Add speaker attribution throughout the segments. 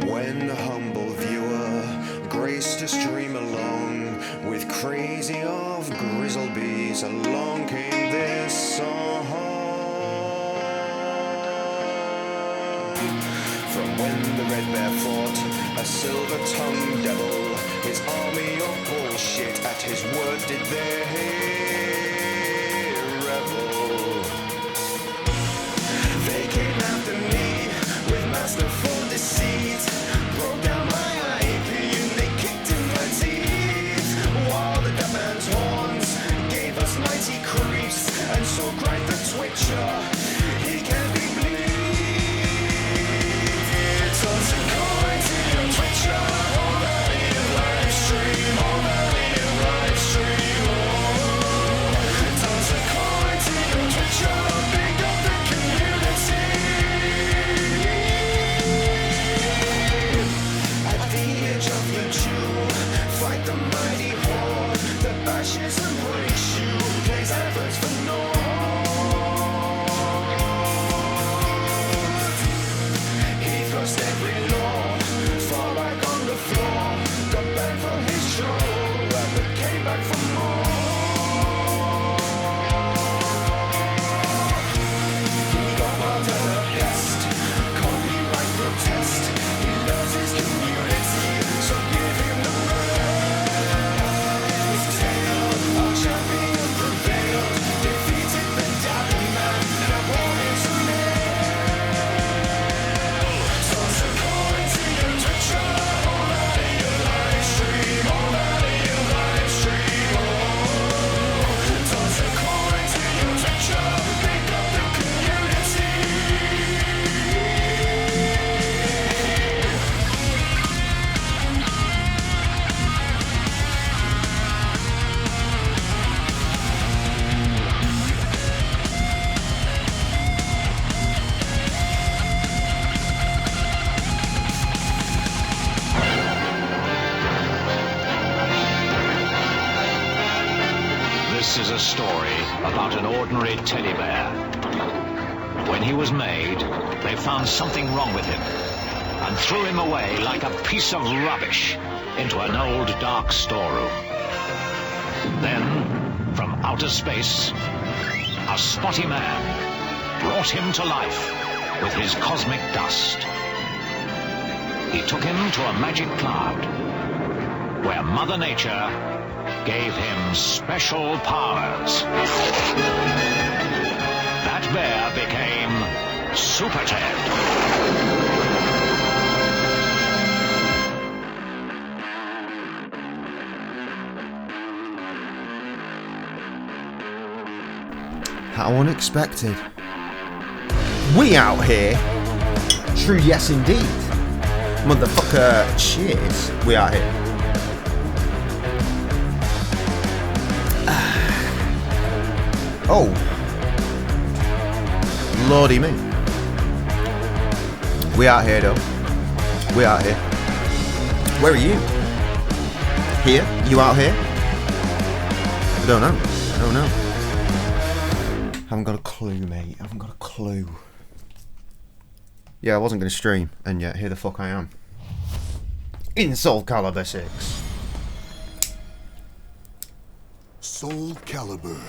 Speaker 1: When the humble viewer graced to stream along with crazy of grizzlebees, along came this song. From when the red bear fought a silver-tongued devil, his army of bullshit at his word did they revel. They came after me with masterful deceit, broke down my IP and they kicked in my teeth, while the dead man's horns gave us mighty creeps, and so cried the twitcher, he can be bleed. Toss a coin to your twitcher, all that in live stream, all that in live stream, oh. Toss a coin to your twitcher, big up the community. At the edge of the jewel, fight the mighty horde that bashes and breaks you, plays adverts for naught. He thrust every law far back on the floor, got back from his troll, but came back for more. He got out of the pest, copyright protest. He loves his community, so give him the rest. Tale, our champion prevailed, defeated the doubting man, now born is a male. Toss a coin to your Twitcher, all that in your live stream, all that in your live stream, oh. Toss a coin to your Twitcher, pick up the community.
Speaker 2: This is a story about an ordinary teddy bear. When he was made, they found something wrong with him and threw him away like a piece of rubbish into an old dark storeroom. Then, from outer space, a spotty man brought him to life with his cosmic dust. He took him to a magic cloud where Mother Nature gave him special powers. That bear became Super Ted.
Speaker 3: How unexpected. We out here? True, yes indeed. Motherfucker, cheers. We out here. Oh. Lordy me. We out here though. We out here. Where are you? Here? You out here? I don't know. I don't know. Haven't got a clue, mate. I haven't got a clue. Yeah, I wasn't going to stream, and yet here the fuck I am. In Soulcalibur 6.
Speaker 4: Soulcalibur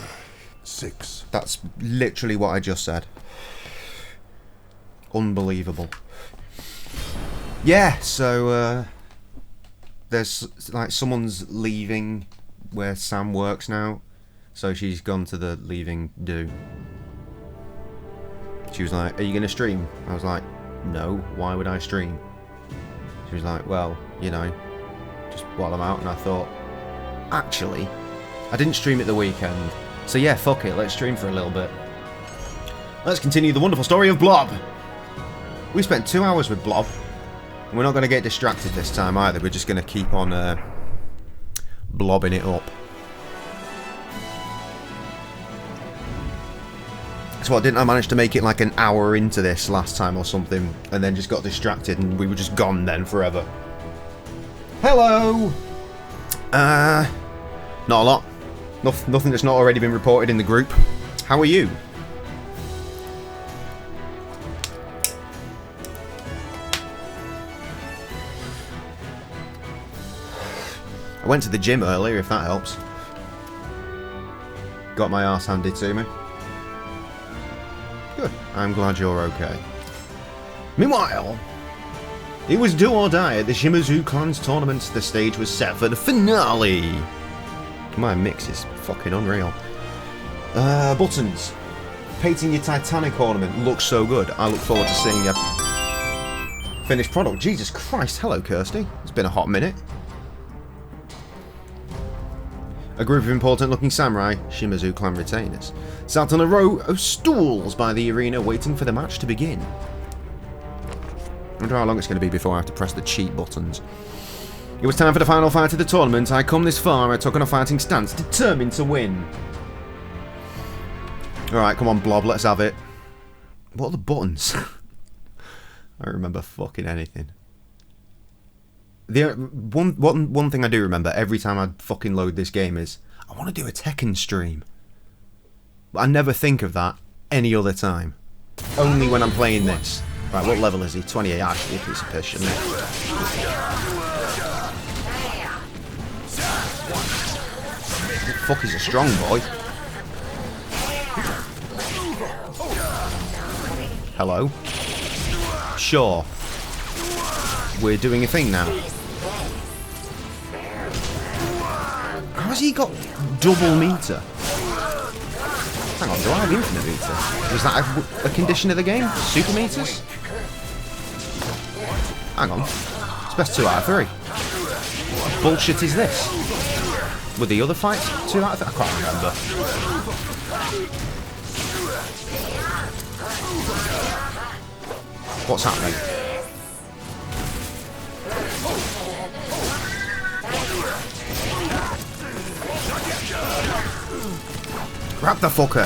Speaker 4: 6.
Speaker 3: That's literally what I just said. Unbelievable. Yeah, so there's like someone's leaving where Sam works now, so she's gone to the leaving do. She was like, "Are you gonna stream?" I was like, "No, why would I stream?" She was like, "Well, you know, just while I'm out." And I thought, actually, I didn't stream at the weekend, so yeah, fuck it, let's stream for a little bit. Let's continue the wonderful story of Blob. We spent 2 hours with Blob, and we're not going to get distracted this time either. We're just going to keep on blobbing it up. So what, didn't I manage to make it like an hour into this last time or something, and then just got distracted and we were just gone then forever? Hello! Not a lot. Nothing that's not already been reported in the group. How are you? I went to the gym earlier, if that helps. Got my arse handed to me. Good. I'm glad you're okay. Meanwhile, it was do or die at the Shimizu Clans tournament. The stage was set for the finale. My mix is fucking unreal. Buttons. Painting your Titanic ornament looks so good. I look forward to seeing your finished product. Jesus Christ. Hello, Kirsty. It's been a hot minute. A group of important-looking samurai, Shimizu clan retainers, sat on a row of stools by the arena waiting for the match to begin. I wonder how long it's going to be before I have to press the cheat buttons. It was time for the final fight of the tournament. I come this far, I took on a fighting stance, determined to win. Alright, come on, Blob, let's have it. What are the buttons? I don't remember fucking anything. The one thing I do remember every time I fucking load this game is I want to do a Tekken stream. But I never think of that any other time. Only when I'm playing this. Right, what level is he? 28. Actually, a piece of piss, shouldn't it? Fuck, he's a strong boy. Hello? Sure. We're doing a thing now. How's he got double meter? Hang on, do I have infinite meter? Is that a condition of the game? Super meters? Hang on. It's best 2 out of 3. What bullshit is this? Were the other fights 2 out of 3? I can't remember. What's happening? Grab the fucker!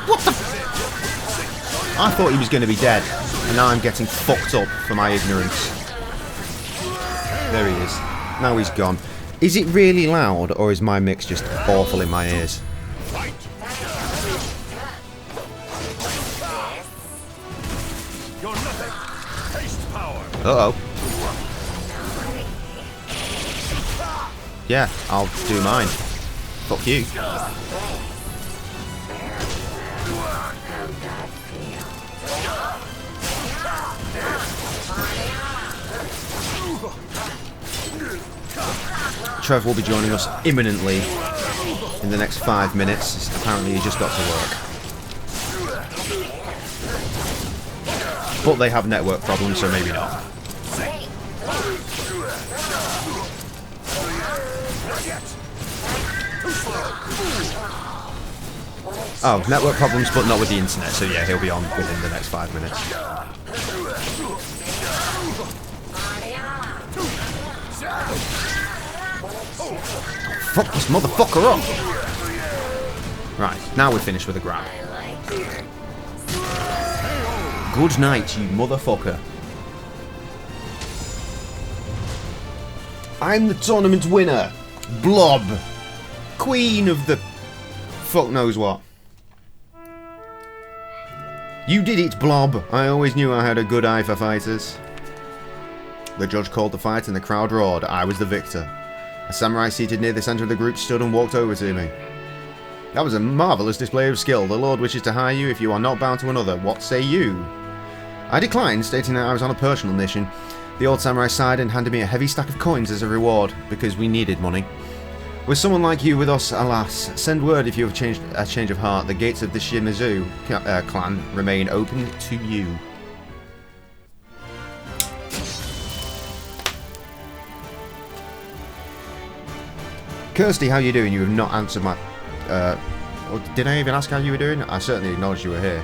Speaker 3: What the f— I thought he was going to be dead, and now I'm getting fucked up for my ignorance. There he is. Now he's gone. Is it really loud, or is my mix just awful in my ears? Uh-oh. Yeah, I'll do mine. Fuck you. Trev will be joining us imminently in the next 5 minutes. Apparently he just got to work. But they have network problems, so maybe not. Oh, network problems, but not with the internet, so yeah, he'll be on within the next 5 minutes. Fuck this motherfucker up! Right, now we're finished with a grab. Good night, you motherfucker. I'm the tournament winner! Blob! Queen of the... fuck knows what. You did it, Blob! I always knew I had a good eye for fighters. The judge called the fight and the crowd roared. I was the victor. A samurai seated near the centre of the group stood and walked over to me. That was a marvellous display of skill. The Lord wishes to hire you if you are not bound to another. What say you? I declined, stating that I was on a personal mission. The old samurai sighed and handed me a heavy stack of coins as a reward, because we needed money. With someone like you with us, alas, send word if you have changed a change of heart. The gates of the Shimizu clan remain open to you. Kirsty, how you doing? You have not answered my... did I even ask how you were doing? I certainly acknowledged you were here.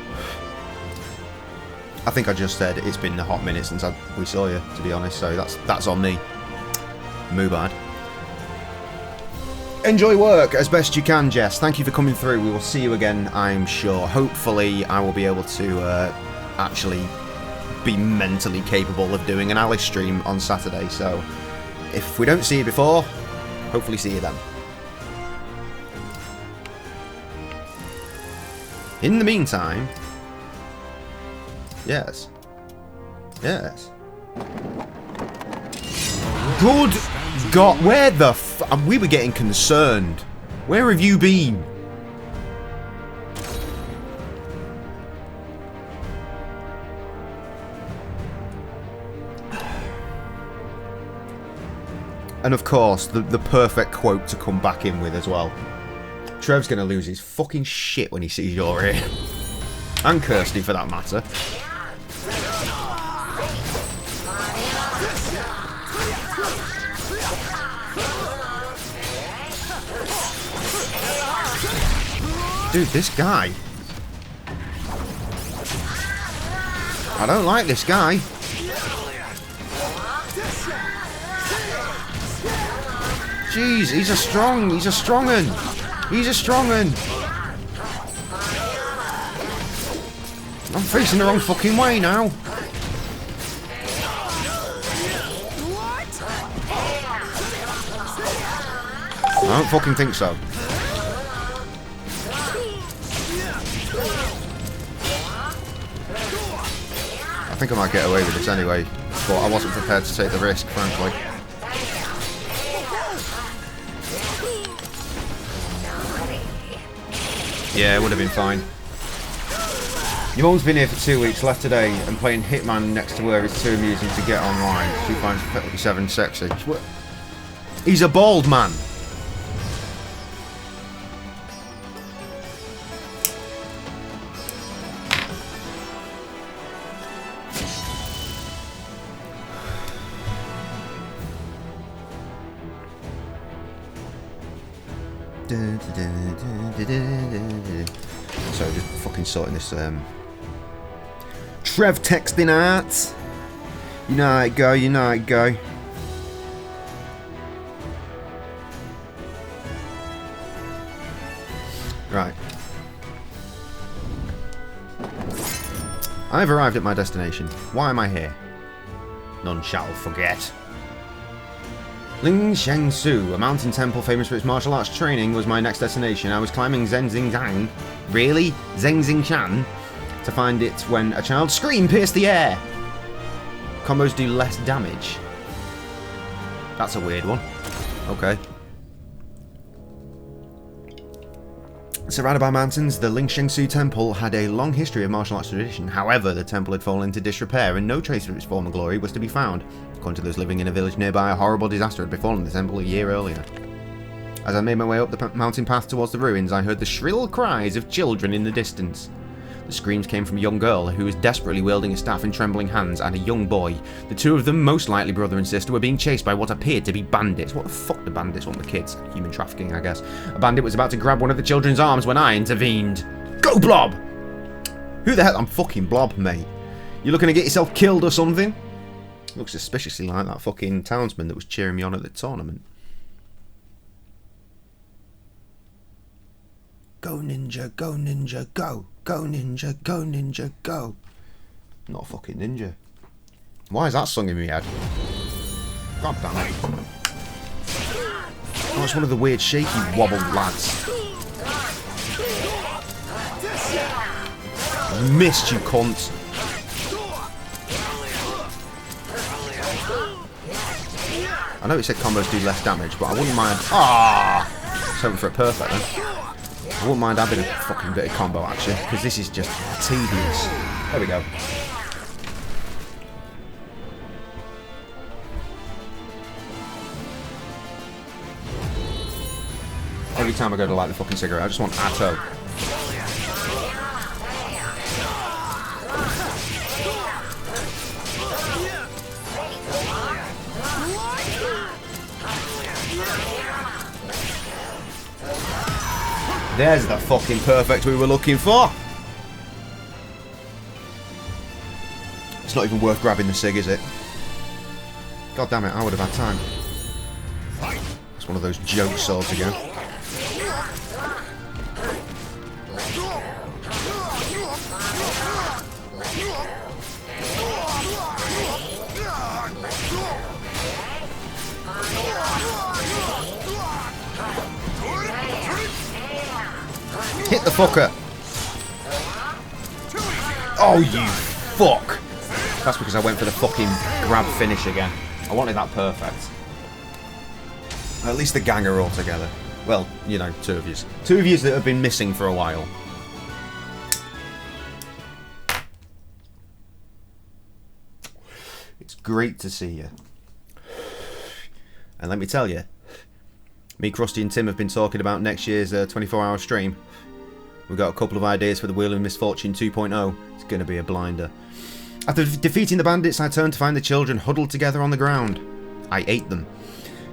Speaker 3: I think I just said it's been a hot minute since we saw you, to be honest, so that's on me. Moo bad. Enjoy work as best you can, Jess. Thank you for coming through. We will see you again, I'm sure. Hopefully I will be able to actually be mentally capable of doing an Alice stream on Saturday, so if we don't see you before, hopefully see you then. In the meantime... Yes. Yes. Good God, where the f... we were getting concerned. Where have you been? And of course, the perfect quote to come back in with as well. Trev's gonna lose his fucking shit when he sees you're here. And Kirsty, for that matter. Dude, this guy. I don't like this guy. Jeez, he's a strong un. He's a strong un. I'm facing the wrong fucking way now. I don't fucking think so. I think I might get away with this anyway, but I wasn't prepared to take the risk, frankly. Yeah, it would have been fine. Your mum's been here for 2 weeks, left today, and playing Hitman next to her is too amusing to get online. She finds 57 sexy. He's a bald man. So just fucking sorting this Trev texting out. You know how it go, you know how it go. Right. I've arrived at my destination. Why am I here? None shall forget. Ling Shengsu, a mountain temple famous for its martial arts training, was my next destination. I was climbing Zhengzhang, really? Zhengzhingshan, to find it when a child's scream pierced the air. Combos do less damage. That's a weird one. Okay. Surrounded by mountains, the Ling Shengsu temple had a long history of martial arts tradition. However, the temple had fallen into disrepair and no trace of its former glory was to be found. According to those living in a village nearby, a horrible disaster had befallen the temple a year earlier. As I made my way up the mountain path towards the ruins, I heard the shrill cries of children in the distance. The screams came from a young girl who was desperately wielding a staff in trembling hands and a young boy. The two of them, most likely brother and sister, were being chased by what appeared to be bandits. What the fuck do bandits want the kids? Human trafficking, I guess. A bandit was about to grab one of the children's arms when I intervened. Go, Blob! Who the hell? I'm fucking Blob, mate. You looking to get yourself killed or something? Looks suspiciously like that fucking townsman that was cheering me on at the tournament. Go ninja, go ninja, go! Go ninja, go ninja, go! Not a fucking ninja. Why is that song in my head? God damn it. Oh, it's one of the weird shaky wobble lads. Missed, you cunt. I know it said combos do less damage, but I wouldn't mind... Ah! I was hoping for a perfect then. I wouldn't mind having a fucking bit of combo action, because this is just tedious. There we go. Every time I go to light the fucking cigarette, I just want Atto. There's the fucking perfect we were looking for. It's not even worth grabbing the cig, is it? God damn it, I would have had time. It's one of those joke swords again. Hit the fucker! Oh, you fuck! That's because I went for the fucking grab finish again. I wanted that perfect. At least the gang are all together. Well, you know, 2 of yous. 2 of yous that have been missing for a while. It's great to see you. And let me tell you, me, Krusty and Tim have been talking about next year's 24-hour stream. We've got a couple of ideas for the Wheel of Misfortune 2.0. It's going to be a blinder. After defeating the bandits, I turned to find the children huddled together on the ground. I ate them.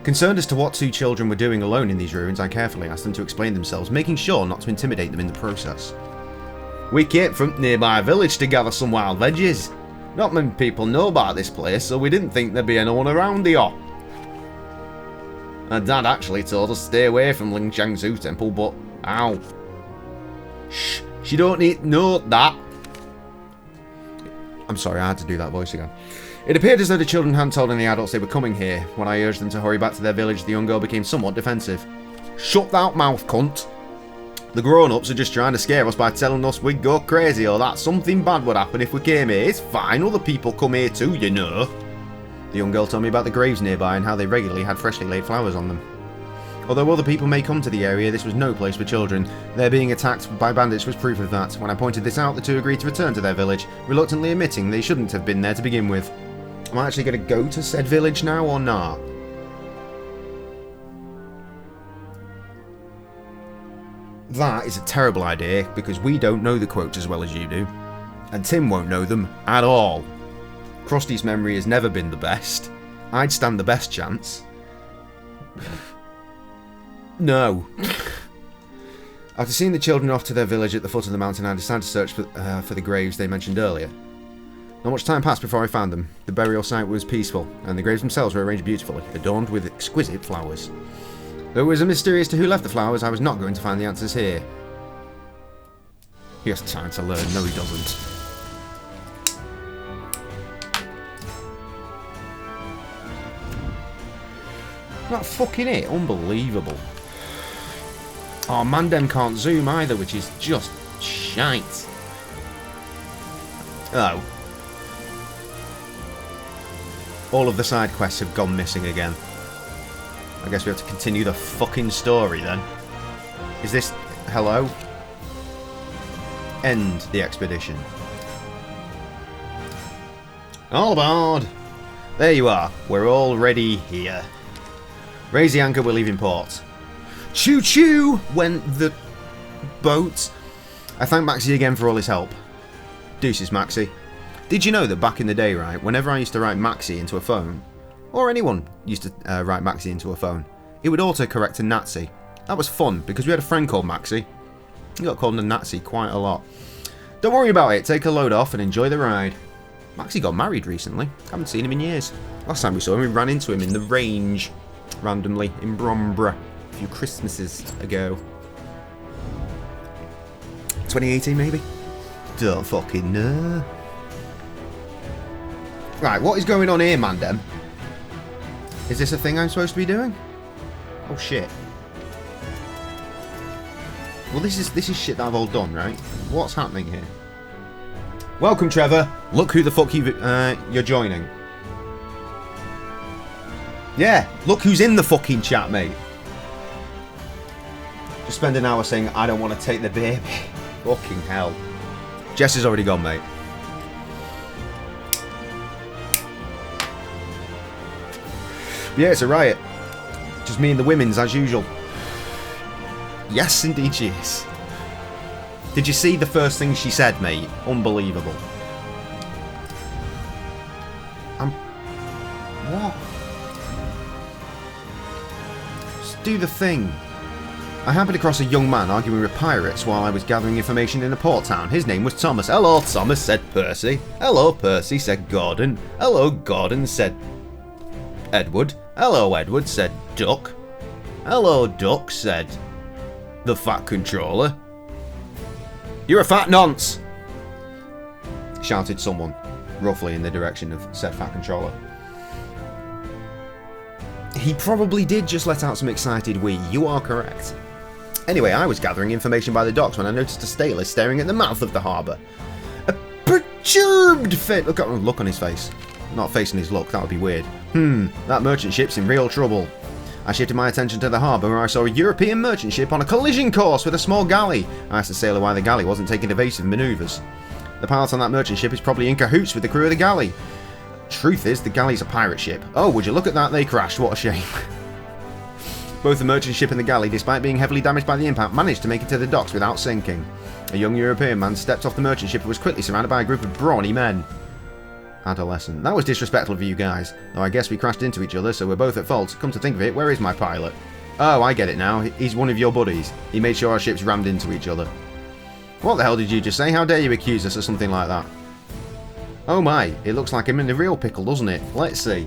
Speaker 3: Concerned as to what 2 children were doing alone in these ruins, I carefully asked them to explain themselves, making sure not to intimidate them in the process. We came from nearby village to gather some wild veggies. Not many people know about this place, so we didn't think there'd be anyone around here. And Dad actually told us to stay away from Ling Changzhou Temple, but... Ow. Shh, she don't need to know that. I'm sorry, I had to do that voice again. It appeared as though the children hadn't told any adults they were coming here. When I urged them to hurry back to their village, the young girl became somewhat defensive. Shut that mouth, cunt. The grown-ups are just trying to scare us by telling us we'd go crazy or that something bad would happen if we came here. It's fine, other people come here too, you know. The young girl told me about the graves nearby and how they regularly had freshly laid flowers on them. Although other people may come to the area, this was no place for children. Their being attacked by bandits was proof of that. When I pointed this out, the 2 agreed to return to their village, reluctantly admitting they shouldn't have been there to begin with. Am I actually going to go to said village now or not? That is a terrible idea, because we don't know the quotes as well as you do. And Tim won't know them at all. Krusty's memory has never been the best. I'd stand the best chance. No. After seeing the children off to their village at the foot of the mountain, I decided to search for the graves they mentioned earlier. Not much time passed before I found them. The burial site was peaceful, and the graves themselves were arranged beautifully, adorned with exquisite flowers. Though it was a mystery as to who left the flowers, I was not going to find the answers here. He has time to learn. No, he doesn't. Not fucking it. Unbelievable. Oh, Mandem can't zoom either, which is just shite. Oh. All of the side quests have gone missing again. I guess we have to continue the fucking story then. Is this... Hello? End the expedition. All aboard! There you are. We're already here. Raise the anchor, we're leaving port. Choo-choo! Went the boat. I thank Maxie again for all his help. Deuces, Maxie. Did you know that back in the day, right, whenever I used to write Maxie into a phone, or anyone used to write Maxie into a phone, it would auto-correct to Nazi. That was fun, because we had a friend called Maxie. He got called a Nazi quite a lot. Don't worry about it, take a load off and enjoy the ride. Maxie got married recently. Haven't seen him in years. Last time we saw him, we ran into him in the range, randomly, in Bromborough, a few Christmases ago. 2018, maybe? Don't fucking know. Right, what is going on here, Mandem? Is this a thing I'm supposed to be doing? Oh shit. Well, this is shit that I've all done, right? What's happening here? Welcome, Trevor. Look who the fuck you're joining. Yeah, look who's in the fucking chat, mate. Just spend an hour saying I don't want to take the baby. Fucking hell. Jess is already gone, mate. Yeah, it's a riot. Just me and the women's as usual. Yes, indeed she is. Did you see the first thing she said, mate? Unbelievable. What? Just do the thing. I happened across a young man arguing with pirates while I was gathering information in a port town. His name was Thomas. Hello, Thomas, said Percy. Hello, Percy, said Gordon. Hello, Gordon, said Edward. Hello, Edward, said Duck. Hello, Duck, said the Fat Controller. You're a fat nonce! Shouted someone, roughly in the direction of said Fat Controller. He probably did just let out some excited wee. You are correct. Anyway, I was gathering information by the docks when I noticed a sailor staring at the mouth of the harbour. A perturbed face. Look on his face. Not facing his look, that would be weird. That merchant ship's in real trouble. I shifted my attention to the harbour where I saw a European merchant ship on a collision course with a small galley. I asked the sailor why the galley wasn't taking evasive manoeuvres. The pilot on that merchant ship is probably in cahoots with the crew of the galley. Truth is, the galley's a pirate ship. Oh, would you look at that, they crashed, what a shame. Both the merchant ship and the galley, despite being heavily damaged by the impact, managed to make it to the docks without sinking. A young European man stepped off the merchant ship and was quickly surrounded by a group of brawny men. Adolescent. That was disrespectful of you guys. Though I guess we crashed into each other, so we're both at fault. Come to think of it, where is my pilot? Oh, I get it now. He's one of your buddies. He made sure our ships rammed into each other. What the hell did you just say? How dare you accuse us of something like that? Oh my, it looks like I'm in a real pickle, doesn't it? Let's see.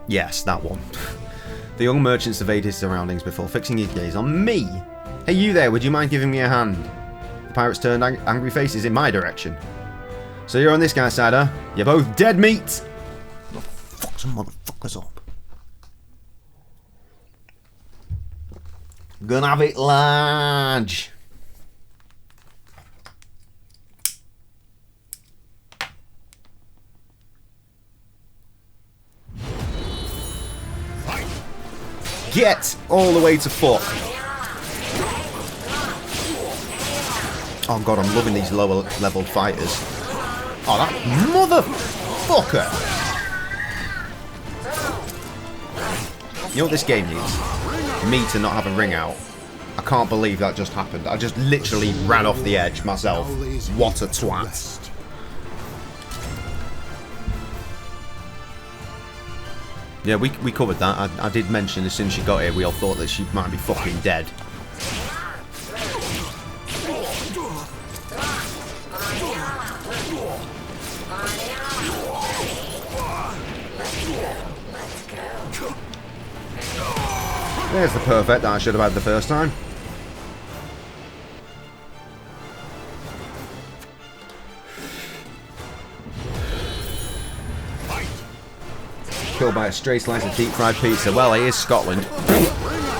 Speaker 3: Yes, that one. The young merchant surveyed his surroundings before fixing his gaze on me. Hey, you there, would you mind giving me a hand? The pirates turned angry faces in my direction. So you're on this guy's side, huh? You're both dead meat! Fuck some motherfuckers up. Gonna have it large. Get all the way to fuck. Oh god, I'm loving these lower level fighters. Oh, that motherfucker! You know what this game needs? Me to not have a ring out. I can't believe that just happened. I just literally ran off the edge myself. What a twat. Yeah, we covered that. I did mention as soon as she got here, we all thought that she might be fucking dead. There's the perfect that I should have had the first time. Killed by a stray slice of deep fried pizza. Well, it is Scotland.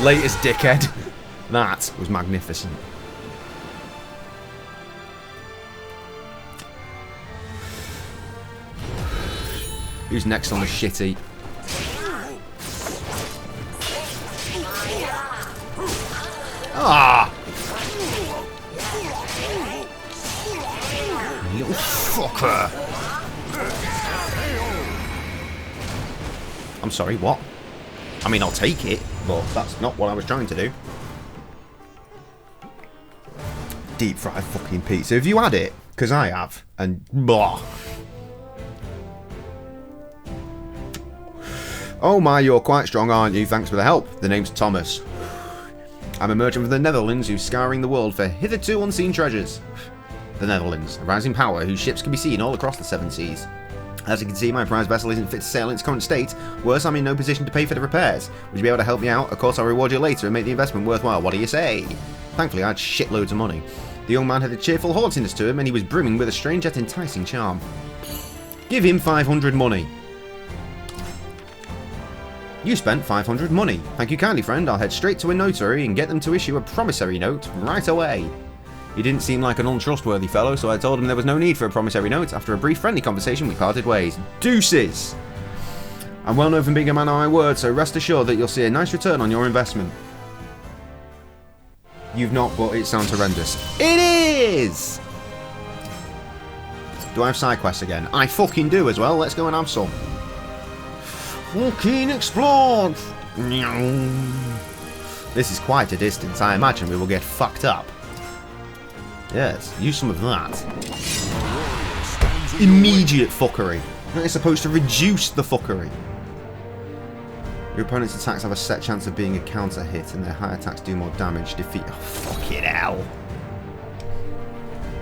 Speaker 3: Latest dickhead. That was magnificent. Who's next on the shitty? Ah! You little fucker! I'm sorry, what? I mean, I'll take it, but that's not what I was trying to do. Deep fried fucking pizza. Have you had it? Because I have. And blah. Oh my, you're quite strong, aren't you? Thanks for the help. The name's Thomas. I'm a merchant from the Netherlands who's scouring the world for hitherto unseen treasures. The Netherlands, a rising power whose ships can be seen all across the seven seas. As you can see, my prize vessel isn't fit to sail in its current state. Worse, I'm in no position to pay for the repairs. Would you be able to help me out? Of course, I'll reward you later and make the investment worthwhile. What do you say? Thankfully, I had shitloads of money. The young man had a cheerful haughtiness to him, and he was brimming with a strange yet enticing charm. Give him 500 money. You spent 500 money. Thank you kindly, friend. I'll head straight to a notary and get them to issue a promissory note right away. He didn't seem like an untrustworthy fellow, so I told him there was no need for a promissory note. After a brief friendly conversation, we parted ways. Deuces! I'm well known for being a man of my word, so rest assured that you'll see a nice return on your investment. You've not, but it sounds horrendous. It is! Do I have side quests again? I fucking do as well. Let's go and have some. Fucking explode! This is quite a distance. I imagine we will get fucked up. Yes, use some of that. Immediate fuckery. That is supposed to reduce the fuckery. Your opponent's attacks have a set chance of being a counter hit, and their high attacks do more damage. Defeat. Oh, fucking hell.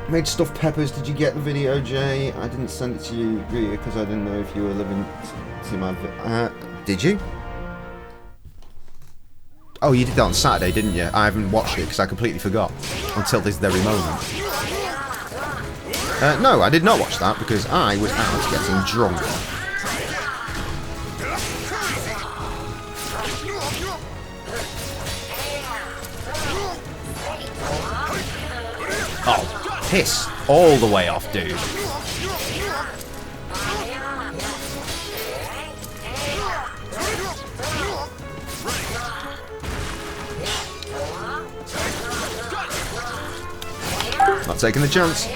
Speaker 3: Made stuffed peppers. Did you get the video, Jay? I didn't send it to you really because I didn't know if you were living to see my. Did you? Oh, you did that on Saturday, didn't you? I haven't watched it because I completely forgot until this very moment. No, I did not watch that because I was out getting drunk. piss all the way off, dude. Not taking the chance.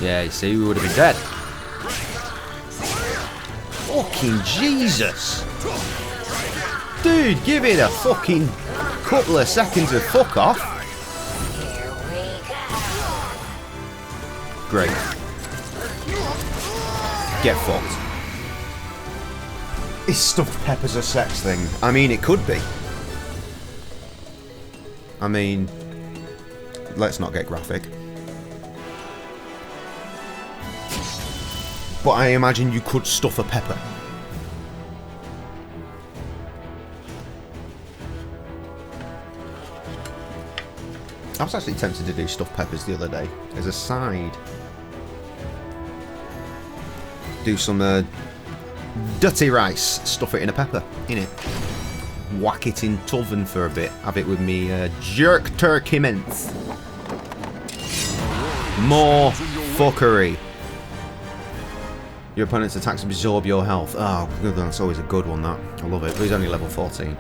Speaker 3: Yeah, you see, we would have been dead. Fucking Jesus. Dude, give it a fucking couple of seconds of fuck off. Great. Get fucked. Is stuffed peppers a sex thing? I mean, it could be. I mean, let's not get graphic. But I imagine you could stuff a pepper. I was actually tempted to do stuffed peppers the other day as a side. Do some dirty rice, stuff it in a pepper, innit? Whack it in oven for a bit. Have it with me jerk turkey mince. More fuckery. Your opponent's attacks absorb your health. Oh, that's always a good one, that. I love it. But he's only level 14.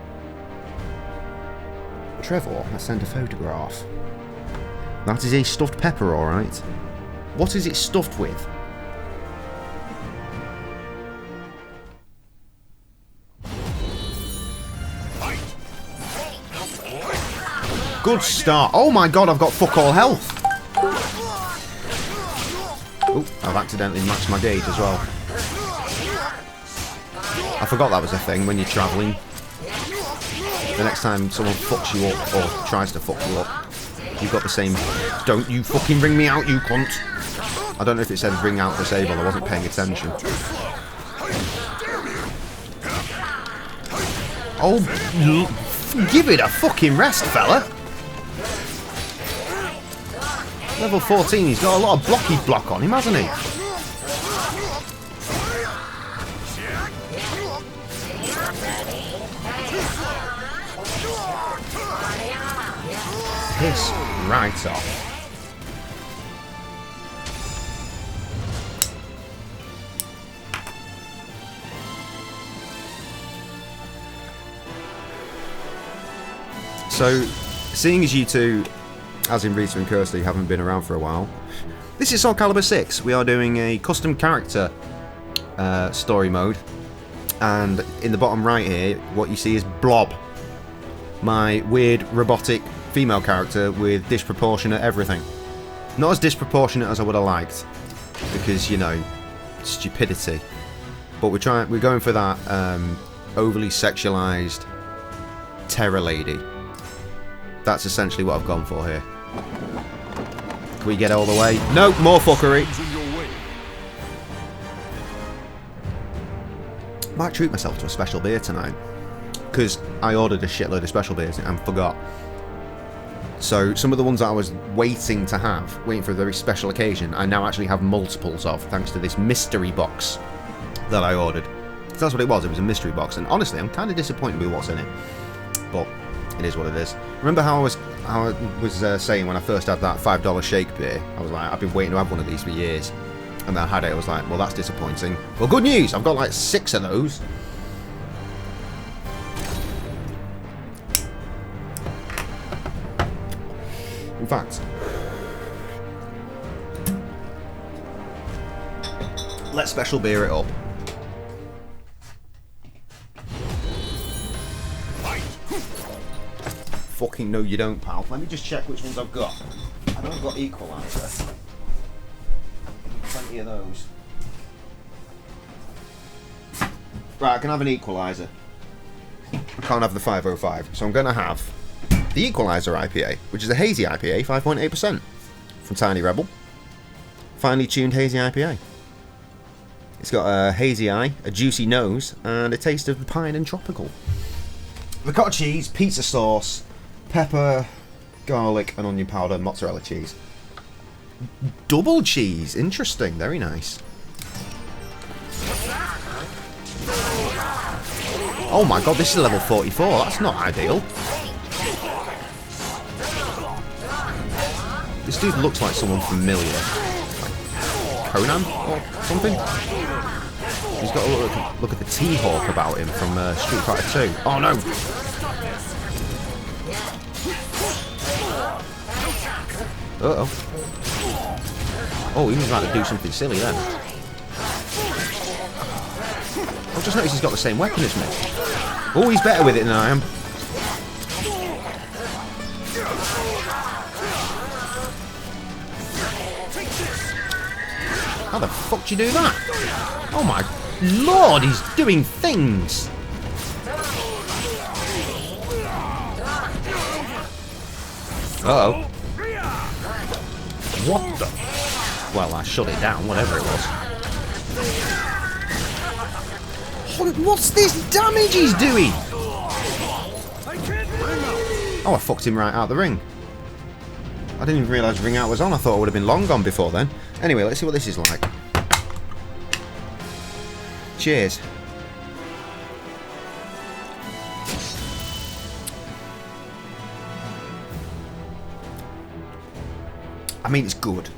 Speaker 3: Trevor, let's send a photograph. That is a stuffed pepper, alright. What is it stuffed with? Good start. Oh my god, I've got fuck all health. Oh, I've accidentally matched my gauge as well. I forgot that was a thing when you're travelling. The next time someone fucks you up or tries to fuck you up, you've got the same. Don't you fucking ring me out, you cunt. I don't know if it said ring out disable, I wasn't paying attention. Oh, give it a fucking rest, fella. Level 14, he's got a lot of blocky block on him, hasn't he? Piss right off. So, seeing as you two, as in Rita and Kirsty, haven't been around for a while, this is Soulcalibur 6. We are doing a custom character story mode, and in the bottom right here, what you see is Blob, my weird robotic female character with disproportionate everything. Not as disproportionate as I would have liked, because, you know, stupidity. But we're going for that overly sexualized terror lady. That's essentially what I've gone for here. Can we get all the way? No, more fuckery. Might treat myself to a special beer tonight, because I ordered a shitload of special beers and forgot. So some of the ones that I was waiting to have, waiting for a very special occasion, I now actually have multiples of, thanks to this mystery box that I ordered. So that's what it was a mystery box, and honestly I'm kind of disappointed with what's in it, but it is what it is. Remember how I was saying when I first had that $5 shake beer, I was like, I've been waiting to have one of these for years, and then I had it, I was like, well, that's disappointing. Well, good news, I've got like 6 of those. In fact, let's special beer it up. Fucking no you don't, pal. Let me just check which ones I've got. I know I've got Equalizer. Plenty of those. Right, I can have an Equalizer. I can't have the 505, so I'm going to have the Equalizer IPA, which is a hazy IPA, 5.8% from Tiny Rebel. Finely tuned hazy IPA. It's got a hazy eye, a juicy nose, and a taste of pine and tropical. Ricotta cheese, pizza sauce, pepper, garlic, and onion powder, mozzarella cheese. double cheese. Interesting. Very nice. Oh my god, this is level 44. That's not ideal. This dude looks like someone familiar. Like Conan or something? He's got a look at the T-Hawk about him from Street Fighter 2. Oh no! Uh-oh. Oh, he was about to do something silly then. I've just noticed he's got the same weapon as me. Oh, he's better with it than I am. How the fuck do you do that? Oh my lord, he's doing things! Uh-oh. What the? Well, I shut it down, whatever it was. What's this damage he's doing? Oh, I fucked him right out the ring. I didn't even realise ring out was on. I thought it would have been long gone before then. Anyway, let's see what this is like. Cheers. I mean, it's good.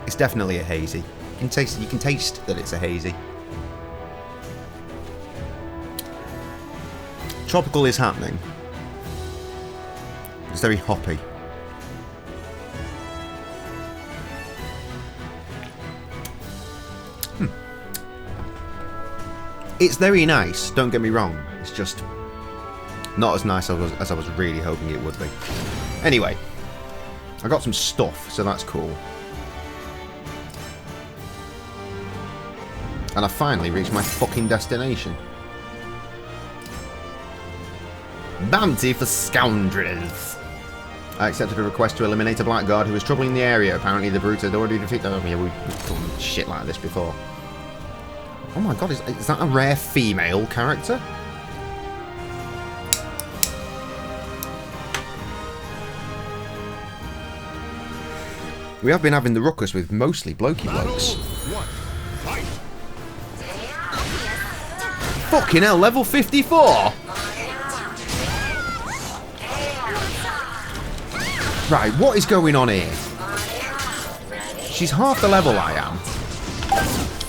Speaker 3: It's definitely a hazy. You can taste that it's a hazy. Tropical is happening. It's very hoppy. It's very nice, don't get me wrong. It's just not as nice as I was really hoping it would be. Anyway, I got some stuff, so that's cool. And I finally reached my fucking destination. Bounty for scoundrels. I accepted a request to eliminate a blackguard who was troubling the area. Apparently the brute had already defeated them. Yeah, we've done shit like this before. Oh my god, is that a rare female character? We have been having the ruckus with mostly blokey blokes. Fucking hell, level 54! Right, what is going on here? She's half the level I am.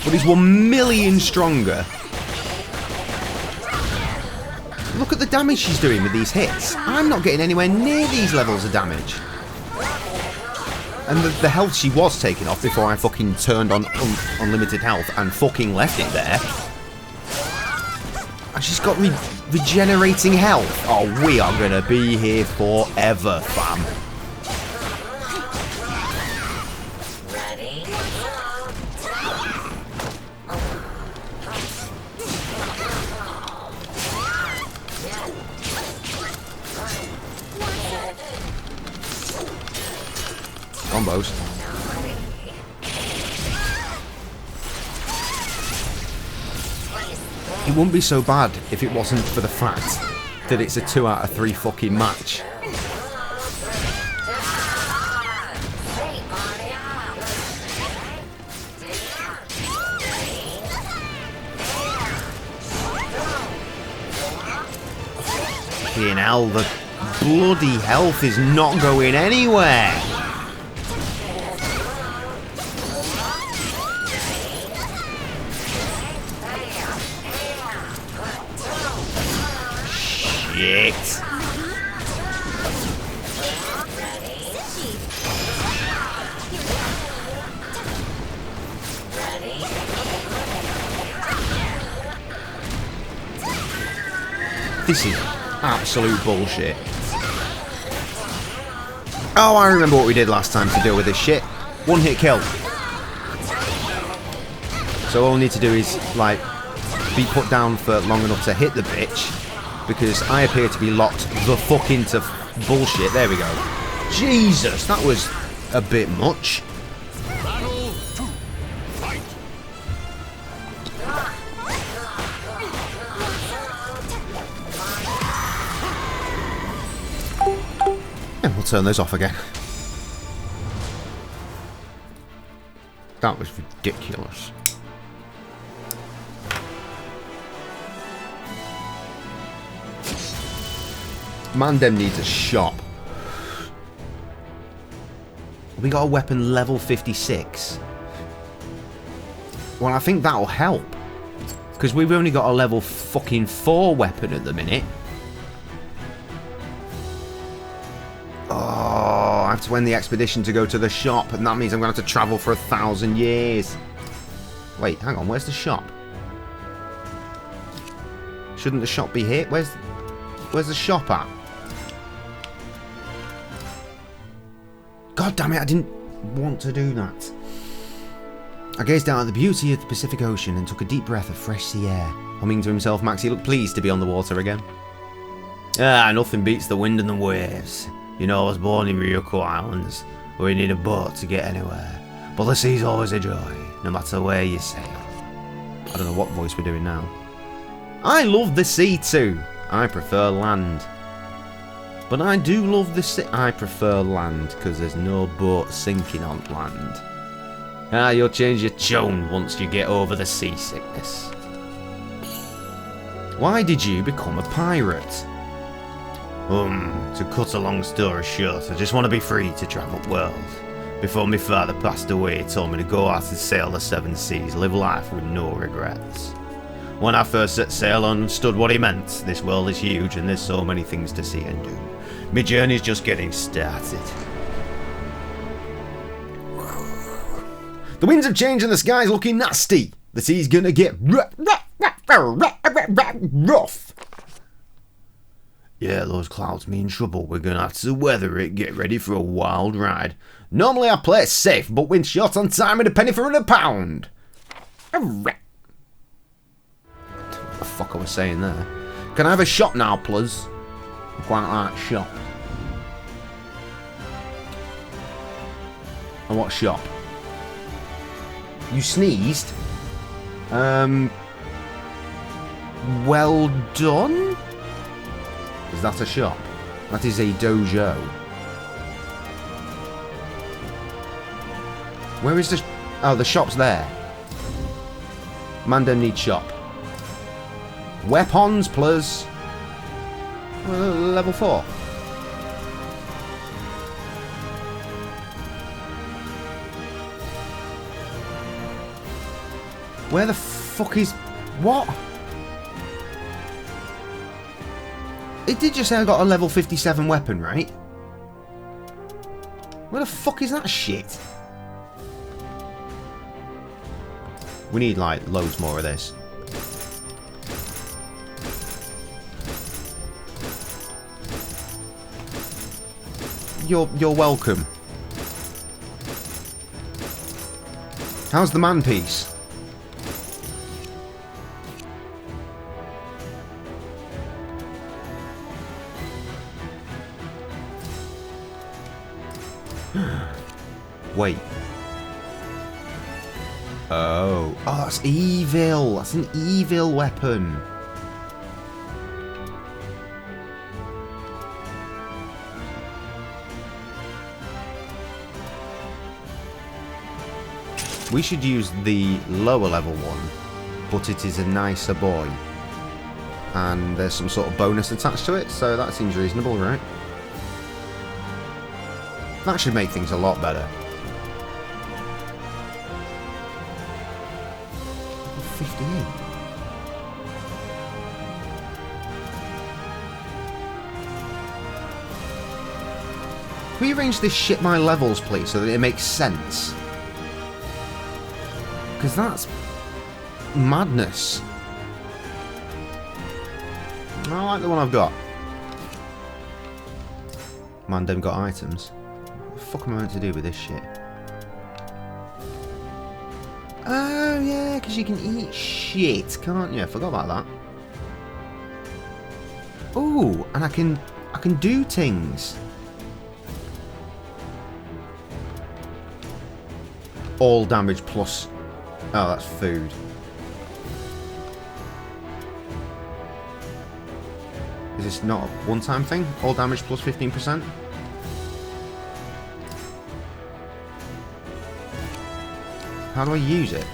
Speaker 3: But he's 1,000,000 stronger. Look at the damage she's doing with these hits. I'm not getting anywhere near these levels of damage. And the health she was taking off before I fucking turned on unlimited health and fucking left it there. And she's got regenerating health. Oh, we are gonna be here forever, fam. Combos. It wouldn't be so bad if it wasn't for the fact that it's a 2 out of 3 fucking match. Fucking hell, the bloody health is not going anywhere. Shit. This is absolute bullshit. Oh, I remember what we did last time to deal with this shit. One hit kill. So all I need to do is, like, be put down for long enough to hit the bitch. Because I appear to be locked the fuck into bullshit. There we go. Jesus, that was a bit much.
Speaker 1: Battle 2. Fight.
Speaker 3: And we'll turn those off again. That was ridiculous. Mandem needs a shop. We got a weapon level 56. Well, I think that'll help. Because we've only got a level fucking 4 weapon at the minute. Oh, I have to end the expedition to go to the shop, and that means I'm going to have to travel for 1,000 years. Wait, hang on, where's the shop? Shouldn't the shop be here? Where's the shop at? God damn it, I didn't want to do that. I gazed out at the beauty of the Pacific Ocean and took a deep breath of fresh sea air. Humming to himself, Maxie looked pleased to be on the water again. Ah, nothing beats the wind and the waves. You know, I was born in Ryukyu Islands, where you need a boat to get anywhere. But the sea's always a joy, no matter where you sail. I don't know what voice we're doing now. I love the sea too. I prefer land. But I do love the sea. I prefer land, because there's no boat sinking on land. Ah, you'll change your tune once you get over the seasickness. Why did you become a pirate? To cut a long story short, I just want to be free to travel the world. Before my father passed away, he told me to go out and sail the 7 seas, live life with no regrets. When I first set sail, I understood what he meant. This world is huge and there's so many things to see and do. My journey's just getting started. The winds have changed and the sky's looking nasty. The sea's gonna get rough. Yeah, those clouds mean trouble. We're gonna have to weather it. Get ready for a wild ride. Normally I play it safe, but when short on time and a penny for a pound. What the fuck I was saying there? Can I have a shop now, please? I quite like shop. And what shop? You sneezed? Well done? Is that a shop? That is a dojo. Where is the... Oh, the shop's there. Mandem needs shop. Weapons, please. Level 4. Where the fuck is... What? It did just say I got a level 57 weapon, right? Where the fuck is that shit? We need, like, loads more of this. You're welcome. How's the man piece? Wait. Oh, that's evil. That's an evil weapon. We should use the lower level one, but it is a nicer boy. And there's some sort of bonus attached to it, so that seems reasonable, right? That should make things a lot better. 58. Can we arrange this shit by levels, please, so that it makes sense? Because that's madness. I like the one I've got. Mandem got items. What the fuck am I meant to do with this shit? Oh yeah, because you can eat shit, can't you? I forgot about that. Ooh, and I can do things. All damage plus... Oh, that's food. Is this not a one-time thing? All damage plus 15%? How do I use it?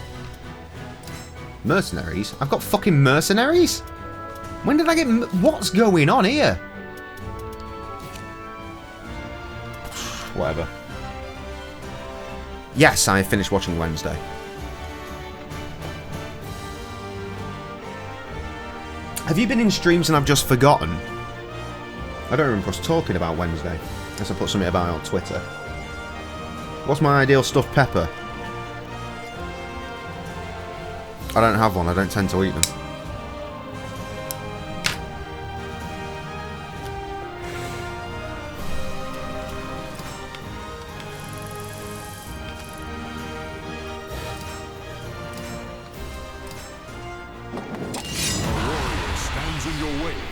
Speaker 3: Mercenaries? I've got fucking mercenaries? When did I get... What's going on here? Whatever. Yes, I finished watching Wednesday. Have you been in streams and I've just forgotten? I don't remember us talking about Wednesday. Unless I put something about it on Twitter. What's my ideal stuffed pepper? I don't have one. I don't tend to eat them.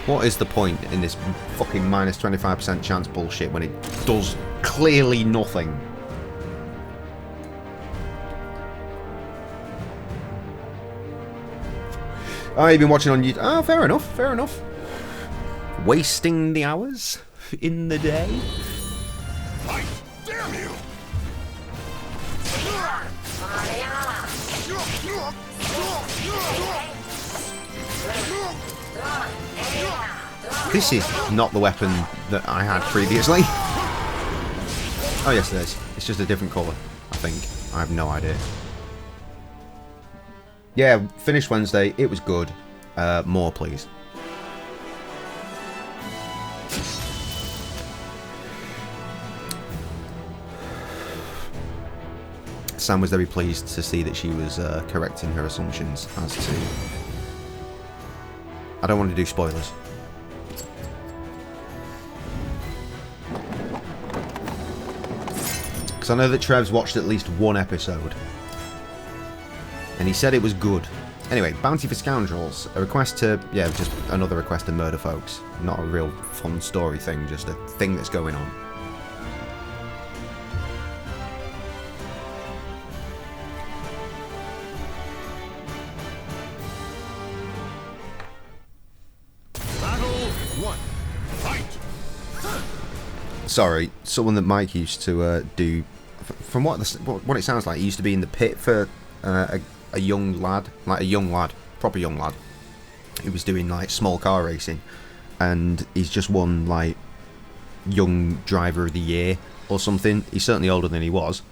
Speaker 3: What is the point in this fucking minus 25% chance bullshit when it does clearly nothing? Oh, you've been watching on YouTube. Oh, fair enough, fair enough. Wasting the hours in the day.
Speaker 4: I damn you!
Speaker 3: This is not the weapon that I had previously. Oh yes it is. It's just a different colour, I think. I have no idea. Yeah, finished Wednesday. It was good. More, please. Sam was very pleased to see that she was correct in her assumptions as to... I don't want to do spoilers. Because I know that Trev's watched at least one episode. And he said it was good. Anyway, Bounty for Scoundrels. A request to... Yeah, just another request to murder folks. Not a real fun story thing, just a thing that's going on.
Speaker 4: Battle 1. Fight!
Speaker 3: Sorry, someone that Mike used to do... From what it sounds like, he used to be in the pit for a young lad, like a young lad, proper young lad, who was doing like small car racing, and he's just won like Young Driver of the Year or something. He's certainly older than he was.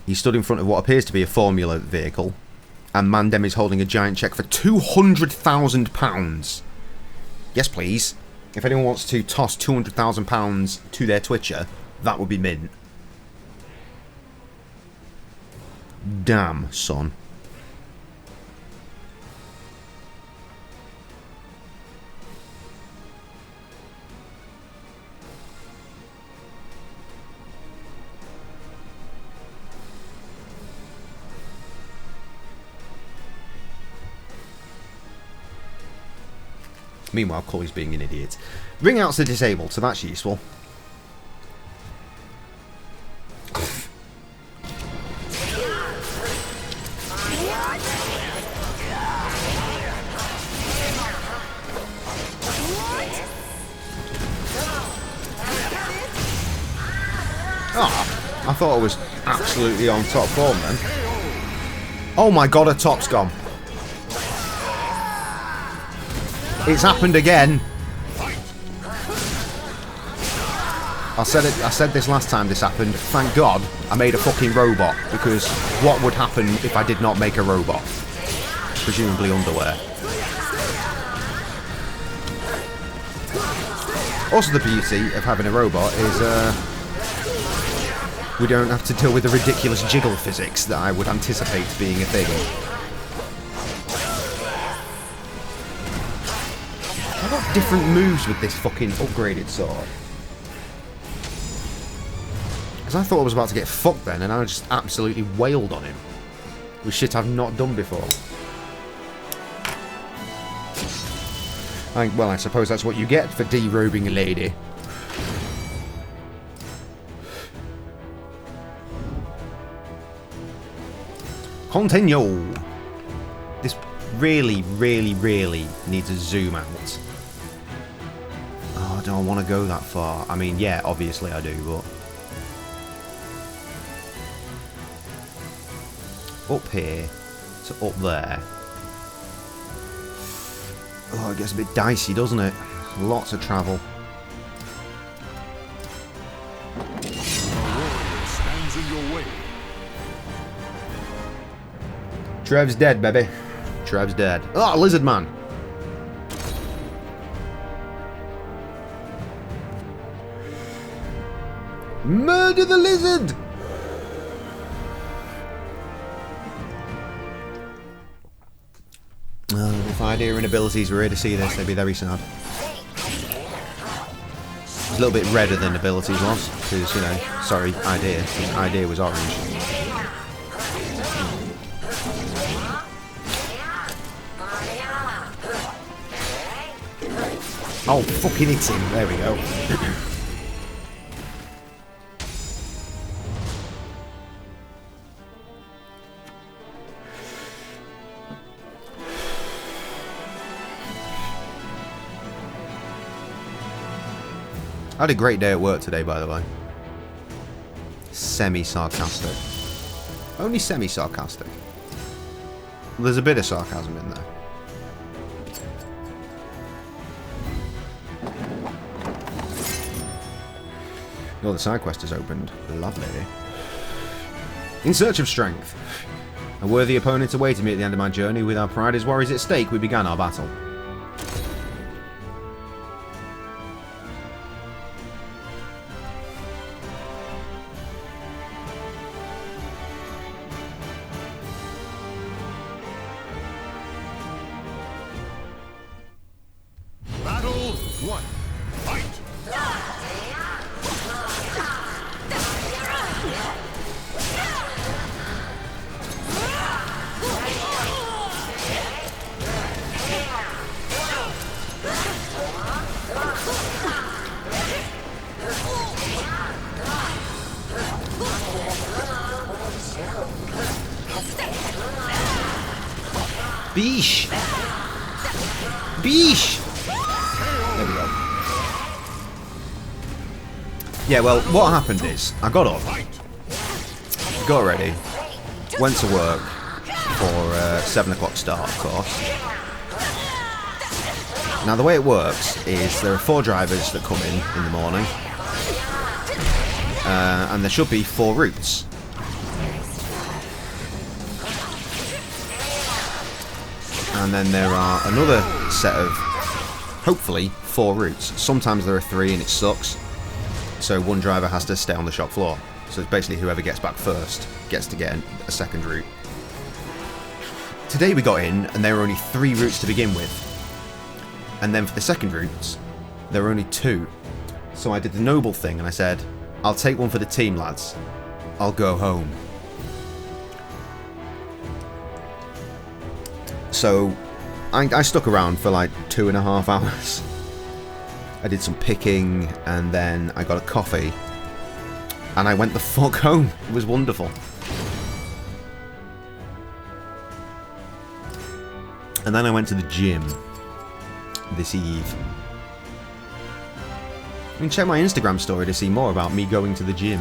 Speaker 3: He stood in front of what appears to be a Formula vehicle, and Mandem is holding a giant check for £200,000. Yes, please. If anyone wants to toss £200,000 to their Twitcher, that would be mint. Damn, son. Meanwhile, Cully's being an idiot. Ring outs are disabled, so that's useful. Oh, I thought I was absolutely on top form then. Oh my god, a top's gone. It's happened again. I said this last time this happened. Thank God I made a fucking robot, because what would happen if I did not make a robot? Presumably underwear. Also, the beauty of having a robot is we don't have to deal with the ridiculous jiggle physics that I would anticipate being a thing. I've got different moves with this fucking upgraded sword. Because I thought I was about to get fucked then, and I just absolutely wailed on him. With shit I've not done before. Well, I suppose that's what you get for derobing a lady. Continue. This really, really, really needs a zoom out. Oh, I don't want to go that far. I mean, yeah, obviously I do, but... up here to up there. Oh, it gets a bit dicey, doesn't it? Lots of travel.
Speaker 4: Stands in your way.
Speaker 3: Trev's dead, baby. Trev's dead. Oh, Lizard Man. Murder the lizard! If Idea and abilities were here to see this, they'd be very sad. It's a little bit redder than abilities was, because, you know, sorry, Idea, because Idea was orange. Oh, fucking hit him. There we go. I had a great day at work today, by the way. Semi-sarcastic. Only semi-sarcastic. There's a bit of sarcasm in there. Oh, the side quest has opened. Lovely. In search of strength. A worthy opponent awaited me at the end of my journey. With our pride as warriors at stake, we began our battle.
Speaker 4: Battle 1. Fight!
Speaker 3: Beesh! Beesh! There we go. Yeah, well, what happened is, I got up, got ready, went to work for 7 o'clock start, of course. Now, the way it works is there are 4 drivers that come in the morning, and there should be 4 routes. And then there are another set of, hopefully, 4 routes. Sometimes there are 3 and it sucks. So one driver has to stay on the shop floor. So it's basically whoever gets back first gets to get a second route. Today we got in and there were only 3 routes to begin with. And then for the second routes, there were only 2. So I did the noble thing and I said, I'll take one for the team, lads. I'll go home. So I stuck around for like 2.5 hours. I did some picking and then I got a coffee and I went the fuck home. It was wonderful. And then I went to the gym this eve. You can check my Instagram story to see more about me going to the gym.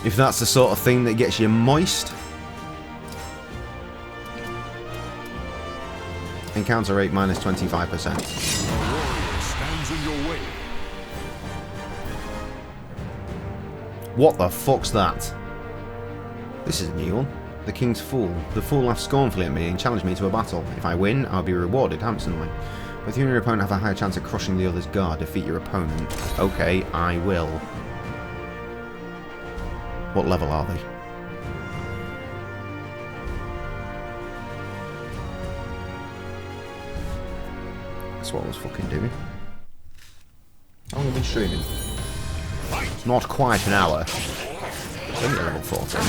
Speaker 3: If that's the sort of thing that gets you moist. Encounter rate minus 25%.
Speaker 4: Stands in your way.
Speaker 3: What the fuck's that? This is a new one. The King's Fool. The fool laughed scornfully at me and challenged me to a battle. If I win, I'll be rewarded handsomely. Both you and your opponent have a higher chance of crushing the other's guard. Defeat your opponent. Okay, I will. What level are they? That's what I was fucking doing. How long have I been streaming? Not quite an hour. It's only level 14.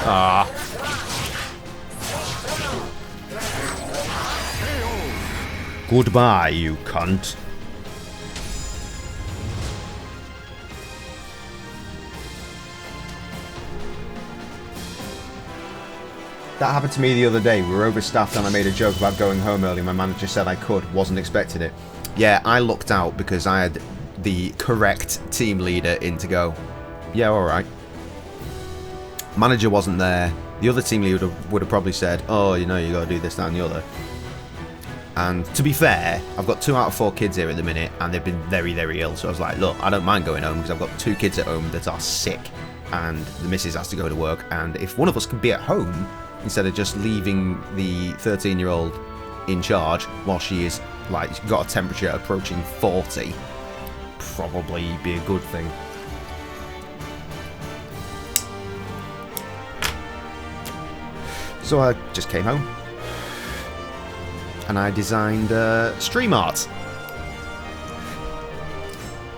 Speaker 3: Ah. Goodbye, you cunt. That happened to me the other day. We were overstaffed and I made a joke about going home early. My manager said I could. Wasn't expecting it. Yeah, I lucked out because I had the correct team leader in to go, yeah, alright. Manager wasn't there. The other team leader would have probably said, oh, you know, you got to do this, that and the other. And to be fair, I've got 2 out of 4 kids here at the minute, and they've been very, very ill. So I was like, look, I don't mind going home because I've got 2 kids at home that are sick, and the missus has to go to work. And if one of us can be at home instead of just leaving the 13-year-old in charge while she is like got a temperature approaching 40, probably be a good thing. So I just came home and I designed stream art.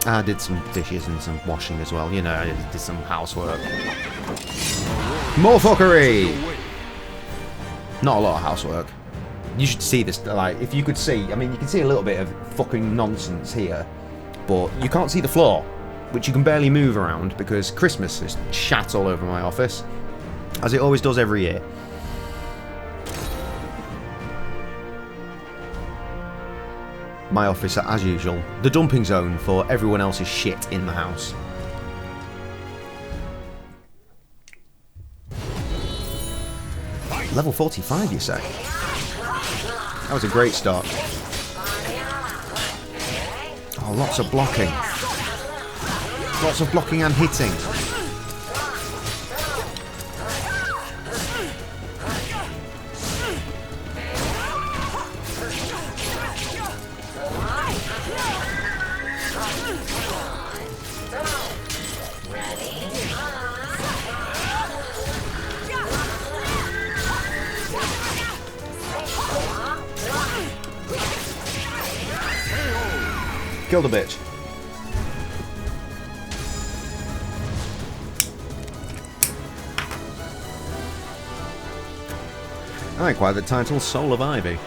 Speaker 3: I did some dishes and some washing as well, you know, I did some housework. More fuckery! Not a lot of housework. You should see this, like, if you could see, I mean, you can see a little bit of fucking nonsense here, but you can't see the floor, which you can barely move around because Christmas is shat all over my office, as it always does every year. My office, as usual, the dumping zone for everyone else's shit in the house. Level 45, you say? That was a great start. Oh, lots of blocking. Lots of blocking and hitting. Killed a bitch. I acquired the title Soul of Ivy.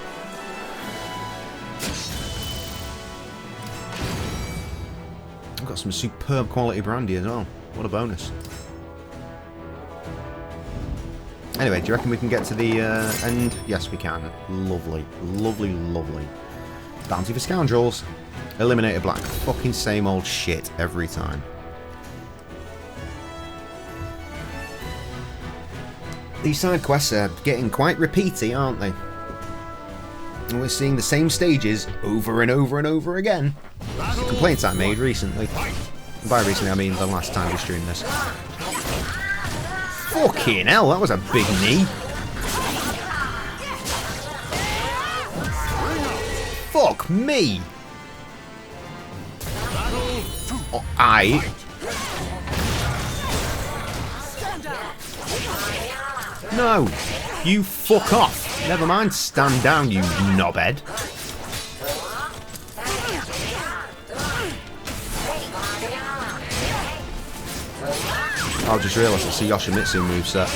Speaker 3: I've got some superb quality brandy as well. What a bonus. Anyway, do you reckon we can get to the end? Yes, we can. Lovely. Lovely, lovely. Bounty for scoundrels. Eliminated black. Fucking same old shit every time. These side quests are getting quite repeaty, aren't they? And we're seeing the same stages over and over and over again. The complaints I made recently. And by recently I mean the last time we streamed this. Fucking hell, that was a big knee. Fuck me. Oh, No, you fuck off. Never mind, stand down, you knobhead. I just realised it's a Yoshimitsu moveset.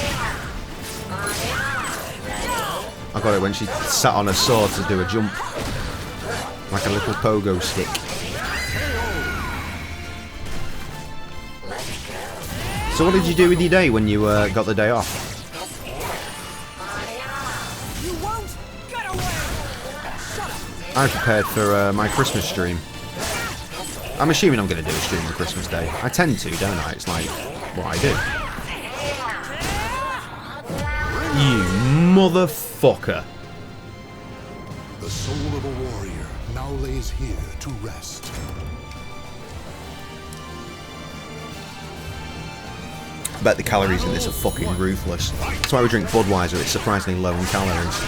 Speaker 3: I got it when she sat on her sword to do a jump. Like a little pogo stick. So what did you do with your day when you got the day off? I prepared for my Christmas stream. I'm assuming I'm going to do a stream on Christmas Day. I tend to, don't I? It's like what I do. You motherfucker.
Speaker 4: The soul of a warrior now lays here to rest.
Speaker 3: I bet the calories in this are fucking ruthless. That's why we drink Budweiser, it's surprisingly low in calories.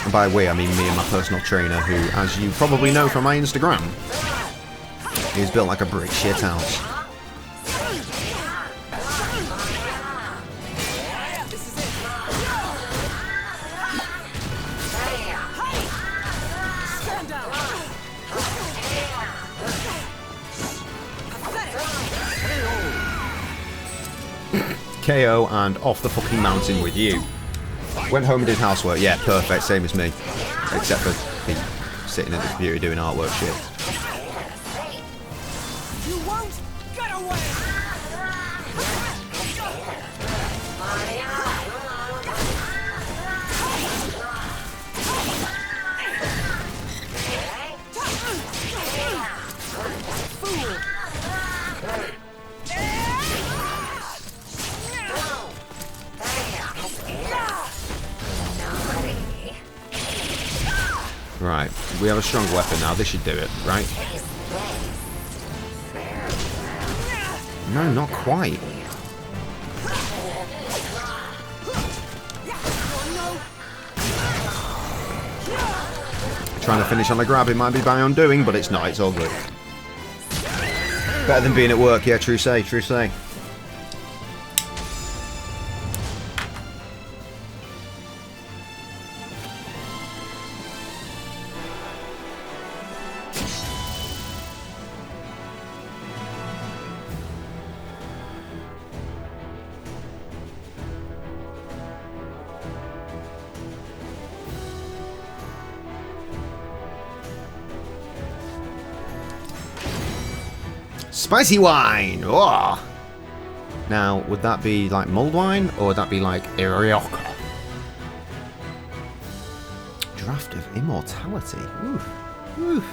Speaker 3: And by we, I mean me and my personal trainer, who, as you probably know from my Instagram, is built like a brick shithouse. KO and off the fucking mountain with you. Went home and did housework. Yeah, perfect. Same as me. Except for me sitting at the computer doing artwork shit.
Speaker 1: You won't get away.
Speaker 3: Right, we have a strong weapon now. This should do it, right? No, not quite. Trying to finish on the grab, it might be my undoing, but it's not, it's all good. Better than being at work, yeah, true say, true say. Spicy wine! Oh! Now, would that be like mulled wine, or would that be like Irioka? Draft of Immortality. Oof. Oof.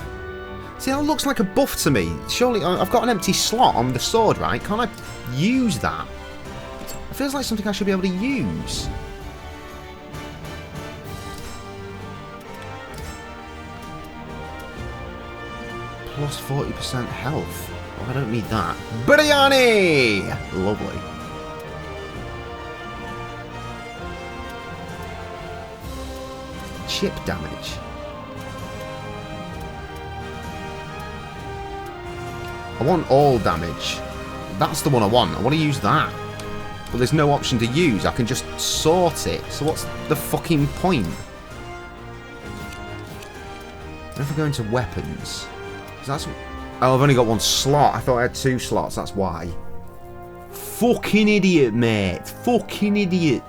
Speaker 3: See, that looks like a buff to me. Surely, I've got an empty slot on the sword, right? Can't I use that? It feels like something I should be able to use. Plus 40% health. Oh, I don't need that. Biryani! Lovely. Chip damage. I want all damage. That's the one I want. I want to use that. But there's no option to use. I can just sort it. So what's the fucking point? If I go into weapons... That's... Oh, I've only got one slot. I thought I had 2 slots. That's why. Fucking idiot, mate. Fucking idiot.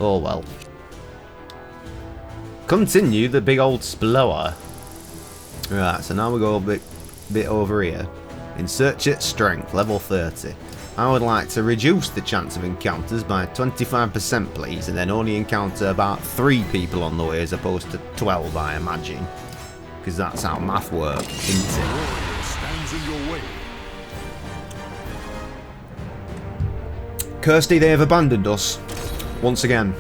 Speaker 3: Oh, well. Continue the big old splower. Right, so now we go a bit over here. Insert it strength, level 30. I would like to reduce the chance of encounters by 25%, please, and then only encounter about 3 people on the way as opposed to 12, I imagine. Because that's how math works, isn't it? Kirsty, they have abandoned us. Once again.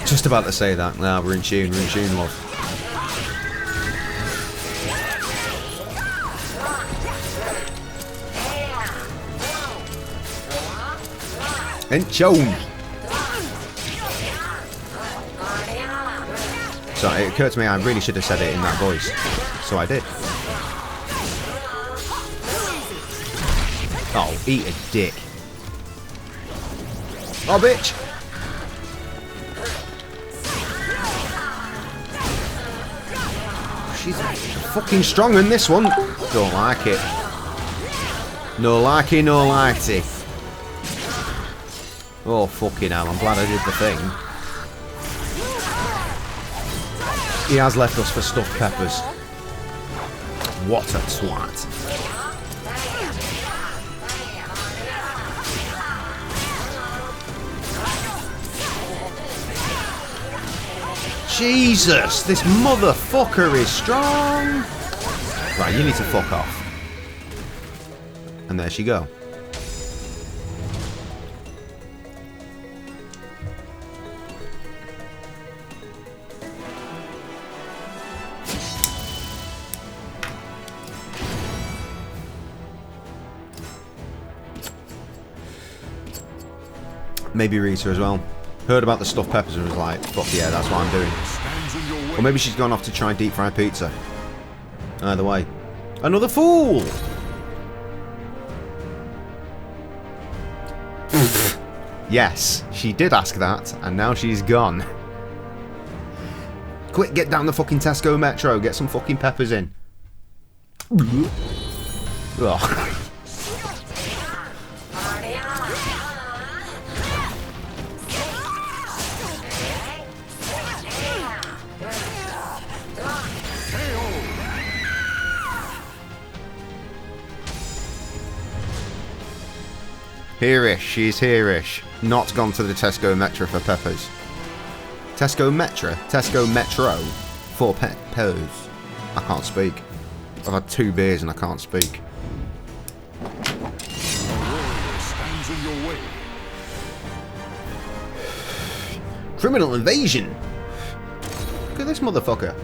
Speaker 3: Just about to say that. Nah, we're in tune, love. In tune. Sorry, it occurred to me I really should have said it in that voice. So I did. Oh, eat a dick. Oh, bitch. She's fucking strong in this one. Don't like it. No likey, no likey. Oh, fucking hell. I'm glad I did the thing. He has left us for stuffed peppers. What a twat. Jesus, this motherfucker is strong. Right, you need to fuck off. And there she go. Maybe Rita as well. Heard about the stuffed peppers and was like, fuck yeah, that's what I'm doing. Or maybe she's gone off to try deep fry pizza. Either way. Another fool! Yes, she did ask that, and now she's gone. Quick, get down the fucking Tesco Metro, get some fucking peppers in. Ugh. Here-ish, she's here-ish. Not gone to the Tesco Metro for peppers. Tesco Metro? Tesco Metro for peppers. I can't speak. I've had 2 beers and I can't speak.
Speaker 4: A warrior stands in your way.
Speaker 3: Criminal invasion! Look at this motherfucker.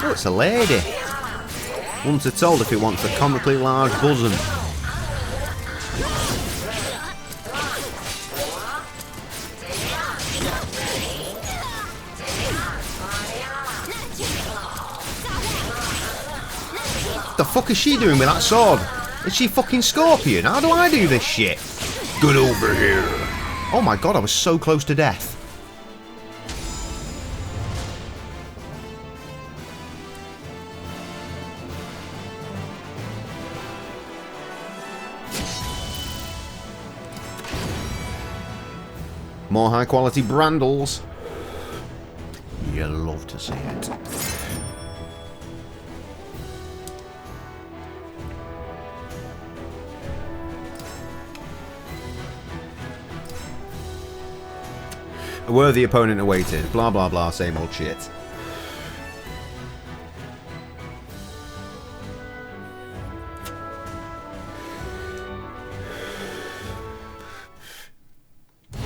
Speaker 3: Oh, it's a lady. Once are told if it wants a comically large bosom. What the fuck is she doing with that sword? Is she fucking Scorpion? How do I do this shit? Get over here. Oh my god, I was so close to death. More high quality brandles. You love to see it. A worthy opponent awaited. Blah blah blah, same old shit.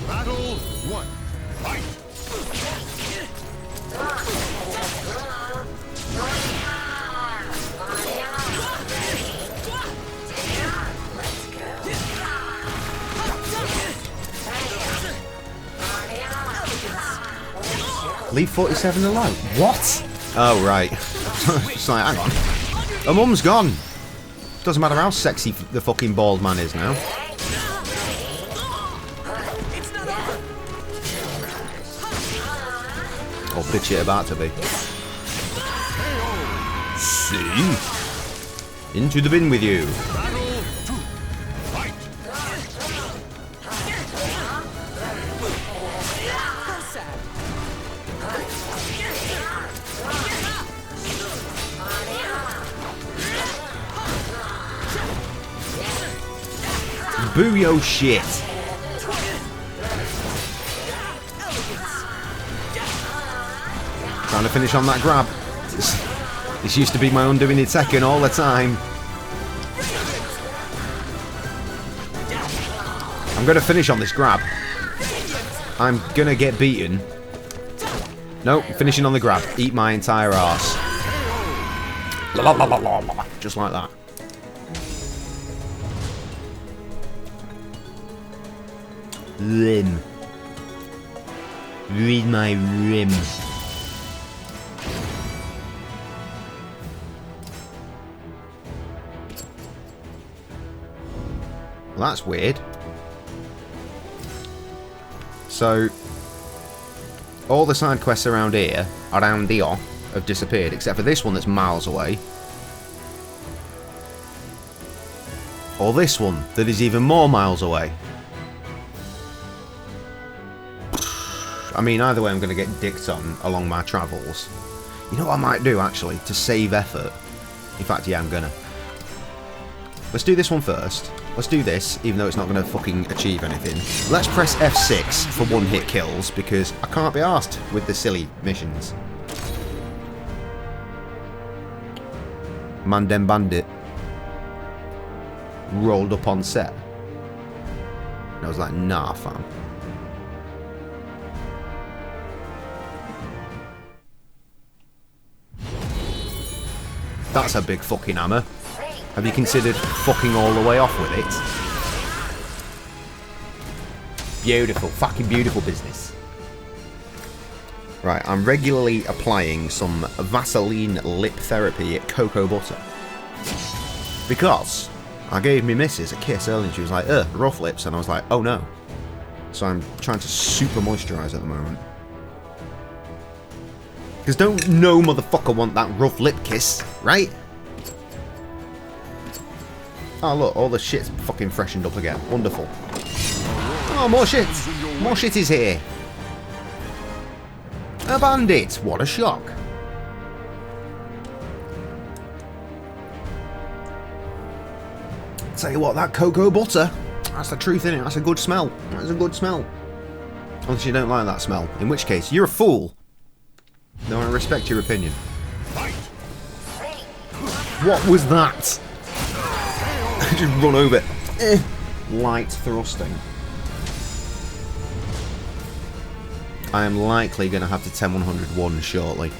Speaker 4: Battle 1. Fight!
Speaker 3: Leave 47 alone. What? Oh, right. It's like, hang on. Her mum's gone. Doesn't matter how sexy the fucking bald man is now. Or bitch it about to be. See? Into the bin with you.
Speaker 4: Battle 2. Fight!
Speaker 3: Booyah shit. Trying to finish on that grab. This used to be my undoing in Tekken all the time. I'm going to finish on this grab. I'm going to get beaten. Nope, finishing on the grab. Eat my entire arse. Just like that. Rim. Read my rim. Well, that's weird. So, all the side quests around here, have disappeared, except for this one that's miles away. Or this one, that is even more miles away. I mean, either way I'm going to get dicked on along my travels. You know what I might do, actually, to save effort? In fact, yeah, I'm gonna. Let's do this one first. Let's do this, even though it's not going to fucking achieve anything. Let's press F6 for one-hit kills, because I can't be arsed with the silly missions. Mandem Bandit. Rolled up on set. And I was like, nah, fam. That's a big fucking hammer. Have you considered fucking all the way off with it? Beautiful. Fucking beautiful business. Right, I'm regularly applying some Vaseline lip therapy cocoa butter. Because I gave me missus a kiss earlier and she was like, rough lips. And I was like, oh no. So I'm trying to super moisturise at the moment. Because don't no motherfucker want that rough lip kiss, right? Oh, look, all the shit's fucking freshened up again. Wonderful. Oh, more shit! More shit is here. A bandit! What a shock. Tell you what, that cocoa butter, that's the truth in it. That's a good smell. That's a good smell. Unless you don't like that smell. In which case, you're a fool. No, I respect your opinion. What was that? I just run over. Light thrusting. I am likely going to have to 10-101 shortly.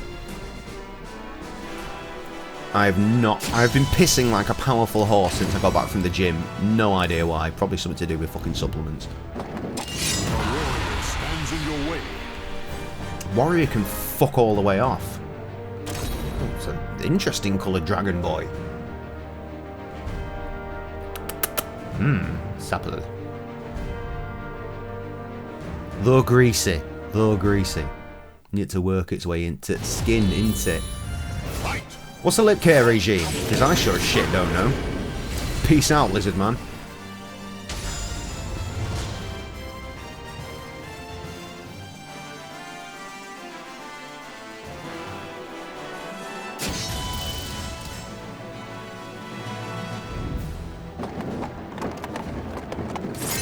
Speaker 3: I've been pissing like a powerful horse since I got back from the gym. No idea why. Probably something to do with fucking supplements. Warrior can fuck all the way off. Oh, it's an interesting coloured dragon boy. Sapper. Though greasy. Though greasy. Need to work its way into skin, into it. What's the lip care regime? Because I sure as shit don't know. Peace out, lizard man.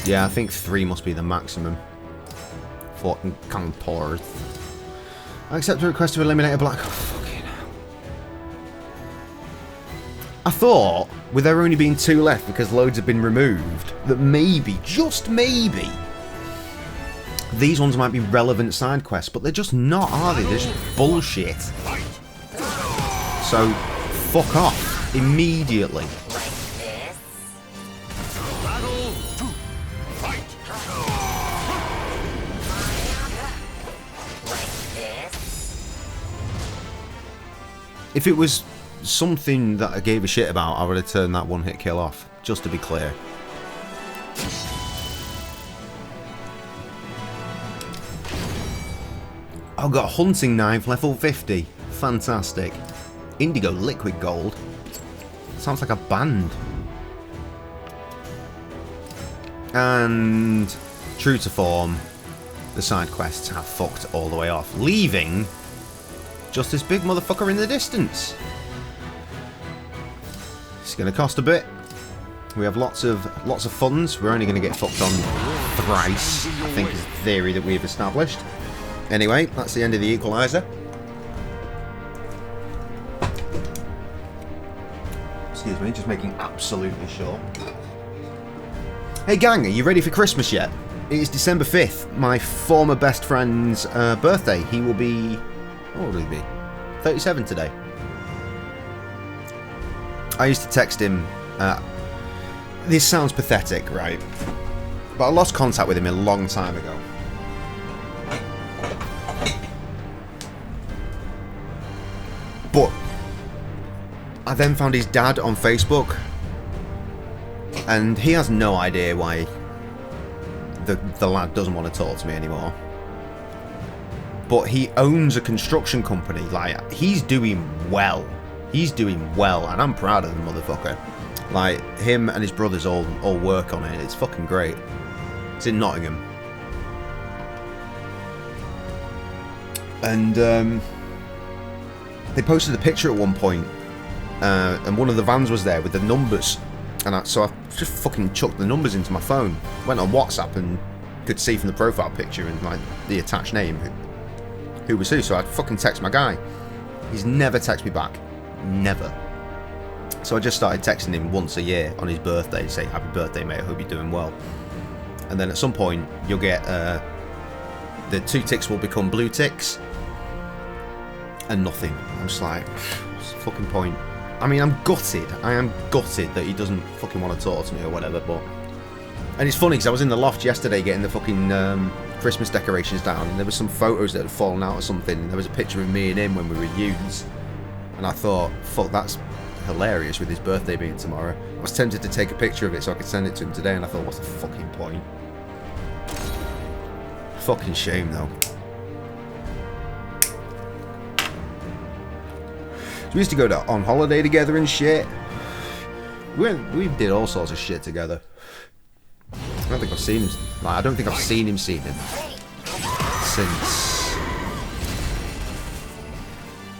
Speaker 3: Yeah, I think 3 must be the maximum. Fucking contours. I accept the request to eliminate a black... Oh, fucking hell. I thought, with there only being 2 left because loads have been removed, that maybe, just maybe, these ones might be relevant side quests, but they're just not, are they? They're just bullshit. So, fuck off. Immediately. If it was something that I gave a shit about, I would have turned that one-hit kill off, just to be clear. I've got a hunting knife, level 50. Fantastic. Indigo liquid gold. Sounds like a band. And true to form, the side quests have fucked all the way off, leaving just this big motherfucker in the distance. It's going to cost a bit. We have lots of funds. We're only going to get fucked on thrice, I think is the theory that we've established. Anyway, that's the end of the equalizer. Excuse me, just making absolutely sure. Hey gang, are you ready for Christmas yet? It is December 5th, my former best friend's birthday. He will be... What would he be? 37 today. I used to text him... this sounds pathetic, right? But I lost contact with him a long time ago. But I then found his dad on Facebook, and he has no idea why the lad doesn't want to talk to me anymore. But he owns a construction company. Like, he's doing well. He's doing well, and I'm proud of the motherfucker. Like, him and his brothers all work on it. It's fucking great. It's in Nottingham. And they posted a picture at one point, and one of the vans was there with the numbers. And so I just fucking chucked the numbers into my phone. Went on WhatsApp and could see from the profile picture and like the attached name who was who. So I'd fucking text my guy. He's never texted me back. Never. So I just started texting him once a year on his birthday to say, happy birthday mate, I hope you're doing well. And then at some point you'll get the 2 ticks will become blue ticks and nothing. I'm just like, what's the fucking point? I mean, I'm gutted. I am gutted that he doesn't fucking want to talk to me or whatever, but... And it's funny because I was in the loft yesterday getting the fucking Christmas decorations down, and there were some photos that had fallen out or something, and there was a picture of me and him when we were youths. And I thought, fuck, that's hilarious with his birthday being tomorrow. I was tempted to take a picture of it so I could send it to him today, and I thought, what's the fucking point? Fucking shame, though. We used to go on holiday together and shit. We did all sorts of shit together. I don't think I've seen him. Like, I don't think I've seen him since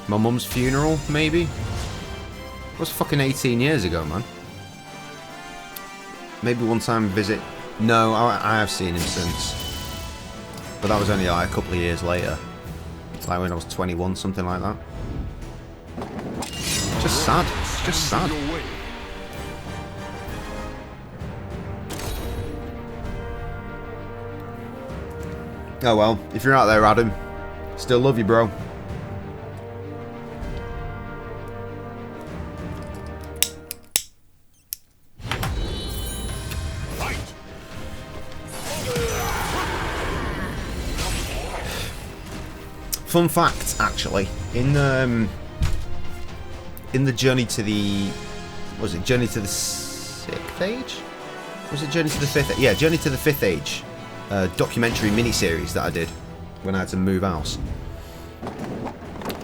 Speaker 3: my mum's funeral, maybe. It was fucking 18 years ago, man. Maybe one time visit. No, I have seen him since. But that was only like a couple of years later. It's like when I was 21, something like that. Just sad. Just sad. Oh well, if you're out there, Adam, still love you, bro. Fun fact, actually, in the Journey to the, was it Journey to the 6th Age? Was it Journey to the 5th? Yeah, Journey to the 5th Age documentary miniseries that I did when I had to move house.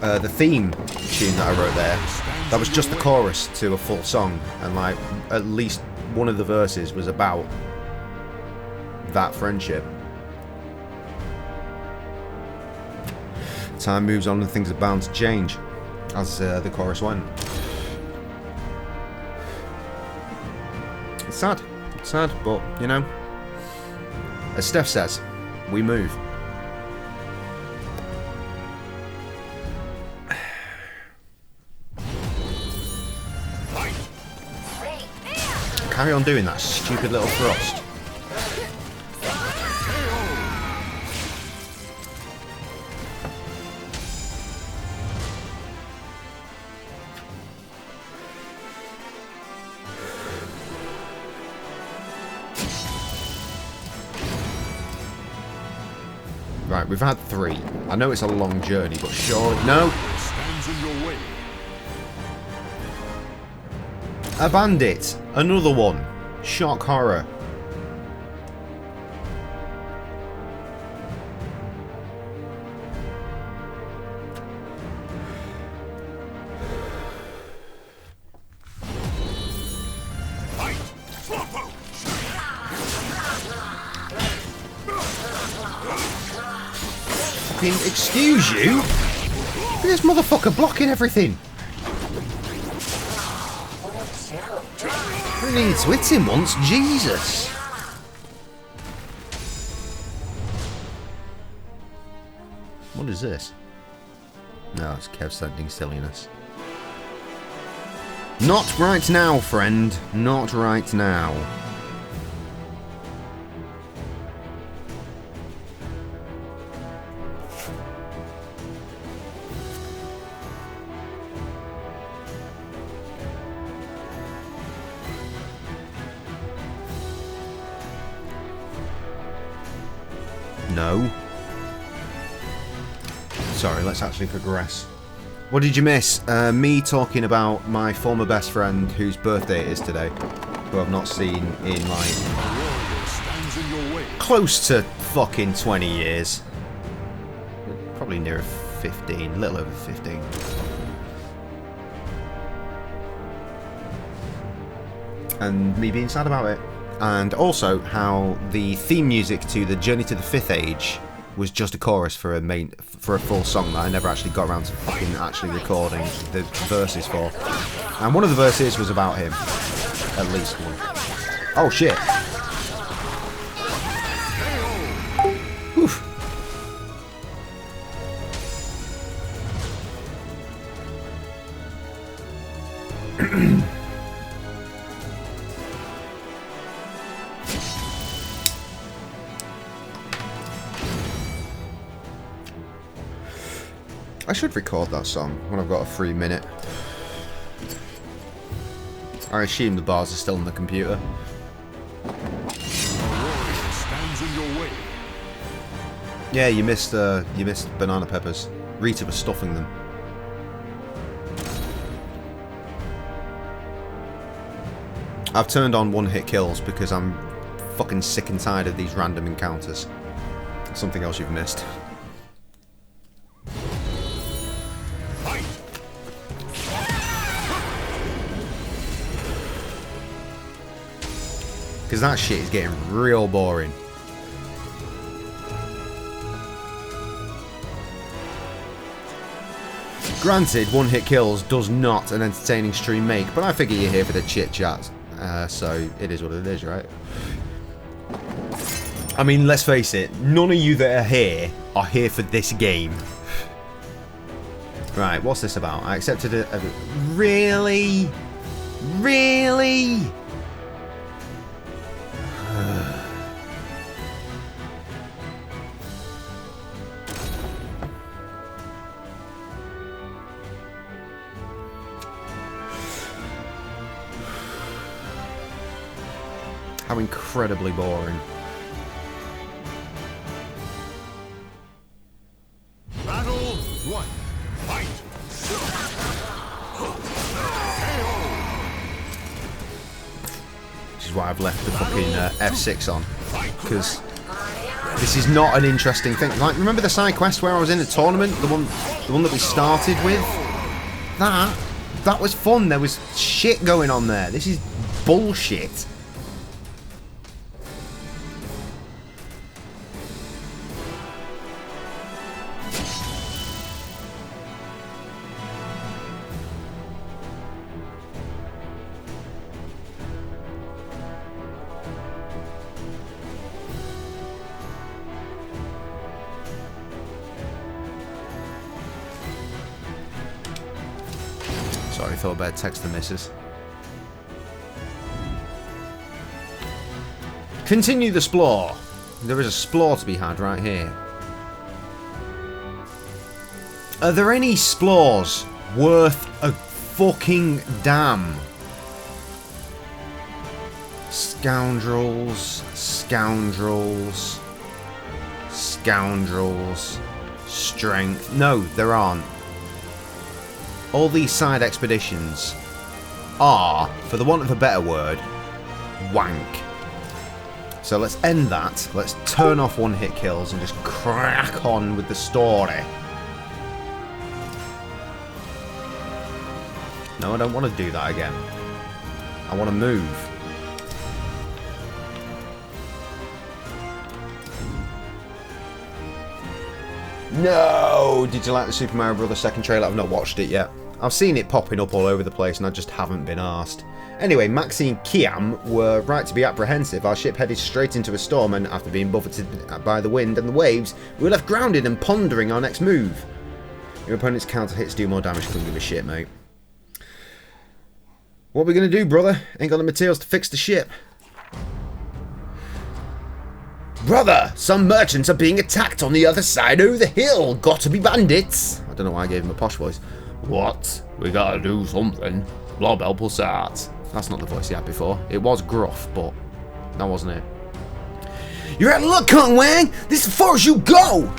Speaker 3: The theme tune that I wrote there, that was just the chorus to a full song, and like at least one of the verses was about that friendship. Time moves on and things are bound to change, as the chorus went. It's sad, but you know, as Steph says, we move. Carry on doing that stupid little thrust. Right, we've had 3. I know it's a long journey, but sure. No! A bandit! Another one! Shock horror. Excuse you? Look at this motherfucker blocking everything. I needed to hit him once, Jesus. What is this? No, it's Kev sending silliness. Not right now, friend. Not right now. No. Sorry, let's actually progress. What did you miss? Me talking about my former best friend whose birthday it is today, who I've not seen in like close to fucking 20 years. Probably near 15, a little over 15. And me being sad about it. And also how the theme music to the Journey to the 5th Age was just a chorus for a full song that I never actually got around to fucking actually recording the verses for. And one of the verses was about him. At least one. Oh shit. Oof. I should record that song when I've got a free minute. I assume the bars are still on the computer. Yeah, you missed banana peppers. Rita was stuffing them. I've turned on one-hit kills because I'm fucking sick and tired of these random encounters. Something else you've missed. because that shit is getting real boring. Granted, one-hit kills does not an entertaining stream make, but I figure you're here for the chit-chat, so it is what it is, right? I mean, let's face it, none of you that are here for this game. Right, what's this about? I accepted it. Really? Really? How incredibly boring.
Speaker 4: Battle 1. Fight.
Speaker 3: Which is why I've left the fucking F6 on, because this is not an interesting thing. Like, remember the side quest where I was in a tournament, the one that we started with? That was fun. There was shit going on there. This is bullshit. Sorry, thought about text the missus. Continue the splore. There is a splore to be had right here. Are there any splores worth a fucking damn? Scoundrels, scoundrels, scoundrels, strength. No, there aren't. All these side expeditions are, for the want of a better word, wank. So let's end that. Let's turn off one-hit kills and just crack on with the story. No, I don't want to do that again. I want to move. No! Did you like the Super Mario Bros. Second trailer? I've not watched it yet. I've seen it popping up all over the place and I just haven't been arsed. Anyway, Maxie and Kiam were right to be apprehensive. Our ship headed straight into a storm and after being buffeted by the wind and the waves, we were left grounded and pondering our next move. Your opponent's counter hits do more damage. Couldn't give a shit, mate. What are we going to do, brother? Ain't got the materials to fix the ship. Brother, some merchants are being attacked on the other side of the hill. Got to be bandits. I don't know why I gave him a posh voice. What? We gotta do something. Blob help us out. That's not the voice he had before. It was gruff, but that wasn't it. You're out of luck, Kong Wang. This is as far as you go.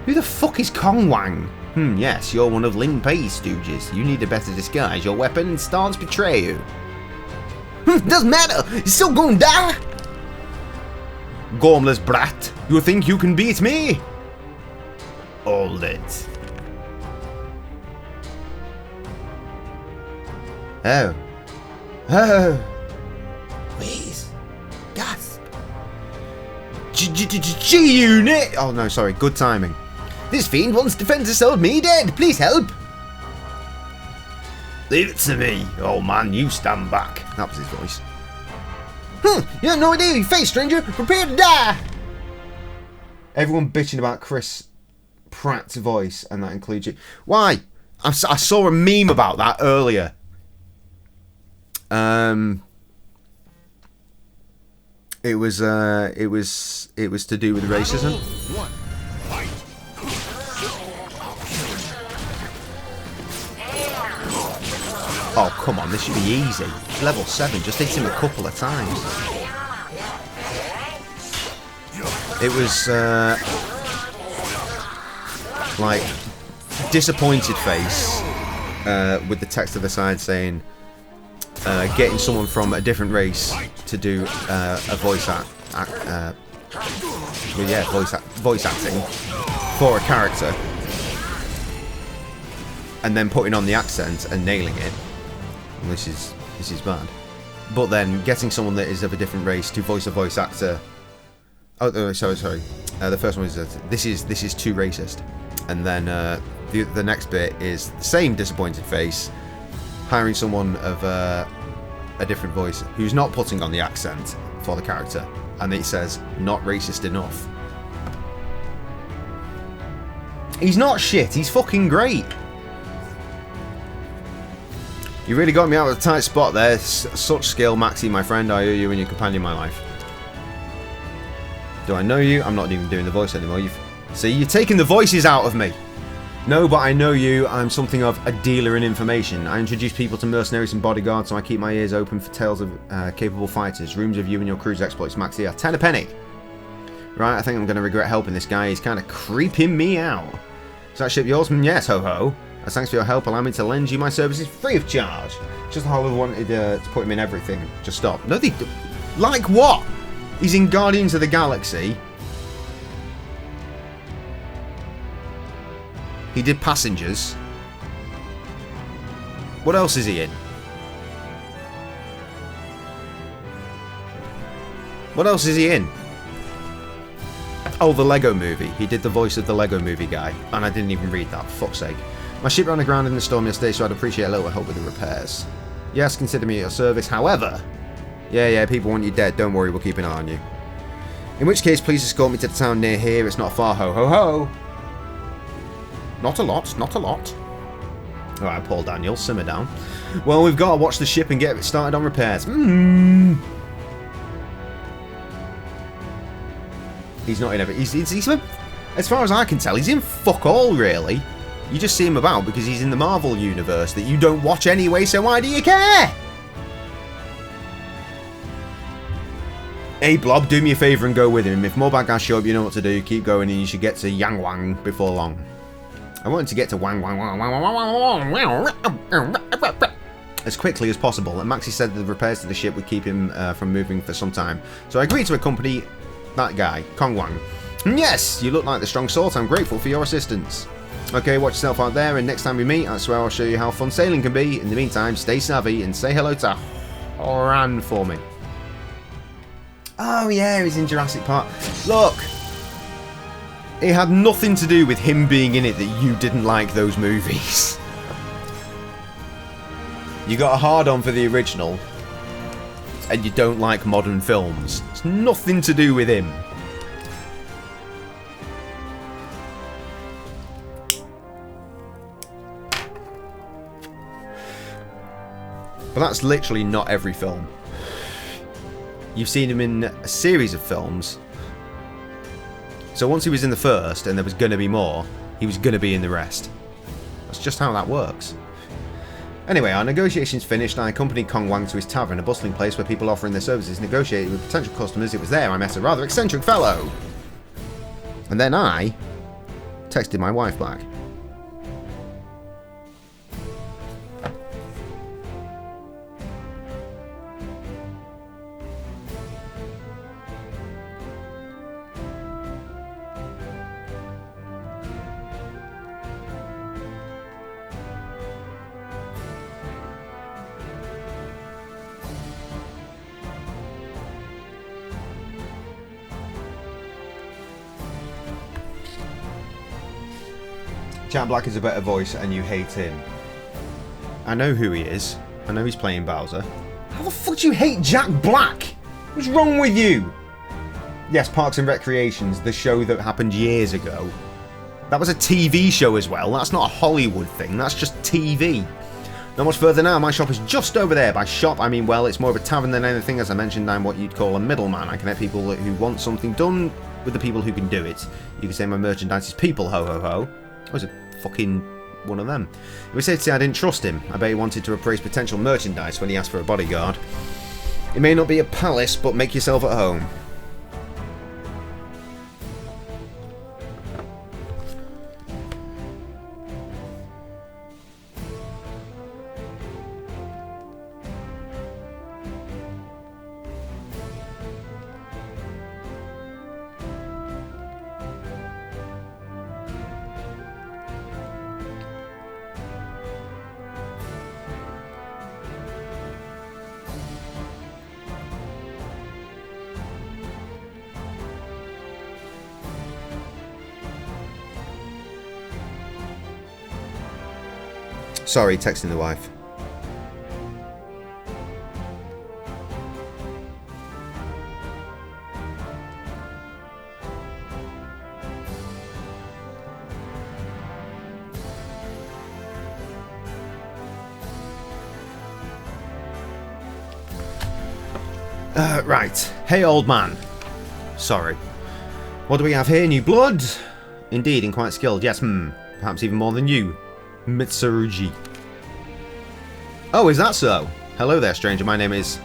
Speaker 3: Who the fuck is Kong Wang? Yes, you're one of Ling Pei's stooges. You need to better disguise your weapon and stance betray you. Doesn't matter. You're still gonna die. Gormless brat. You think you can beat me? Hold it. Oh. Please. Gasp. G-Unit. Oh no, sorry. Good timing. This fiend wants to defend us of me dead. Please help. Leave it to me. Oh man, you stand back. That was his voice. You have no idea who you face, stranger. Prepare to die. Everyone bitching about Chris Pratt's voice, and that includes you. Why? I saw a meme about that earlier. It was to do with racism. Oh, come on, this should be easy. Level 7, just hit him a couple of times. It was, like, disappointed face, with the text to the side saying, getting someone from a different race to do a voice acting for a character, and then putting on the accent and nailing it. And this is this is bad. But then getting someone that is of a different race to voice a voice actor. Oh, sorry. The first one is that this is too racist, and then the next bit is the same disappointed face, hiring someone of a different voice who's not putting on the accent for the character, and it says not racist enough. He's not shit. He's fucking great. You really got me out of a tight spot there. Such skill, Maxie, my friend. I owe you and your companion my life. Do I know you? I'm not even doing the voice anymore. See, you're taking the voices out of me. No, but I know you. I'm something of a dealer in information. I introduce people to mercenaries and bodyguards, so I keep my ears open for tales of capable fighters. Rumors of you and your crew's exploits, Maxie, are 10 a penny. Right, I think I'm going to regret helping this guy. He's kind of creeping me out. Is that ship yours? Yes, ho-ho. As thanks for your help, allow me to lend you my services free of charge. Just how I wanted to put him in everything. Just stop. No, they... Like what? He's in Guardians of the Galaxy. He did Passengers. What else is he in? What else is he in? Oh, the Lego Movie. He did the voice of the Lego Movie guy. And I didn't even read that, for fuck's sake. My ship ran aground in the storm yesterday, so I'd appreciate a little help with the repairs. Yes, consider me at your service. However... Yeah, people want you dead. Don't worry, we'll keep an eye on you. In which case, please escort me to the town near here. It's not far. Ho, ho, ho. Not a lot, not a lot. Alright, Paul Daniels, simmer down. Well, we've got to watch the ship and get started on repairs. He's not in every... He's as far as I can tell, he's in fuck all, really. You just see him about because he's in the Marvel universe that you don't watch anyway, so why do you care? Hey, Blob, do me a favour and go with him. If more bad guys show up, you know what to do. Keep going and you should get to Yang Wang before long. I wanted to get to Wang as quickly as possible, and Maxie said the repairs to the ship would keep him from moving for some time. So I agreed to accompany that guy, Kong Wang. Yes, you look like the strong sort. I'm grateful for your assistance. Okay, watch yourself out there, and next time we meet, I swear I'll show you how fun sailing can be. In the meantime, stay savvy and say hello to Horan for me. Oh yeah, he's in Jurassic Park. Look! It had nothing to do with him being in it that you didn't like those movies. You got a hard-on for the original, and you don't like modern films. It's nothing to do with him. But that's literally not every film. You've seen him in a series of films. So once he was in the first, and there was going to be more, he was going to be in the rest. That's just how that works. Anyway, our negotiations finished, and I accompanied Kong Wang to his tavern, a bustling place where people offering their services negotiated with potential customers. It was there I met a rather eccentric fellow. And then I texted my wife back. Jack Black is a better voice and you hate him. I know who he is. I know he's playing Bowser. How the fuck do you hate Jack Black? What's wrong with you? Yes, Parks and Recreations, the show that happened years ago. That was a TV show as well. That's not a Hollywood thing. That's just TV. Not much further now. My shop is just over there. By shop, I mean, well, it's more of a tavern than anything. As I mentioned, I'm what you'd call a middleman. I connect people who want something done with the people who can do it. You can say my merchandise is people, ho ho ho. I was a fucking one of them. It was safe to say I didn't trust him. I bet he wanted to appraise potential merchandise when he asked for a bodyguard. It may not be a palace, but make yourself at home. Sorry, texting the wife. Right. Hey, old man. Sorry. What do we have here? New blood? Indeed, and quite skilled. Yes, perhaps even more than you. Mitsurugi. Oh, is that so? Hello there, stranger. My name is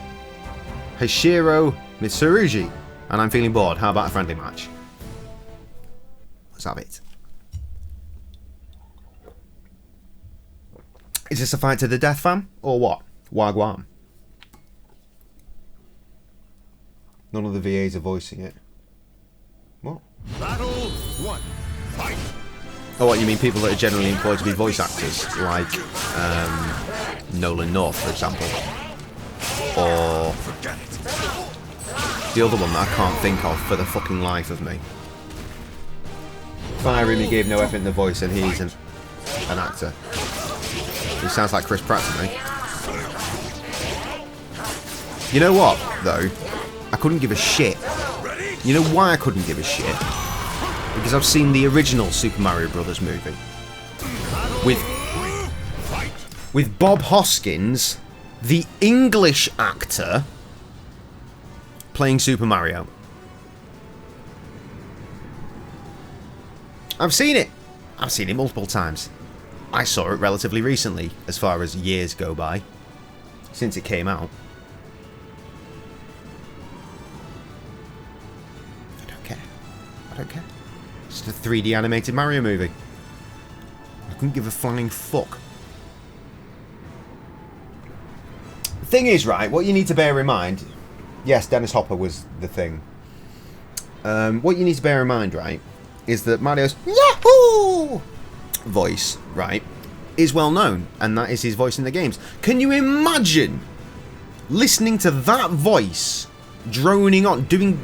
Speaker 3: Hashiro Mitsurugi, and I'm feeling bored. How about a friendly match? Let's have it. Is this a fight to the death, fam? Or what? Wagwan. None of the VAs are voicing it. What?
Speaker 4: Battle 1. Fight.
Speaker 3: Oh, what, you mean people that are generally employed to be voice actors? Like, Nolan North, for example. Or the other one that I can't think of for the fucking life of me. Fire him, he gave no effort in the voice, and he's an actor. He sounds like Chris Pratt to me. You know what, though? I couldn't give a shit. You know why I couldn't give a shit? Because I've seen the original Super Mario Brothers movie. With Bob Hoskins, the English actor, playing Super Mario. I've seen it. I've seen it multiple times. I saw it relatively recently, as far as years go by, since it came out. I don't care. It's a 3D animated Mario movie. I couldn't give a flying fuck. The thing is, right, what you need to bear in mind... Yes, Dennis Hopper was the thing. What you need to bear in mind, right, is that Mario's Yahoo! Voice, right, is well known, and that is his voice in the games. Can you imagine listening to that voice droning on, doing,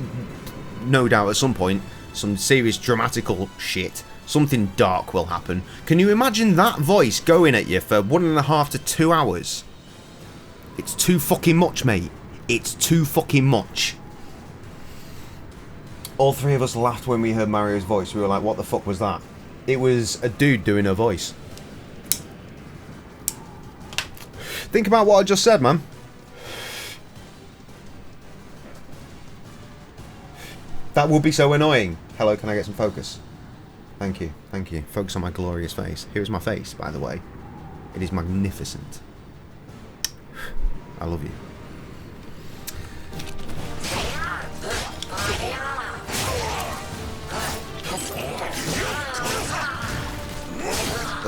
Speaker 3: no doubt at some point, some serious dramatical shit. Something dark will happen. Can you imagine that voice going at you for 1.5 to 2 hours? It's too fucking much, mate. It's too fucking much. All three of us laughed when we heard Mario's voice. We were like, what the fuck was that? It was a dude doing a voice. Think about what I just said, man. That would be so annoying. Hello, can I get some focus? Thank you, thank you. Focus on my glorious face. Here is my face, by the way. It is magnificent. I love you.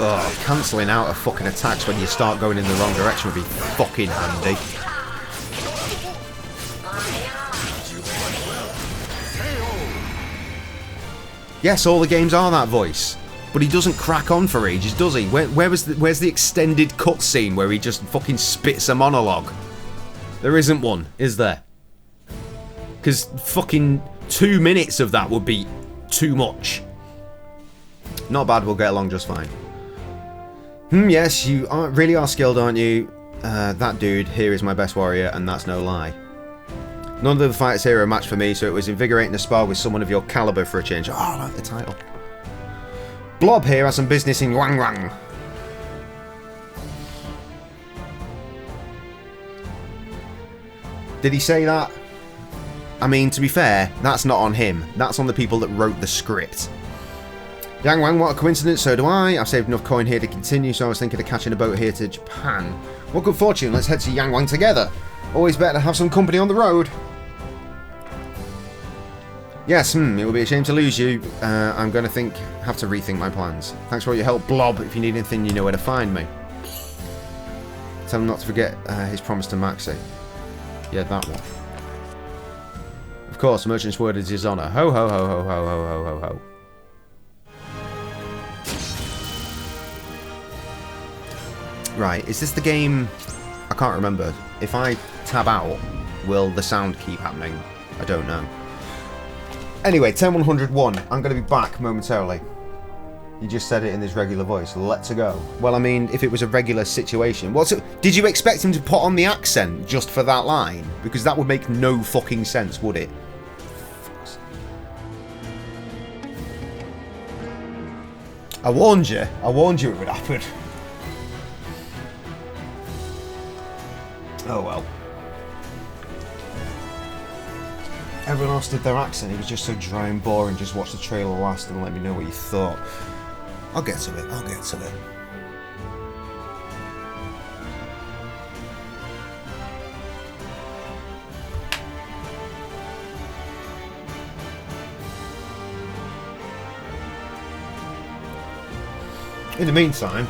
Speaker 3: Oh, cancelling out of fucking attacks when you start going in the wrong direction would be fucking handy. Yes, all the games are that voice, but he doesn't crack on for ages, does he? Where's the extended cutscene where he just fucking spits a monologue? There isn't one, is there? Because fucking 2 minutes of that would be too much. Not bad, we'll get along just fine. Yes, you really are skilled, aren't you? That dude here is my best warrior, and that's no lie. None of the fights here are a match for me, so it was invigorating to spar with someone of your caliber for a change. Oh, I like the title. Blob here has some business in Wang Wang. Did he say that? I mean, to be fair, that's not on him. That's on the people that wrote the script. Yang Wang, what a coincidence, so do I. I've saved enough coin here to continue, so I was thinking of catching a boat here to Japan. What good fortune, let's head to Yang Wang together. Always better to have some company on the road. Yes, it would be a shame to lose you. I'm going to have to rethink my plans. Thanks for all your help, Blob. If you need anything, you know where to find me. Tell him not to forget his promise to Maxie. Yeah, that one. Of course, the merchant's word is his honour. Ho, ho, ho, ho, ho, ho, ho, ho, ho. Right, is this the game... I can't remember. If I tab out, will the sound keep happening? I don't know. Anyway, 10101. I'm going to be back momentarily. You just said it in his regular voice. Let's go. Well, I mean, if it was a regular situation, did you expect him to put on the accent just for that line? Because that would make no fucking sense, would it? I warned you. I warned you it would happen. Oh well. Everyone else did their accent. It was just so dry and boring. Just watch the trailer last and let me know what you thought. I'll get to it. I'll get to it. In the meantime,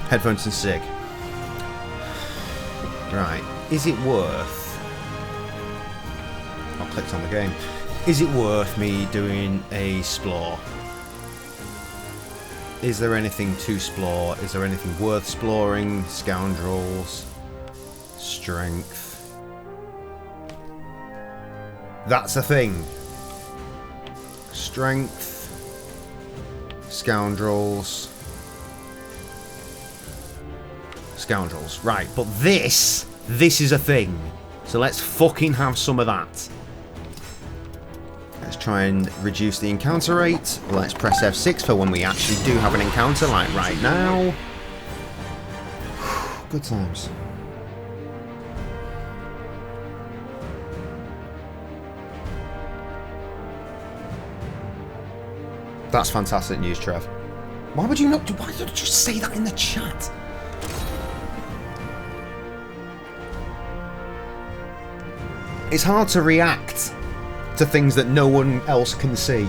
Speaker 3: headphones and sig. Right, is it worth... I clicked on the game. Is it worth me doing a explore? Is there anything to explore? Is there anything worth exploring? Scoundrels. Strength. That's a thing. Strength. Scoundrels. Scoundrels. Right, but this is a thing. So let's fucking have some of that. Let's try and reduce the encounter rate. Let's press F6 for when we actually do have an encounter, like right now. Good times. That's fantastic news, Trev. Why would you not? Why did you just say that in the chat? It's hard to react to things that no one else can see.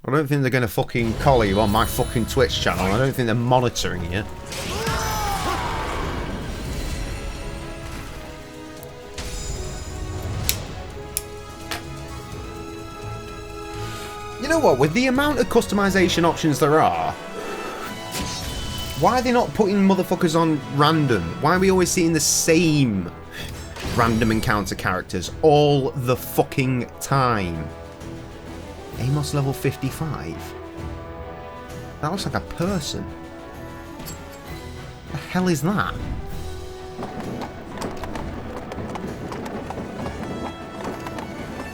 Speaker 3: I don't think they're going to fucking collar you on my fucking Twitch channel. I don't think they're monitoring you. You know what? With the amount of customization options there are, why are they not putting motherfuckers on random? Why are we always seeing the same random encounter characters all the fucking time? Amos level 55? That looks like a person. The hell is that?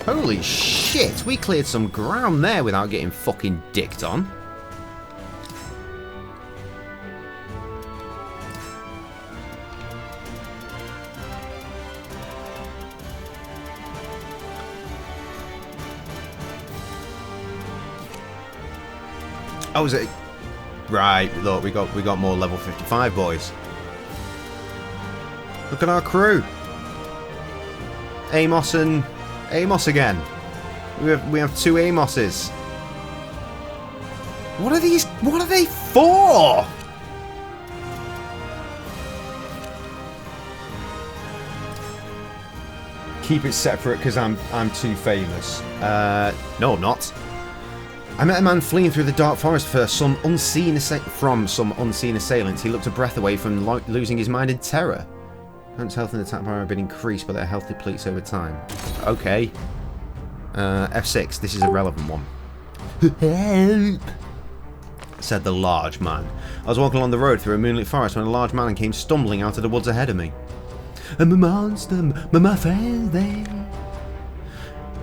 Speaker 3: Holy shit, we cleared some ground there without getting fucking dicked on. Oh, is it? Right, look, we got more level 55 boys. Look at our crew. Amos and Amos again. We have two Amoses. What are these? What are they for? Keep it separate because I'm too famous. No, I'm not. I met a man fleeing through the dark forest from some unseen assailants. He looked a breath away from losing his mind in terror. Hunt's health and attack power have been increased, but their health depletes over time. Okay. F6. This is a relevant one. Help! Said the large man. I was walking along the road through a moonlit forest when a large man came stumbling out of the woods ahead of me. I'm a monster, my friend there.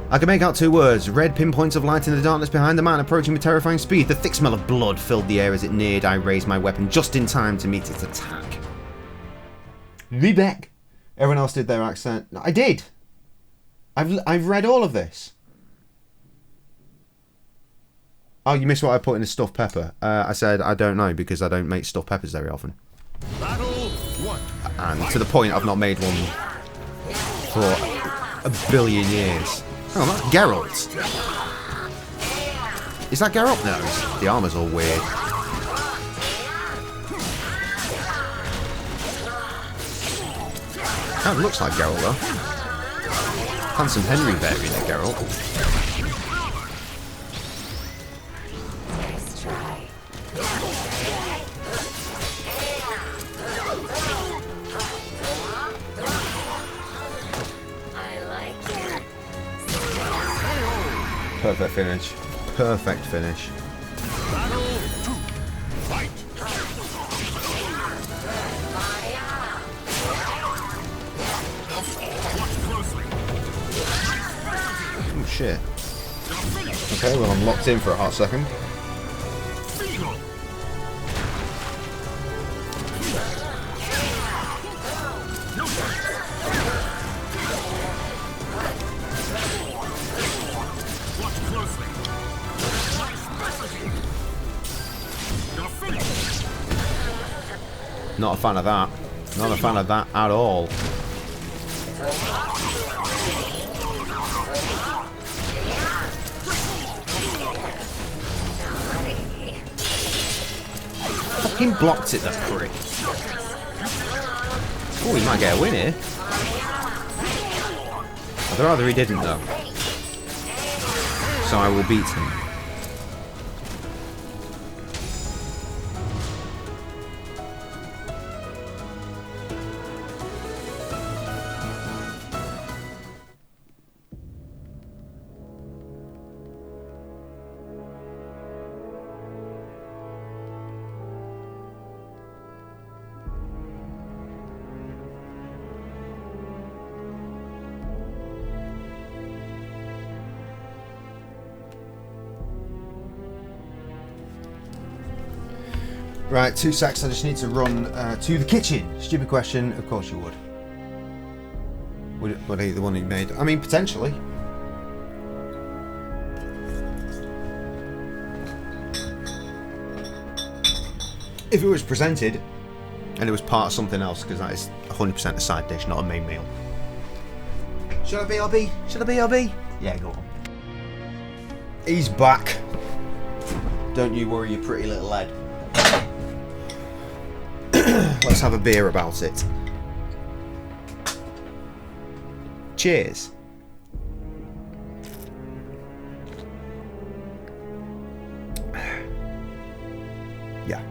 Speaker 3: I could make out two words. Red pinpoints of light in the darkness behind the man approaching with terrifying speed. The thick smell of blood filled the air as it neared. I raised my weapon just in time to meet its attack. Rebeck. Everyone else did their accent. I did. I've read all of this. Oh, you missed what I put in a stuffed pepper. I said I don't know because I don't make stuffed peppers very often.
Speaker 4: Battle 1.
Speaker 3: And to the point, I've not made one for a billion years. Oh, that's Geralt. Is that Geralt? No, the armor's all weird. Kind of looks like Geralt though. Handsome Henry variant of Geralt. Perfect finish. Perfect finish.
Speaker 4: Battle 2. Fight!
Speaker 3: Oh shit. Okay, well I'm locked in for a hot second. Not a fan of that. Not a fan of that at all. Fucking blocked it, that prick. Oh, he might get a win here. I'd rather he didn't, though. So I will beat him. Right, 2 secs, I just need to run to the kitchen. Stupid question, of course you would. Would I eat the one he made? I mean, potentially. If it was presented, and it was part of something else, because that is 100% a side dish, not a main meal. Should I BRB? Should I BRB? Yeah, go on. He's back. Don't you worry, you pretty little lad. Let's have a beer about it. Cheers. Yeah.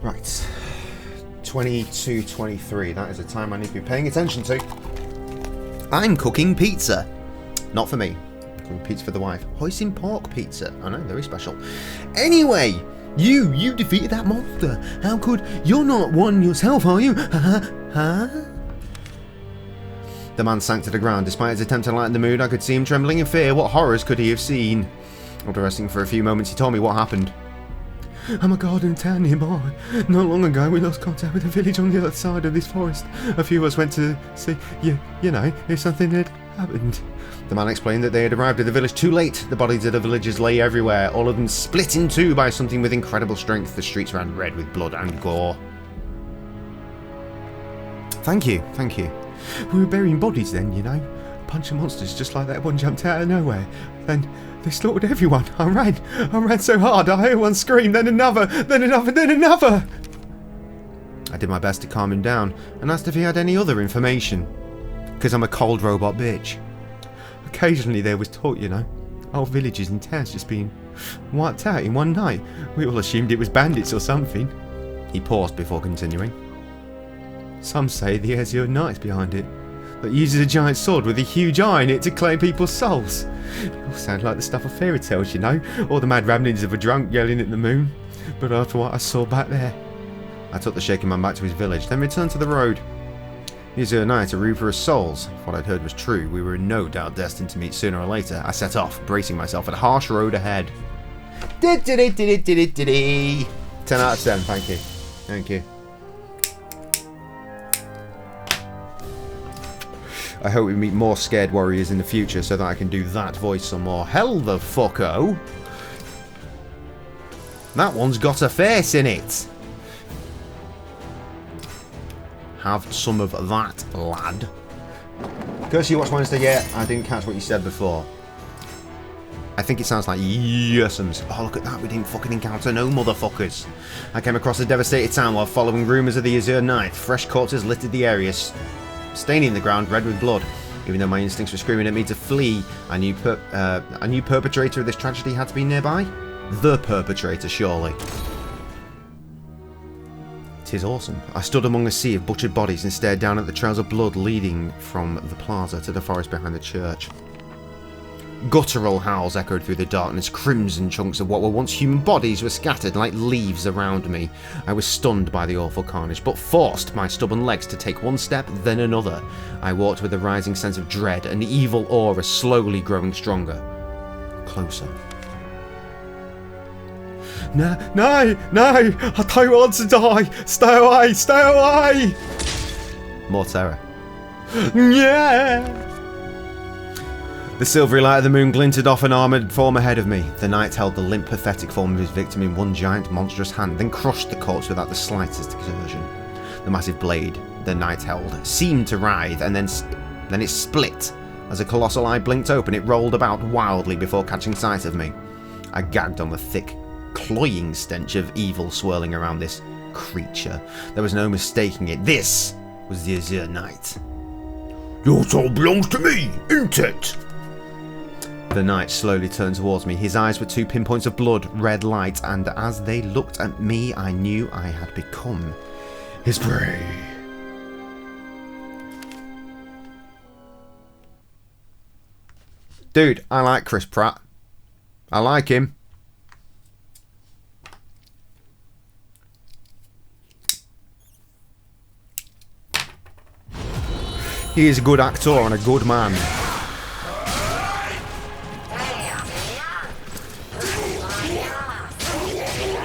Speaker 3: Right. 22:23. That is a time I need to be paying attention to. I'm cooking pizza. Not for me. I'm cooking pizza for the wife. Hoisin pork pizza. I know, very special. Anyway, you defeated that monster. How could... You're not one yourself, are you? Huh? The man sank to the ground. Despite his attempt to lighten the mood, I could see him trembling in fear. What horrors could he have seen? After resting for a few moments, he told me what happened. I'm a garden town nearby. Not long ago, we lost contact with a village on the other side of this forest. A few of us went to see, you know, if something had happened. The man explained that they had arrived at the village too late. The bodies of the villagers lay everywhere, all of them split in two by something with incredible strength. The streets ran red with blood and gore. Thank you, thank you. We were burying bodies then, you know. A bunch of monsters just like that one jumped out of nowhere. Then they slaughtered everyone. I ran so hard. I heard one scream, then another, then another, then another. I did my best to calm him down and asked if he had any other information. Because I'm a cold robot bitch. Occasionally there was talk, you know. Whole villages and towns just being wiped out in one night. We all assumed it was bandits or something. He paused before continuing. Some say the Azure Knight's behind it, that uses a giant sword with a huge eye in it to claim people's souls. It all sounds like the stuff of fairy tales, you know, or the mad ramblings of a drunk yelling at the moon. But after what I saw back there, I took the shaking man back to his village, then returned to the road. The Azure Knight, a reaper of souls. If what I'd heard was true, we were in no doubt destined to meet sooner or later. I set off, bracing myself for the harsh road ahead. 10 out of 10, thank you. Thank you. I hope we meet more scared warriors in the future so that I can do that voice some more. Hell the fucko! That one's got a face in it! Have some of that, lad. Curse you, Watch Wednesday. Yeah, I didn't catch what you said before. I think it sounds like yesums. Oh, look at that. We didn't fucking encounter no motherfuckers. I came across a devastated town while following rumours of the Azure Knight. Fresh corpses littered the area, staining the ground red with blood. Even though my instincts were screaming at me to flee, I knew perpetrator of this tragedy had to be nearby. The perpetrator, surely. Tis awesome. I stood among a sea of butchered bodies and stared down at the trails of blood leading from the plaza to the forest behind the church. Guttural howls echoed through the darkness. Crimson chunks of what were once human bodies were scattered like leaves around me. I was stunned by the awful carnage, but forced my stubborn legs to take one step, then another. I walked with a rising sense of dread, an evil aura slowly growing stronger. Closer. No, no, no! I don't want to die! Stay away! Stay away! More terror. Yeah! The silvery light of the moon glinted off an armoured form ahead of me. The knight held the limp, pathetic form of his victim in one giant, monstrous hand, then crushed the corpse without the slightest exertion. The massive blade the knight held seemed to writhe, and then it split. As a colossal eye blinked open, it rolled about wildly before catching sight of me. I gagged on the thick, cloying stench of evil swirling around this creature. There was no mistaking it. This was the Azure Knight. Your soul belongs to me, isn't it? The knight slowly turned towards me. His eyes were two pinpoints of blood, red light, and as they looked at me, I knew I had become his prey. Dude, I like Chris Pratt. I like him. He is a good actor and a good man.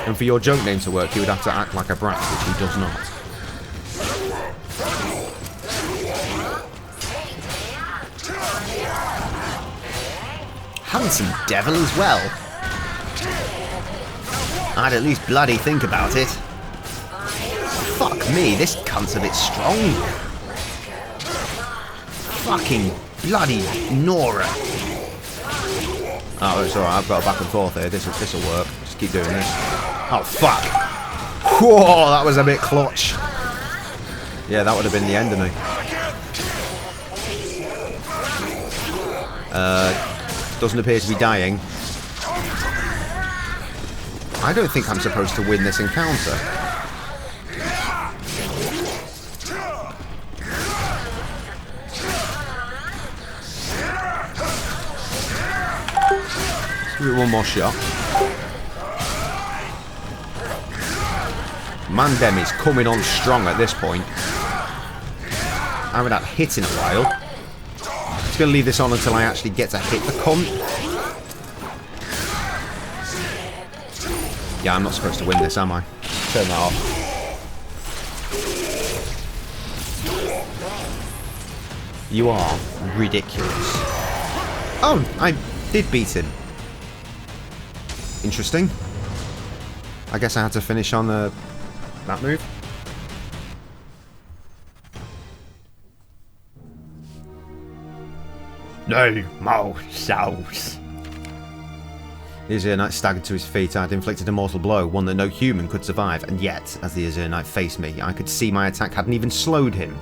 Speaker 3: And for your joke name to work, he would have to act like a brat, which he does not. Handsome devil as well. I'd at least bloody think about it. Fuck me, this cunt's a bit strong. Fucking bloody Nora. Oh, it's alright, I've got a back and forth here. This'll work. Just keep doing this. Oh, fuck. Whoa, that was a bit clutch. Yeah, that would have been the end of me. Doesn't appear to be dying. I don't think I'm supposed to win this encounter. Let's give it one more shot. Mandem is coming on strong at this point. I haven't had hit in a while. Just going to leave this on until I actually get to hit the cunt. Yeah, I'm not supposed to win this, am I? Turn that off. You are ridiculous. Oh, I did beat him. Interesting. I guess I had to finish on that move. No more souls. The Azure Knight staggered to his feet. I had inflicted a mortal blow, one that no human could survive, and yet, as the Azure Knight faced me, I could see my attack hadn't even slowed him.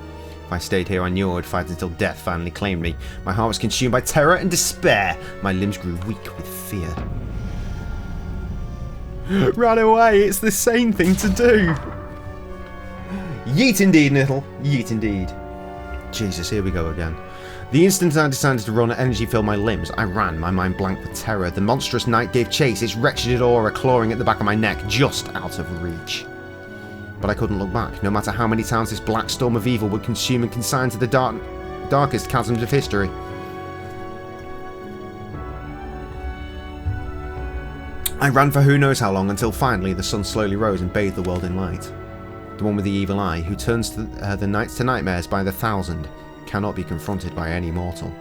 Speaker 3: If I stayed here, I knew I would fight until death finally claimed me. My heart was consumed by terror and despair. My limbs grew weak with fear. Run away, it's the sane thing to do. Yeet indeed, Nittle. Yeet indeed. Jesus, here we go again. The instant I decided to run, energy filled my limbs. I ran, my mind blank with terror. The monstrous knight gave chase, its wretched aura clawing at the back of my neck, just out of reach. But I couldn't look back, no matter how many times this black storm of evil would consume and consign to the darkest chasms of history. I ran for who knows how long, until finally the sun slowly rose and bathed the world in light. The one with the evil eye, who turns the nights to nightmares by the thousand, cannot be confronted by any mortal.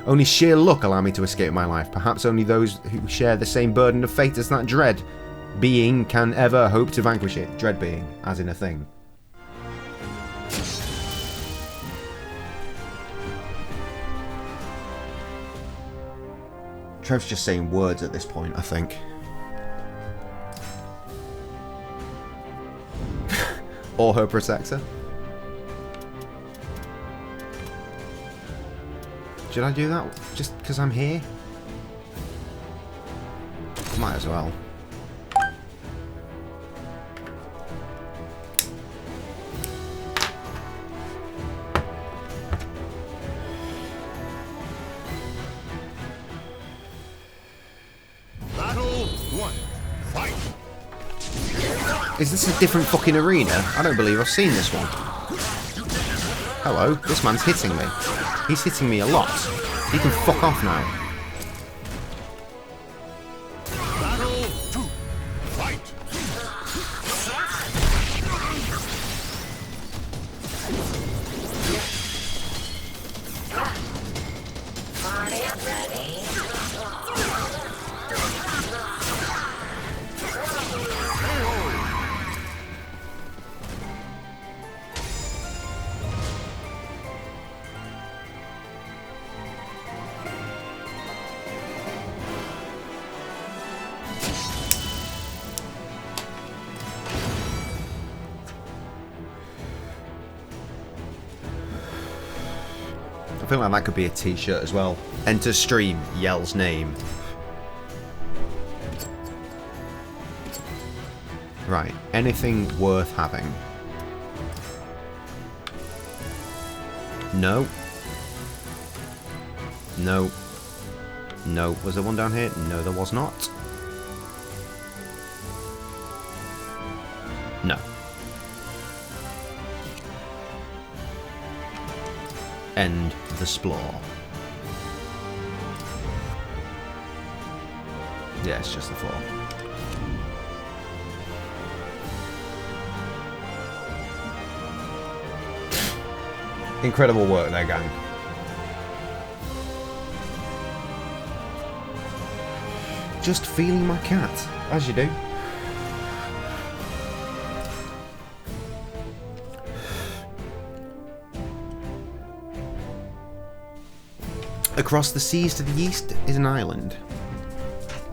Speaker 3: Only sheer luck allowed me to escape my life. Perhaps only those who share the same burden of fate as that dread being can ever hope to vanquish it. Dread being, as in a thing. Trev's just saying words at this point, I think. Or her protector. Should I do that just because I'm here? Might as well. Is this a different fucking arena? I don't believe I've seen this one. Hello, this man's hitting me. He's hitting me a lot. He can fuck off now. I feel like that could be a t-shirt as well. Enter stream, yells name. Right, anything worth having? No. No. No. Was there one down here? No, there was not. No. End the splore. Yeah, it's just the floor. Incredible work there, gang. Just feeling my cat, as you do. Across the seas to the east is an island.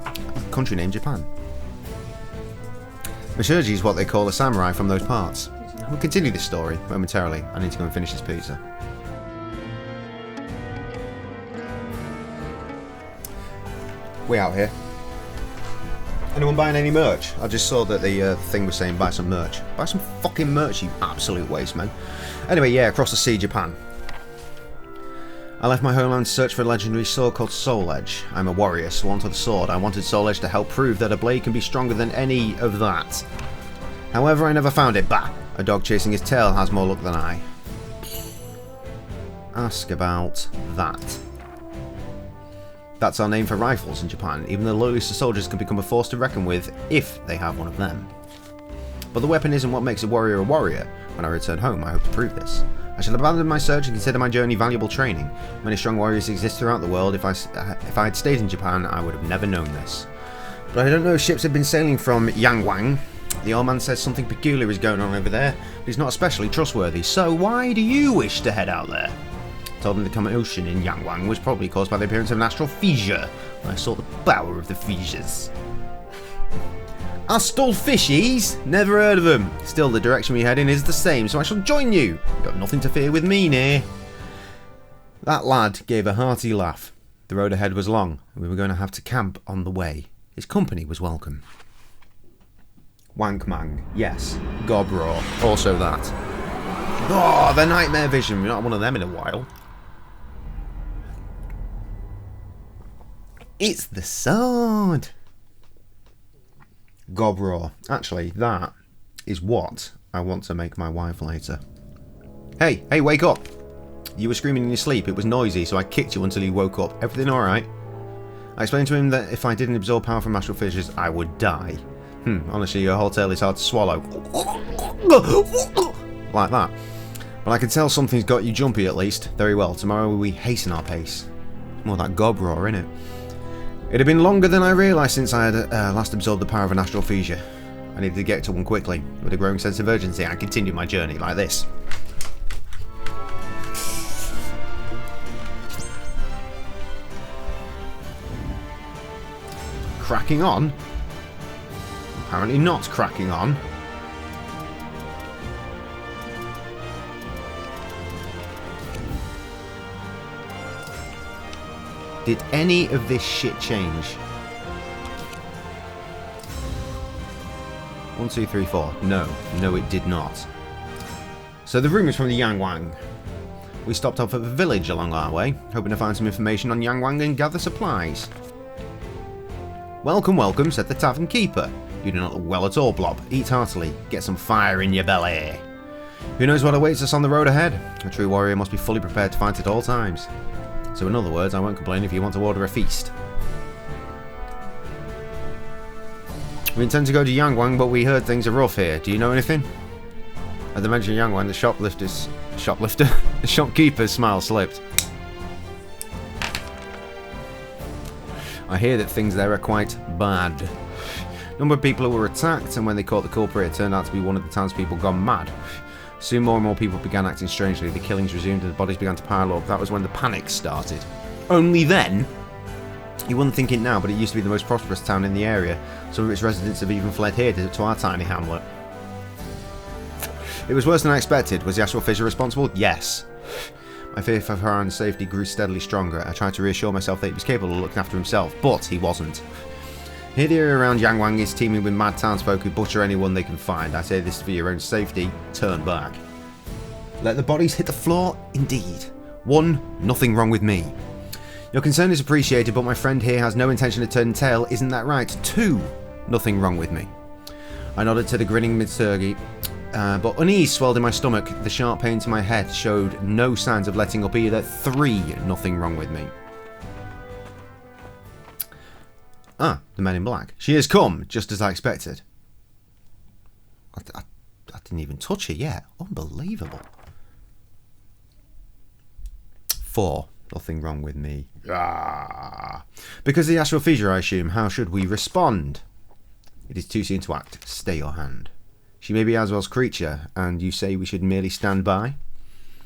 Speaker 3: A country named Japan. Mashurji is what they call a samurai from those parts. We'll continue this story momentarily. I need to go and finish this pizza. We out here. Anyone buying any merch? I just saw that the thing was saying buy some merch. Buy some fucking merch, you absolute waste, man. Anyway, yeah, across the sea, Japan. I left my homeland to search for a legendary sword called Soul Edge. I'm a warrior, sworn to the sword. I wanted Soul Edge to help prove that a blade can be stronger than any of that. However, I never found it. Bah! A dog chasing his tail has more luck than I. Ask about that. That's our name for rifles in Japan. Even the lowliest soldiers can become a force to reckon with if they have one of them. But the weapon isn't what makes a warrior a warrior. When I return home, I hope to prove this. I shall abandon my search and consider my journey valuable training. Many strong warriors exist throughout the world. If I had stayed in Japan, I would have never known this. But I don't know if ships have been sailing from Yangwang. The old man says something peculiar is going on over there, but he's not especially trustworthy. So why do you wish to head out there? I told him the commotion in Yangwang was probably caused by the appearance of an astral fissure. I saw the power of the fissures. Astral fishies? Never heard of them. Still, the direction we head in is the same, so I shall join you. You've got nothing to fear with me near. That lad gave a hearty laugh. The road ahead was long, and we were going to have to camp on the way. His company was welcome. Wankmang, yes. Gobraw, also that. Oh, the nightmare vision. We're not one of them in a while. It's the sword. Gobraw. Actually, that is what I want to make my wife later. Hey, wake up! You were screaming in your sleep. It was noisy, so I kicked you until you woke up. Everything alright? I explained to him that if I didn't absorb power from astral fissures, I would die. Honestly, your whole tale is hard to swallow. Like that. But I can tell something's got you jumpy at least. Very well, tomorrow we hasten our pace. More that Gobraw, innit? It had been longer than I realised since I had last absorbed the power of an astral fissure. I needed to get to one quickly. With a growing sense of urgency, I continued my journey like this. Cracking on? Apparently not cracking on. Did any of this shit change? 1, 2, 3, 4. No, it did not. So the room is from the Yangwang. We stopped off at a village along our way, hoping to find some information on Yangwang and gather supplies. Welcome, welcome, said the tavern keeper. You do not look well at all, Blob. Eat heartily. Get some fire in your belly. Who knows what awaits us on the road ahead? A true warrior must be fully prepared to fight at all times. So in other words, I won't complain if you want to order a feast. We intend to go to Yangwang, but we heard things are rough here. Do you know anything? At the mention of Yangwang, the shopkeeper's smile slipped. I hear that things there are quite bad. A number of people were attacked, and when they caught the culprit, it turned out to be one of the townspeople gone mad. Soon more and more people began acting strangely. The killings resumed and the bodies began to pile up. That was when the panic started. Only then? You wouldn't think it now, but it used to be the most prosperous town in the area. Some of its residents have even fled here to our tiny hamlet. It was worse than I expected. Was the Astral Fissure responsible? Yes. My fear for Haran's safety grew steadily stronger. I tried to reassure myself that he was capable of looking after himself, but he wasn't. Here the area around Yangwang is teeming with mad townsfolk who butcher anyone they can find. I say this for your own safety. Turn back. Let the bodies hit the floor? Indeed. 1. Nothing wrong with me. Your concern is appreciated, but my friend here has no intention of turning tail. Isn't that right? 2. Nothing wrong with me. I nodded to the grinning Mitsugi, but unease swelled in my stomach. The sharp pain to my head showed no signs of letting up either. 3. Nothing wrong with me. Ah, the men in black. She has come, just as I expected. I didn't even touch her yet. Unbelievable. 4. Nothing wrong with me. Ah. Because of the Astral Fissure, I assume. How should we respond? It is too soon to act. Stay your hand. She may be Aswell's creature, and you say we should merely stand by?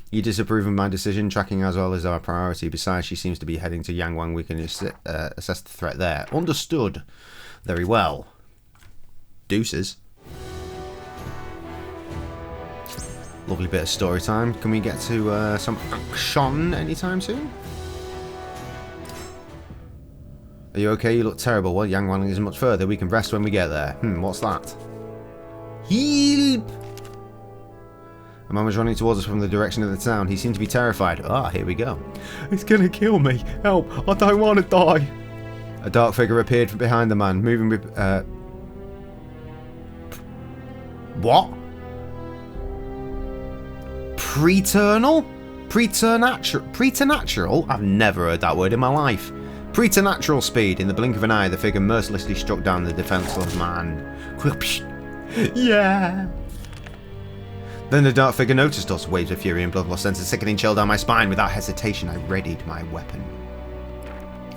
Speaker 3: You disapprove of my decision. Tracking Aswell is our priority. Besides, she seems to be heading to Yangwang. We can assess the threat there. Understood. Very well. Deuces. Lovely bit of story time. Can we get to some action anytime soon? Are you okay? You look terrible. Well, Yangwang isn't much further. We can rest when we get there. What's that? Help! A man was running towards us from the direction of the town. He seemed to be terrified. Ah, here we go. It's gonna kill me. Help! I don't want to die. A dark figure appeared from behind the man, moving with... What? Preternal? Preternatural? I've never heard that word in my life. Preternatural speed. In the blink of an eye, the figure mercilessly struck down the defenseless man. Yeah. Then the dark figure noticed us. Waves of fury and bloodlust sent a sickening chill down my spine. Without hesitation, I readied my weapon.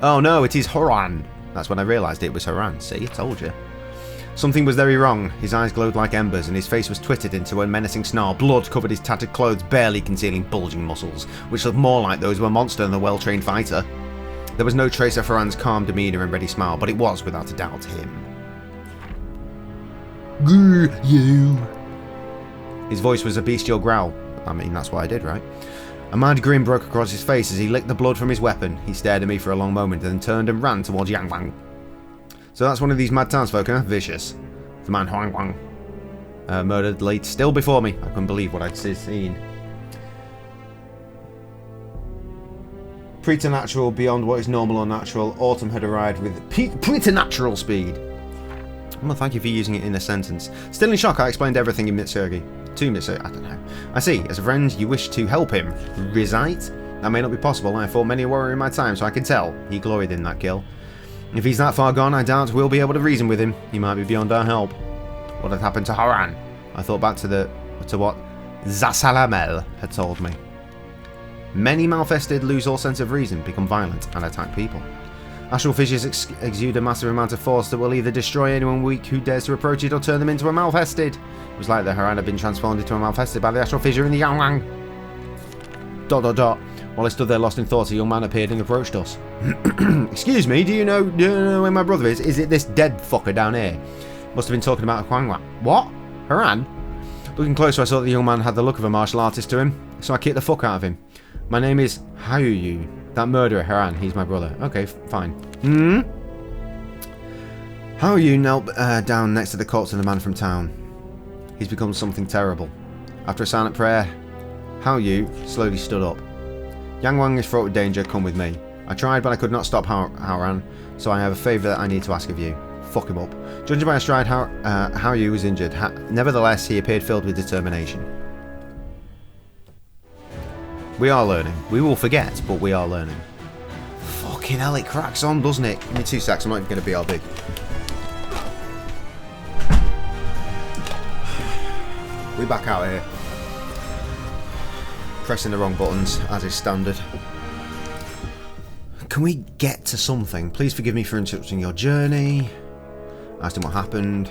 Speaker 3: Oh no, it is Haran. That's when I realised it was Haran. See, I told you. Something was very wrong. His eyes glowed like embers, and his face was twitted into a menacing snarl. Blood covered his tattered clothes, barely concealing bulging muscles, which looked more like those of a monster than a well-trained fighter. There was no trace of Haran's calm demeanour and ready smile, but it was, without a doubt, him. Grr, you. His voice was a bestial growl. I mean, that's what I did, right? A mad grin broke across his face as he licked the blood from his weapon. He stared at me for a long moment, then turned and ran towards Yangwang. So that's one of these mad townsfolk, huh? Vicious. The man Huang murdered laid still before me. I couldn't believe what I'd seen. Preternatural, beyond what is normal or natural, autumn had arrived with preternatural speed. Well, thank you for using it in a sentence. Still in shock, I explained everything in Mitsugi. To Mitsugi, I don't know. I see. As a friend, you wish to help him. Recite? That may not be possible. I fought many a warrior in my time, so I can tell. He gloried in that kill. If he's that far gone, I doubt we'll be able to reason with him. He might be beyond our help. What had happened to Haran? I thought back to what Zasalamel had told me. Many malfested lose all sense of reason, become violent, and attack people. Astral fissures exude a massive amount of force that will either destroy anyone weak who dares to approach it or turn them into a malfested. It was like the Haran had been transformed into a malfested by the astral fissure in the Yangwang. ... While I stood there lost in thought, a young man appeared and approached us. Excuse me, do you know where my brother is? Is it this dead fucker down here? Must have been talking about a Huangwang. What? Haran? Looking closer, I saw that the young man had the look of a martial artist to him, so I kicked the fuck out of him. My name is Haoyu. That murderer, Haran, he's my brother. Okay, fine. Haoyu knelt down next to the corpse of the man from town. He's become something terrible. After a silent prayer, Haoyu slowly stood up. Yangwang is fraught with danger, come with me. I tried, but I could not stop Haran, so I have a favour that I need to ask of you. fuck him up. Judging by his stride, how he was injured. Nevertheless, he appeared filled with determination. We are learning. We will forget, but we are learning. Fucking hell, it cracks on, doesn't it? Give me 2 secs, I'm not even going to BRB. We're back out here. Pressing the wrong buttons, as is standard. Can we get to something? Please forgive me for interrupting your journey. I asked him what happened.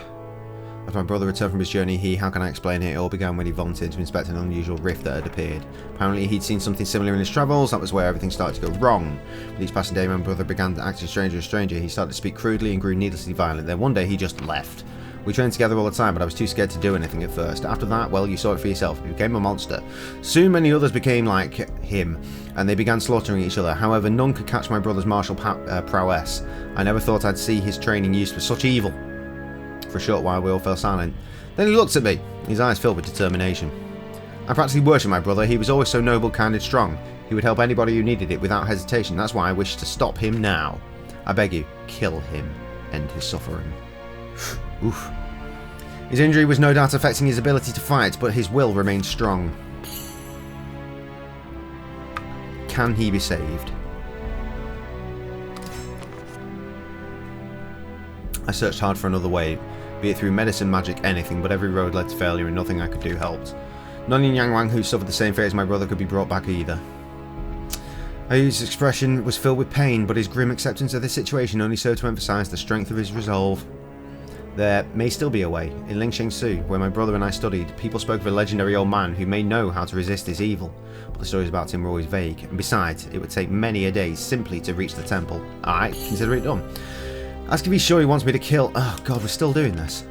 Speaker 3: After my brother returned from his journey, how can I explain it? It all began when he volunteered to inspect an unusual rift that had appeared. Apparently he'd seen something similar in his travels. That was where everything started to go wrong. With each passing day, my brother began to act stranger and stranger. He started to speak crudely and grew needlessly violent. Then one day he just left. We trained together all the time, but I was too scared to do anything at first. After that, well, you saw it for yourself. He became a monster. Soon many others became like him, and they began slaughtering each other. However, none could catch my brother's martial prowess. I never thought I'd see his training used for such evil. For a short while, we all fell silent. Then he looked at me, his eyes filled with determination. I practically worshipped my brother. He was always so noble, kind and strong. He would help anybody who needed it without hesitation. That's why I wish to stop him now. I beg you, kill him. End his suffering. Oof. His injury was no doubt affecting his ability to fight, but his will remained strong. Can he be saved? I searched hard for another way, be it through medicine, magic, anything, but every road led to failure and nothing I could do helped. None in Yang Wang who suffered the same fate as my brother could be brought back either. Ayu's expression was filled with pain, but his grim acceptance of this situation only served to emphasize the strength of his resolve. There may still be a way. In Lingsheng-Su, where my brother and I studied, people spoke of a legendary old man who may know how to resist his evil, but the stories about him were always vague, and besides, it would take many a day simply to reach the temple. Alright, consider it done. Ask if he's sure he wants me to kill... Oh god, we're still doing this.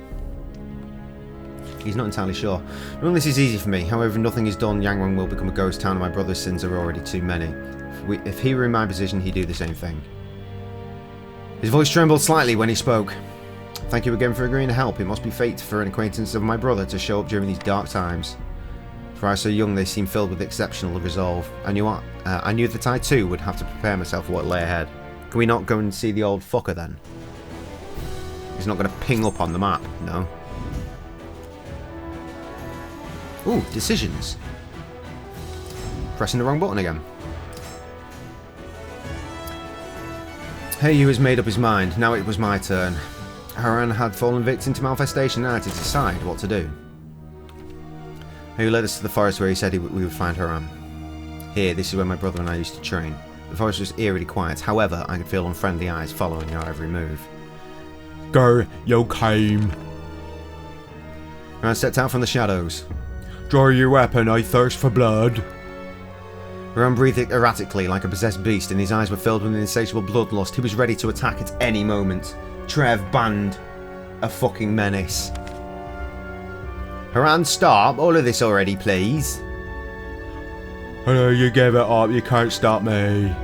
Speaker 3: He's not entirely sure. None of this is easy for me. However, if nothing is done, Yangwang will become a ghost town and my brother's sins are already too many. If he were in my position, he'd do the same thing. His voice trembled slightly when he spoke. Thank you again for agreeing to help. It must be fate for an acquaintance of my brother to show up during these dark times. For I was so young, they seemed filled with exceptional resolve. I knew that I too would have to prepare myself for what lay ahead. Can we not go and see the old fucker then? He's not going to ping up on the map, no. Ooh, decisions. Pressing the wrong button again. Heyu has made up his mind. Now it was my turn. Haran had fallen victim to malfestation and I had to decide what to do. Heyu led us to the forest where he said we would find Haran. Here, this is where my brother and I used to train. The forest was eerily quiet. However, I could feel unfriendly eyes following our every move.
Speaker 5: Go, you came.
Speaker 3: I stepped out from the shadows.
Speaker 5: Draw your weapon, I thirst for blood.
Speaker 3: Haran breathed erratically like a possessed beast and his eyes were filled with an insatiable bloodlust. He was ready to attack at any moment. Trev banned a fucking menace. Haran, stop. All of this already, please.
Speaker 5: I know you gave it up, you can't stop me.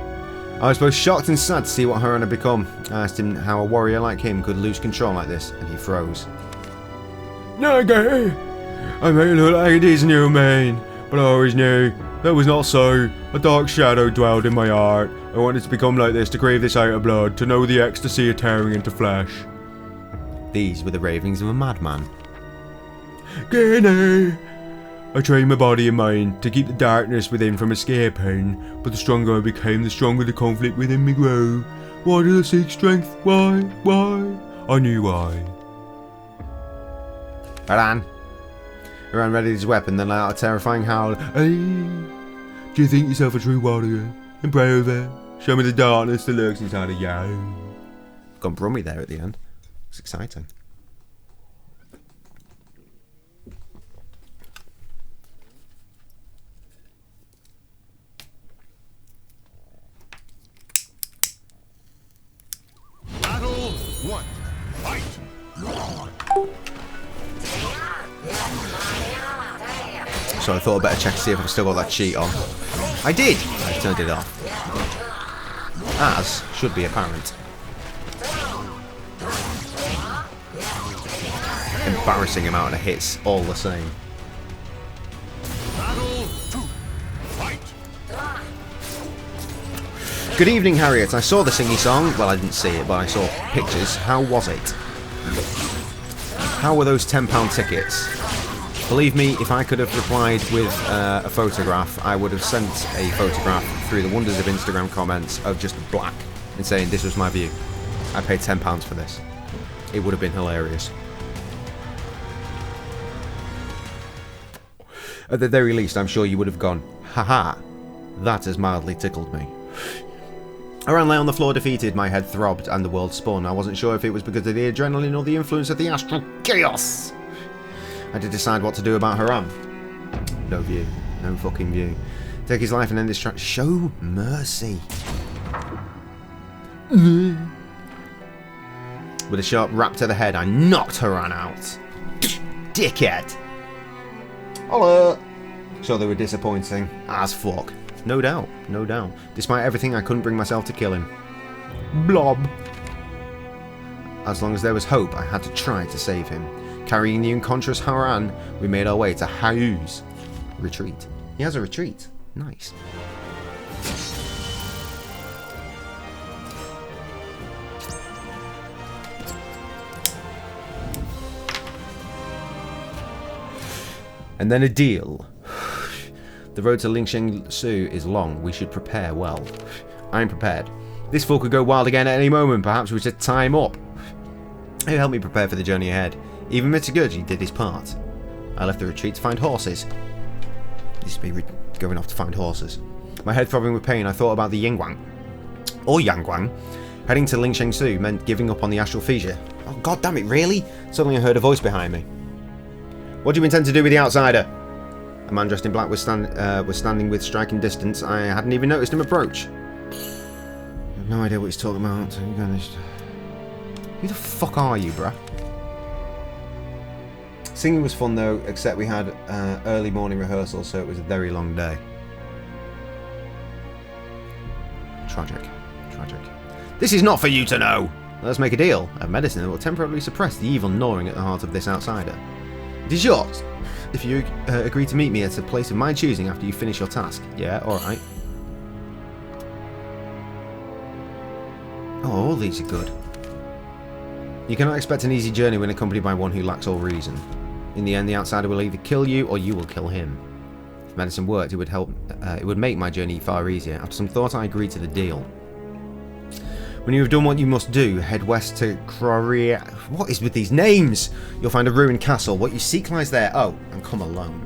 Speaker 3: I was both shocked and sad to see what Haran had become. I asked him how a warrior like him could lose control like this, and he froze.
Speaker 5: Naggy! I may look like it is new man, but I always knew that was not so. A dark shadow dwelled in my heart. I wanted to become like this, to crave this out of blood, to know the ecstasy of tearing into flesh.
Speaker 3: These were the ravings of a madman.
Speaker 5: Guinea! I trained my body and mind to keep the darkness within from escaping, but the stronger I became, the stronger the conflict within me grew. Why did I seek strength? Why? I knew why.
Speaker 3: Haran readied his weapon, then let out a terrifying howl.
Speaker 5: Hey, do you think yourself a true warrior and braver? Show me the darkness that lurks inside of you.
Speaker 3: Gone Brummy there at the end. It's exciting.
Speaker 4: Battle 1. Fight!
Speaker 3: So I thought I'd better check to see if I've still got that cheat on. I did! I turned it off. As should be apparent. Embarrassing amount of hits all the same.
Speaker 4: Battle 2. Fight!
Speaker 3: Good evening, Harriet. I saw the singy song. Well, I didn't see it, but I saw pictures. How was it? How were those £10 tickets? Believe me, if I could have replied with a photograph, I would have sent a photograph through the wonders of Instagram comments of just black and saying this was my view. I paid £10 for this. It would have been hilarious. At the very least, I'm sure you would have gone, haha, that has mildly tickled me. I lay on the floor defeated, my head throbbed, and the world spun. I wasn't sure if it was because of the adrenaline or the influence of the astral chaos. I had to decide what to do about Haram. No view. No fucking view. Take his life and end this track. Show mercy. With a sharp rap to the head, I knocked Haran out. Dickhead. Holla. So they were disappointing. As fuck. No doubt. No doubt. Despite everything, I couldn't bring myself to kill him. Blob. As long as there was hope, I had to try to save him. Carrying the unconscious Haran, we made our way to Hayu's retreat. He has a retreat. Nice. And then a deal. The road to Lingsheng Su is long. We should prepare well. I'm prepared. This fool could go wild again at any moment. Perhaps we should tie him up. He'll help me prepare for the journey ahead. Even Mitsuguchi did his part. I left the retreat to find horses. Used to be going off to find horses. My head throbbing with pain, I thought about the Yingguang. Or Yangguang. Heading to Lingsheng Su meant giving up on the astral fissure. Oh god damn it, really? Suddenly I heard a voice behind me. What do you intend to do with the outsider? A man dressed in black was standing with striking distance. I hadn't even noticed him approach. I have no idea what he's talking about. Who the fuck are you, bruh? Singing was fun though, except we had early morning rehearsal, so it was a very long day. Tragic. Tragic. This is not for you to know! Let's make a deal. I have medicine that will temporarily suppress the evil gnawing at the heart of this outsider. It is yours, if you agree to meet me at a place of my choosing after you finish your task. Yeah, alright. Oh, all these are good. You cannot expect an easy journey when accompanied by one who lacks all reason. In the end, the outsider will either kill you or you will kill him. If medicine worked, it would help. It would make my journey far easier. After some thought, I agreed to the deal. When you have done what you must do, head west to Korea. What is with these names? You'll find a ruined castle. What you seek lies there. Oh, and come alone.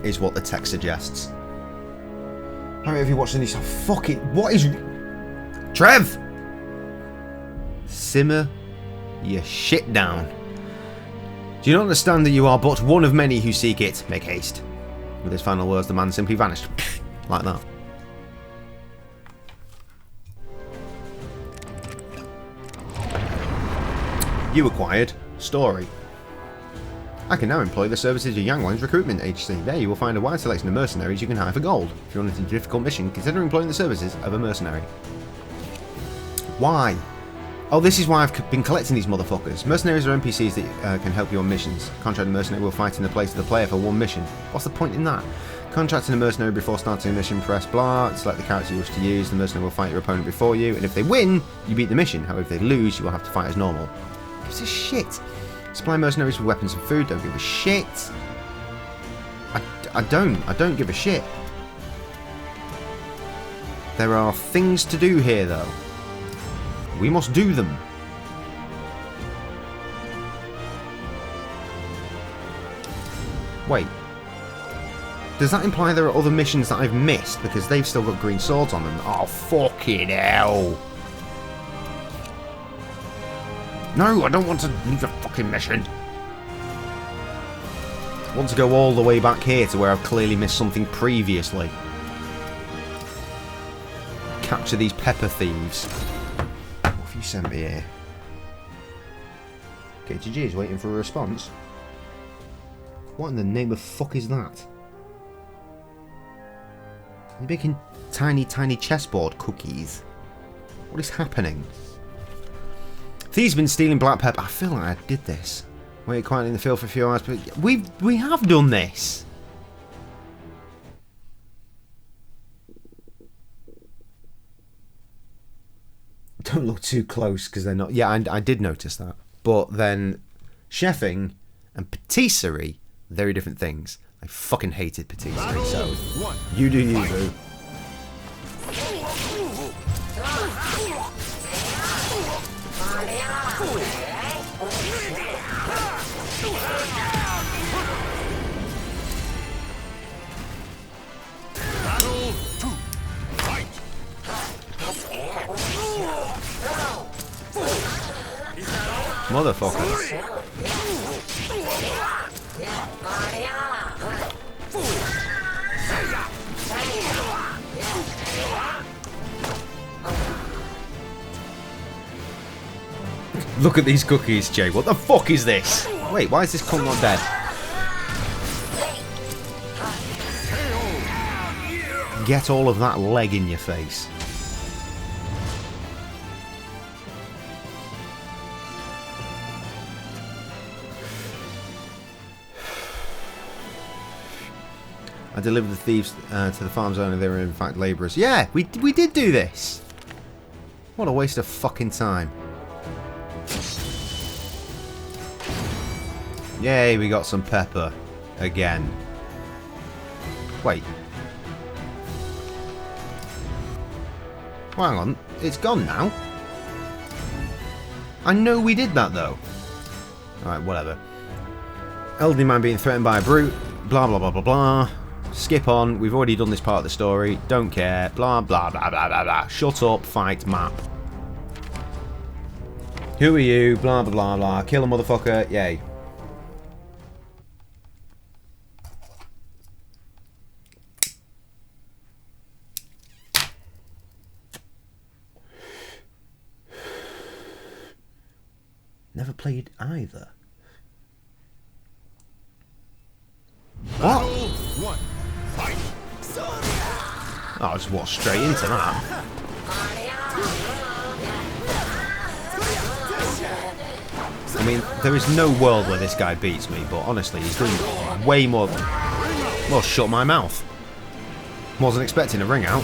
Speaker 3: Is what the text suggests. How many of you watching this? Oh, fuck it. What is... Trev! Simmer your shit down. Do you not understand that you are but one of many who seek it? Make haste. With his final words, the man simply vanished. Like that. You acquired story. I can now employ the services of Yangwang's recruitment agency. There you will find a wide selection of mercenaries you can hire for gold. If you're on a difficult mission, consider employing the services of a mercenary. Why? Oh, this is why I've been collecting these motherfuckers. Mercenaries are NPCs that can help you on missions. Contracted mercenary will fight in the place of the player for one mission. What's the point in that? Contracting a mercenary before starting a mission, press blah, select the character you wish to use, the mercenary will fight your opponent before you, and if they win, you beat the mission. However, if they lose, you will have to fight as normal. Who gives a shit? Supply mercenaries with weapons and food, don't give a shit. I don't give a shit. There are things to do here, though. We must do them. Wait. Does that imply there are other missions that I've missed because they've still got green swords on them? Oh, fucking hell. No, I don't want to leave the fucking mission. I want to go all the way back here to where I've clearly missed something previously. Capture these pepper thieves. What have you sent me here? KTG is waiting for a response. What in the name of fuck is that? You're making tiny, tiny chessboard cookies. What is happening? Thieves have been stealing black pepper. I feel like I did this. Wait quietly in the field for a few hours, but we have done this. Don't look too close because they're not. Yeah, I did notice that. But then chefing and patisserie, very different things. I fucking hated patisserie, so you do you, boo. Motherfucker. Look at these cookies, Jay. What the fuck is this? Wait, why is this cunt not dead? Get all of that leg in your face. I delivered the thieves to the farm zone and they were in fact labourers. Yeah, we did do this. What a waste of fucking time. Yay, we got some pepper. Again. Wait. Well, hang on. It's gone now. I know we did that though. Alright, whatever. Elderly man being threatened by a brute. Blah, blah, blah, blah, blah. Skip on. We've already done this part of the story. Don't care. Blah, blah, blah, blah, blah, blah. Shut up. Fight map. Who are you? Blah, blah, blah, blah. Kill a motherfucker. Yay. Never played either. What? Oh, I just walked straight into that. I mean, there is no world where this guy beats me, but honestly, he's doing way more than... Well, shut my mouth. Wasn't expecting a ring out.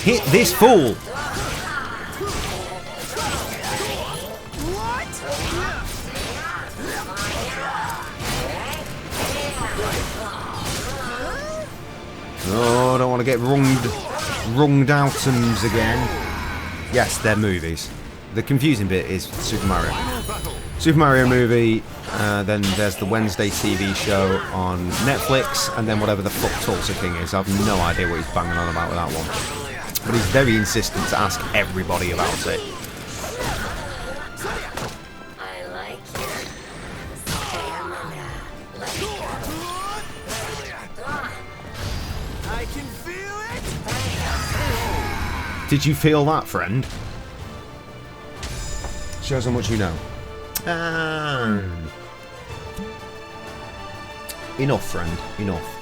Speaker 3: Hit this fool! Oh, I don't want to get wrunged outums again. Yes, they're movies. The confusing bit is Super Mario. Super Mario movie, then there's the Wednesday TV show on Netflix, and then whatever the fuck Tulsa King is. I have no idea what he's banging on about with that one. But he's very insistent to ask everybody about it.
Speaker 6: I like your stamina. I can feel it.
Speaker 3: Did you feel that, friend? Shows how much you know. Enough, friend. Enough.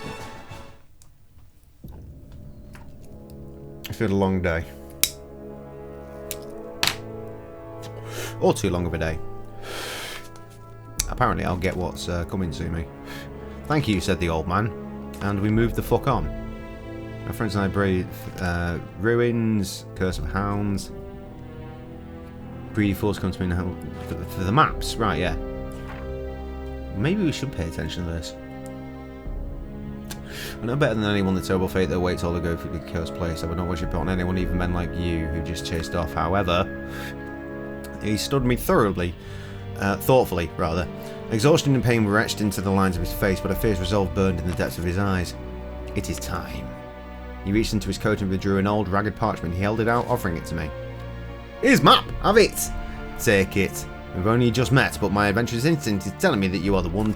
Speaker 3: It's been a long day. Or too long of a day. Apparently I'll get what's coming to me. Thank you, said the old man. And we moved the fuck on. My friends and I braved ruins, curse of hounds. Greedy fools come to me now for the maps. Right, yeah. Maybe we should pay attention to this. I know better than anyone the terrible fate that awaits all the go for the cursed place. I would not wish it upon anyone, even men like you, who just chased off. However, he stood me thoroughly, thoughtfully, rather. Exhaustion and pain were etched into the lines of his face, but a fierce resolve burned in the depths of his eyes. It is time. He reached into his coat and withdrew an old, ragged parchment. He held it out, offering it to me. Here's map! Have it! Take it. We've only just met, but my adventurous instinct is telling me that you are the one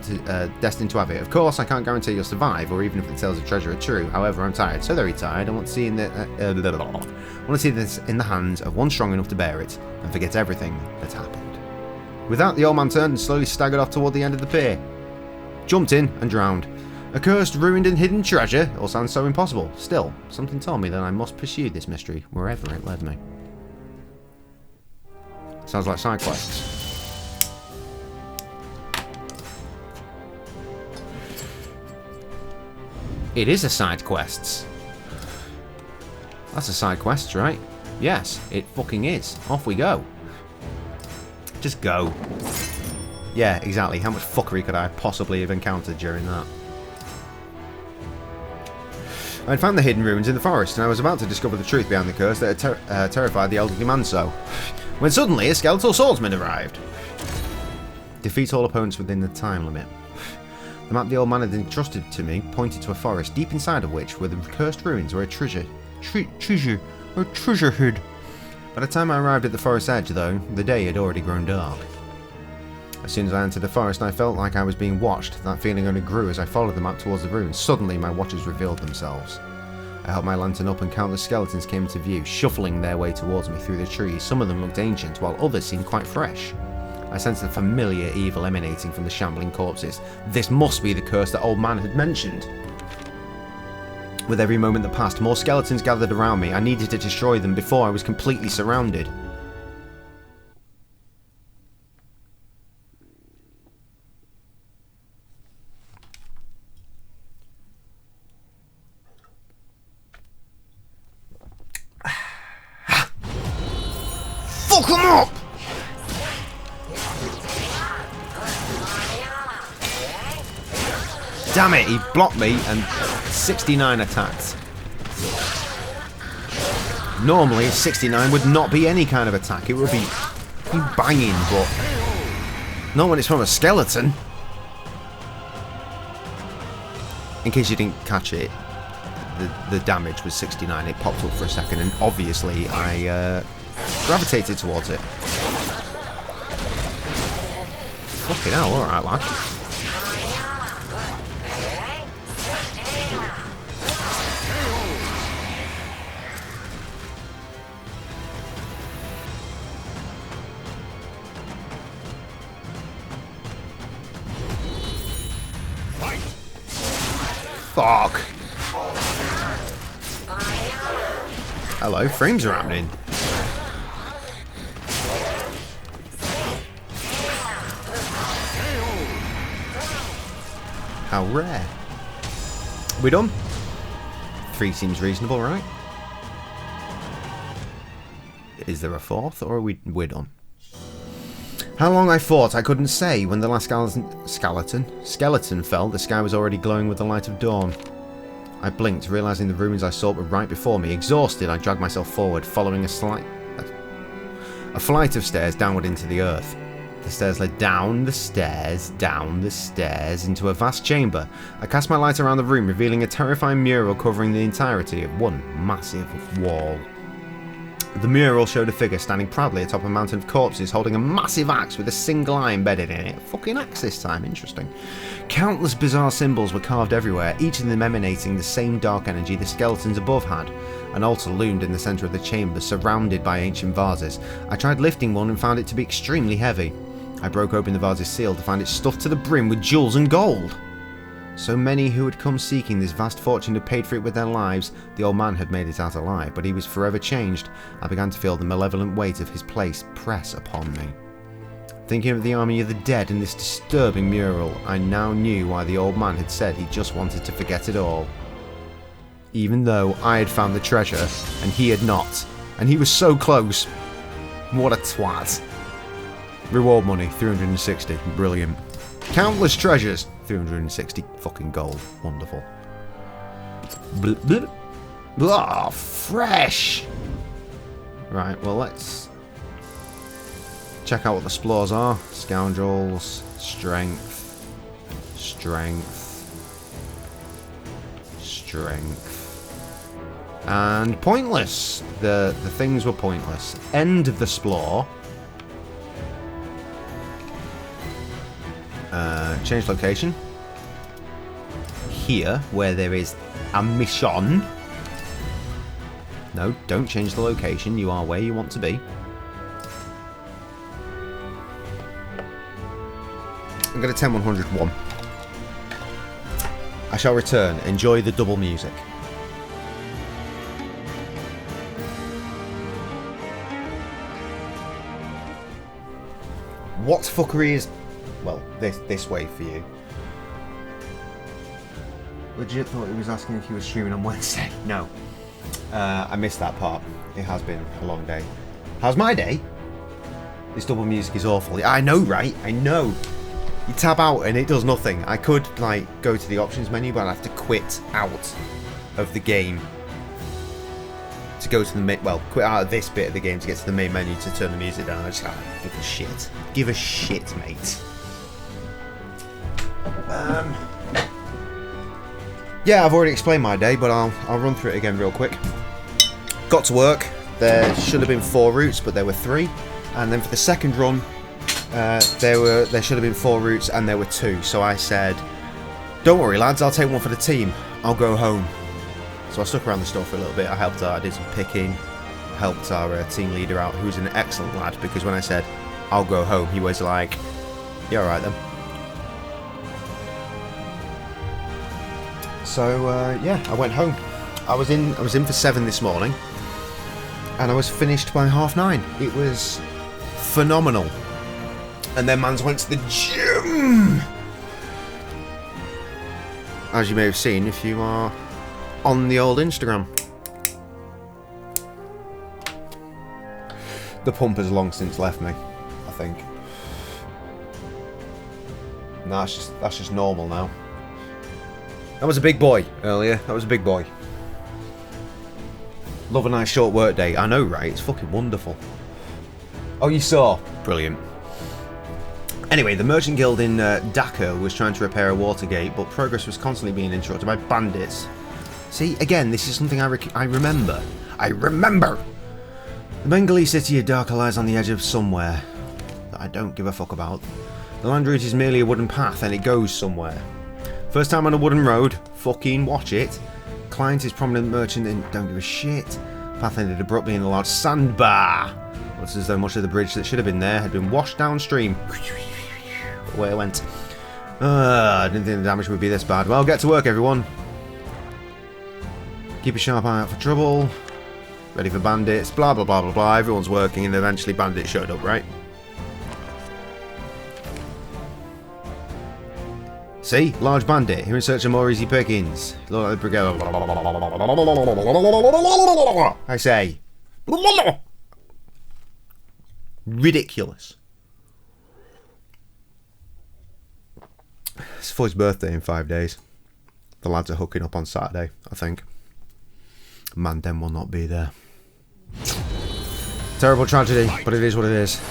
Speaker 3: destined to have it. Of course, I can't guarantee you'll survive, or even if the tales of treasure are true. However, I'm tired, so very tired. I want to see this in the hands of one strong enough to bear it, and forget everything that's happened. With that, the old man turned and slowly staggered off toward the end of the pier. Jumped in and drowned. A cursed, ruined and hidden treasure? All sounds so impossible. Still, something told me that I must pursue this mystery, wherever it led me. Sounds like side quests. It is a side quest. That's a side quest, right? Yes, it fucking is. Off we go. Just go. Yeah, exactly. How much fuckery could I possibly have encountered during that? I'd found the hidden ruins in the forest, and I was about to discover the truth behind the curse that had terrified the elderly man so, when suddenly a skeletal swordsman arrived. Defeat all opponents within the time limit. The map the old man had entrusted to me pointed to a forest, deep inside of which were the cursed ruins where a treasure hid. By the time I arrived at the forest's edge, though, the day had already grown dark. As soon as I entered the forest, I felt like I was being watched. That feeling only grew as I followed the map towards the ruins. Suddenly, my watchers revealed themselves. I held my lantern up and countless skeletons came into view, shuffling their way towards me through the trees. Some of them looked ancient, while others seemed quite fresh. I sensed a familiar evil emanating from the shambling corpses. This must be the curse that old man had mentioned. With every moment that passed, more skeletons gathered around me. I needed to destroy them before I was completely surrounded. Fuck him up! Damn it, he blocked me and 69 attacked. Normally, 69 would not be any kind of attack. It would be banging, but not when it's from a skeleton. In case you didn't catch it, the damage was 69. It popped up for a second, and obviously I gravitated towards it. Fucking hell, alright, lad. Fuck. Hello, frames are happening. How rare. We done? 3 seems reasonable, right? Is there a 4th, or are we're done? How long I fought, I couldn't say. When the last skeleton fell, the sky was already glowing with the light of dawn. I blinked, realizing the ruins I sought were right before me. Exhausted, I dragged myself forward, following a flight of stairs downward into the earth. The stairs led down the stairs, into a vast chamber. I cast my light around the room, revealing a terrifying mural covering the entirety of one massive wall. The mural showed a figure standing proudly atop a mountain of corpses, holding a massive axe with a single eye embedded in it. Fucking axe this time, interesting. Countless bizarre symbols were carved everywhere, each of them emanating the same dark energy the skeletons above had. An altar loomed in the centre of the chamber, surrounded by ancient vases. I tried lifting one and found it to be extremely heavy. I broke open the vase's seal to find it stuffed to the brim with jewels and gold. So many who had come seeking this vast fortune had paid for it with their lives. The old man had made it out alive, but he was forever changed. I began to feel the malevolent weight of his place press upon me. Thinking of the army of the dead and this disturbing mural, I now knew why the old man had said he just wanted to forget it all. Even though I had found the treasure, and he had not. And he was so close. What a twat. Reward money, 360. Brilliant. Countless treasures. 360 fucking gold. Wonderful. Blah, blah. Blah, fresh! Right, well let's check out what the splores are. Scoundrels, strength, and pointless. The things were pointless. End of the splore. Change location. Here, where there is a mission. No, don't change the location. You are where you want to be. I'm going to 10-101. I shall return. Enjoy the double music. What fuckery is... Well, this way for you. legit thought he was asking if he was streaming on Wednesday. No. I missed that part. It has been a long day. How's my day? This double music is awful. I know, right? I know. You tab out and it does nothing. I could, like, go to the options menu, but I'd have to quit out of the game to go to the main... Well, quit out of this bit of the game to get to the main menu to turn the music down. I just can't give a shit. Give a shit, mate. Yeah, I've already explained my day, but I'll run through it again real quick. Got to work. There should have been 4 routes, but there were 3. And then for the second run, there should have been 4 routes, and there were 2. So I said, "Don't worry, lads. I'll take one for the team. I'll go home." So I stuck around the store for a little bit. I helped out. I did some picking. Helped our team leader out, who's an excellent lad. Because when I said, "I'll go home," he was like, "Yeah, all right then." So yeah, I went home. I was in for 7 this morning, and I was finished by 9:30. It was phenomenal. And then mans went to the gym, as you may have seen if you are on the old Instagram. The pump has long since left me, I think. No, that's just normal now. That was a big boy earlier. That was a big boy. Love a nice short work day. I know, right? It's fucking wonderful. Oh, you saw? Brilliant. Anyway, the Merchant Guild in Dhaka was trying to repair a water gate, but progress was constantly being interrupted by bandits. See, again, this is something I remember. I remember! The Bengali city of Dhaka lies on the edge of somewhere that I don't give a fuck about. The land route is merely a wooden path and it goes somewhere. First time on a wooden road, fucking watch it. Client is prominent merchant and don't give a shit. Path ended abruptly in a large sandbar. Looks as though much of the bridge that should have been there had been washed downstream. Away I went. I didn't think the damage would be this bad. Well, get to work, everyone. Keep a sharp eye out for trouble. Ready for bandits. Blah, blah, blah, blah, blah. Everyone's working and eventually bandits showed up, right? See? Large bandit. Here in search of more easy pickings. Look at the brigade. I say. Ridiculous. It's Foy's birthday in 5 days. The lads are hooking up on Saturday, I think. Mandem will not be there. Terrible tragedy, but it is what it is.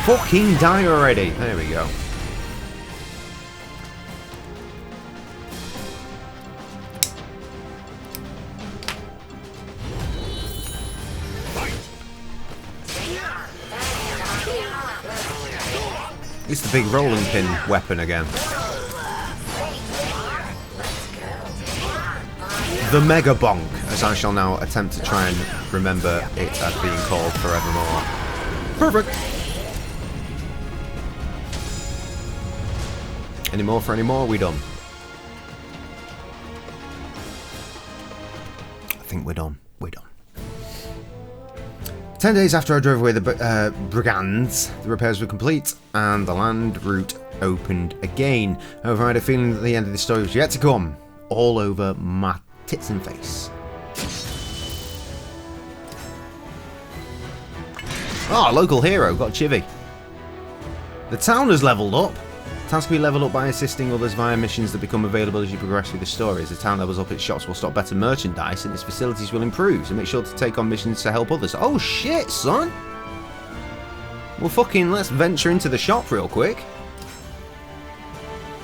Speaker 3: Fucking die already. There we go. It's the big rolling pin weapon again. The Mega Bonk, as I shall now attempt to try and remember it as being called forevermore. Perfect! Any more for any more? We done? I think we're done. We're done. 10 days after I drove away the brigands, the repairs were complete and the land route opened again. However, I had a feeling that the end of the story was yet to come. All over my tits and face. Ah, local hero, got chivvy. The town has leveled up. Tasks can be leveled up by assisting others via missions that become available as you progress through the story. As the town levels up, its shops will stock better merchandise and its facilities will improve, so make sure to take on missions to help others. Oh shit, son! Well fucking let's venture into the shop real quick.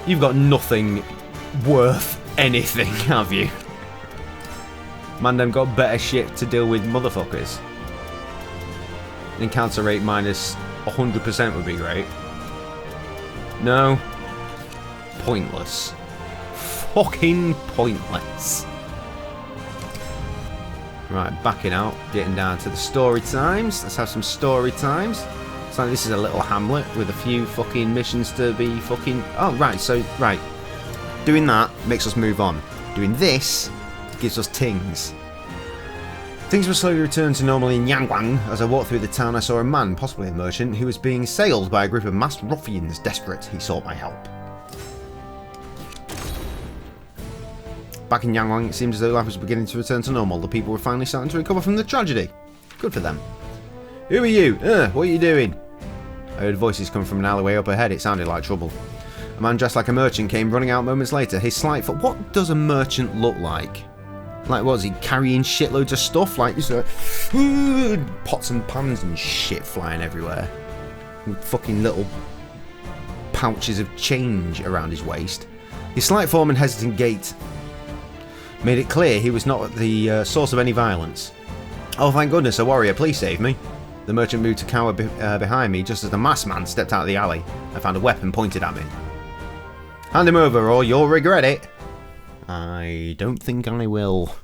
Speaker 3: You've got nothing worth anything, have you? Mandem got better shit to deal with, motherfuckers. Encounter rate minus 100% would be great. No. Pointless. Fucking pointless. Right, backing out. Getting down to the story times. Let's have some story times. So this is a little hamlet with a few fucking missions to be fucking... Oh, right, so, right. Doing that makes us move on. Doing this gives us tings. Things were slowly returned to normal in Yangwang. As I walked through the town, I saw a man, possibly a merchant, who was being assailed by a group of masked ruffians. Desperate, he sought my help. Back in Yangwang, it seemed as though life was beginning to return to normal. The people were finally starting to recover from the tragedy. Good for them. Who are you? What are you doing? I heard voices come from an alleyway up ahead. It sounded like trouble. A man dressed like a merchant came running out moments later. His slight foot. What does a merchant look like? Like, what, is he carrying shitloads of stuff? Like, pots and pans and shit flying everywhere. With fucking little pouches of change around his waist. His slight form and hesitant gait made it clear he was not the source of any violence. Oh, thank goodness, a warrior, please save me. The merchant moved to cower behind me just as the masked man stepped out of the alley. I found a weapon pointed at me. Hand him over or you'll regret it. I don't think I will.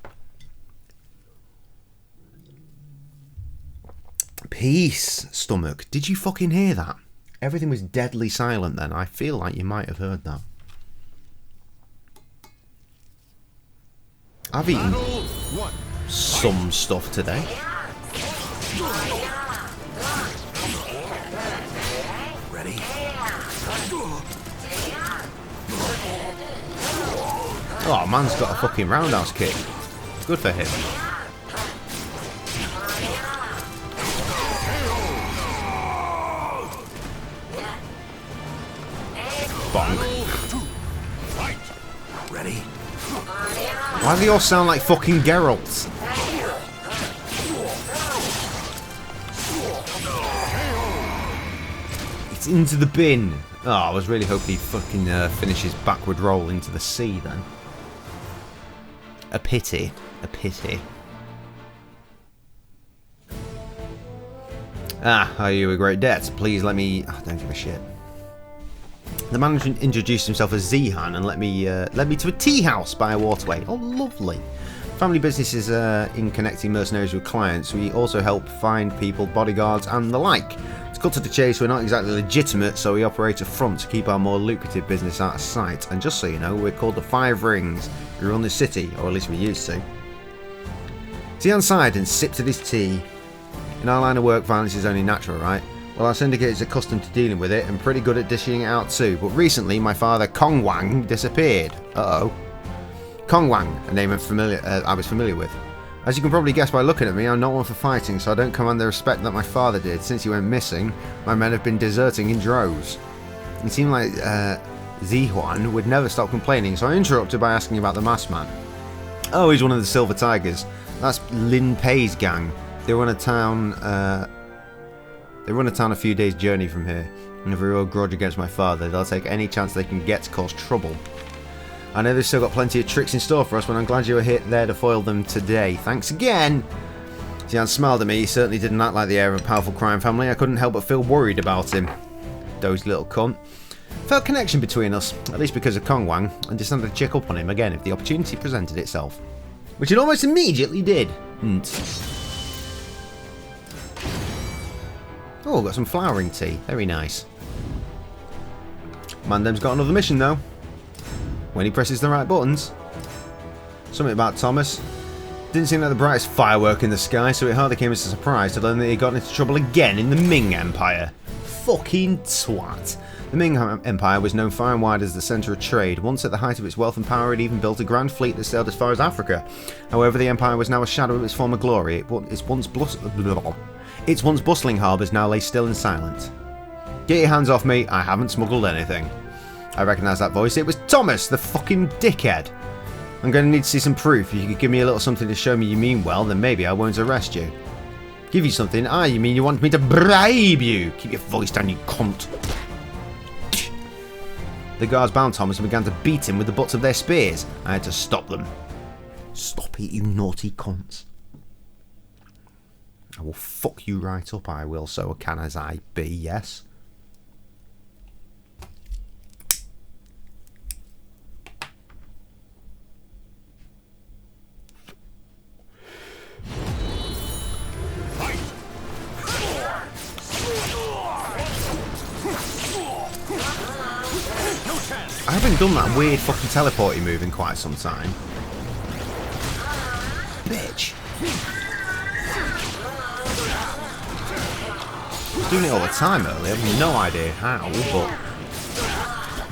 Speaker 3: Peace, stomach. Did you fucking hear that? Everything was deadly silent then. I feel like you might have heard that. I've eaten some stuff today.
Speaker 4: Ready?
Speaker 3: Oh, man's got a fucking roundhouse kick. Good for him. Bonk.
Speaker 4: Ready?
Speaker 3: Why do they all sound like fucking Geralts? It's into the bin. Oh, I was really hoping he'd fucking finish his backward roll into the sea then. A pity. A pity. Are you a great debt? Please let me... Oh, don't give a shit. The man introduced himself as Zihan and led me to a tea house by a waterway. Oh, lovely. Family business is in connecting mercenaries with clients. We also help find people, bodyguards and the like. To cut to the chase, we're not exactly legitimate, so we operate a front to keep our more lucrative business out of sight. And just so you know, we're called the Five Rings. We run the city, or at least we used to. Zihan sighed and sipped at his tea. In our line of work, violence is only natural, right? Well, our syndicate is accustomed to dealing with it and pretty good at dishing it out too. But recently, my father, Kong Wang, disappeared. Uh-oh. Kong Wang, a name I was familiar with. As you can probably guess by looking at me, I'm not one for fighting, so I don't command the respect that my father did. Since he went missing, my men have been deserting in droves. It seemed like Zihuan would never stop complaining, so I interrupted by asking about the masked man. Oh, he's one of the Silver Tigers. That's Lin Pei's gang. They run a town a few days' journey from here. And if a real grudge against my father, they'll take any chance they can get to cause trouble. I know they've still got plenty of tricks in store for us, but I'm glad you were there to foil them today. Thanks again! Zihan smiled at me. He certainly didn't act like the heir of a powerful crime family. I couldn't help but feel worried about him. Those little cunt. Felt a connection between us, at least because of Kong Wang, and decided to check up on him again if the opportunity presented itself. Which it almost immediately did. Oh, got some flowering tea. Very nice. Mandem's got another mission though. When he presses the right buttons. Something about Thomas. Didn't seem like the brightest firework in the sky, so it hardly came as a surprise to learn that he got into trouble again in the Ming Empire. Fucking twat. The Ming Empire was known far and wide as the centre of trade. Once at the height of its wealth and power, it even built a grand fleet that sailed as far as Africa. However, the empire was now a shadow of its former glory. Its once bustling harbours now lay still and silent. Get your hands off me, I haven't smuggled anything. I recognise that voice. It was Thomas, the fucking dickhead. I'm going to need to see some proof. If you could give me a little something to show me you mean well, then maybe I won't arrest you. Give you something? Ah, you mean you want me to bribe you? Keep your voice down, you cunt. The guards bound Thomas and began to beat him with the butts of their spears. I had to stop them. Stop it, you naughty cunts. I will fuck you right up, I will, so can as I be, yes? I haven't done that weird fucking teleporting move in quite some time. Bitch. I was doing it all the time earlier, I have no idea how, but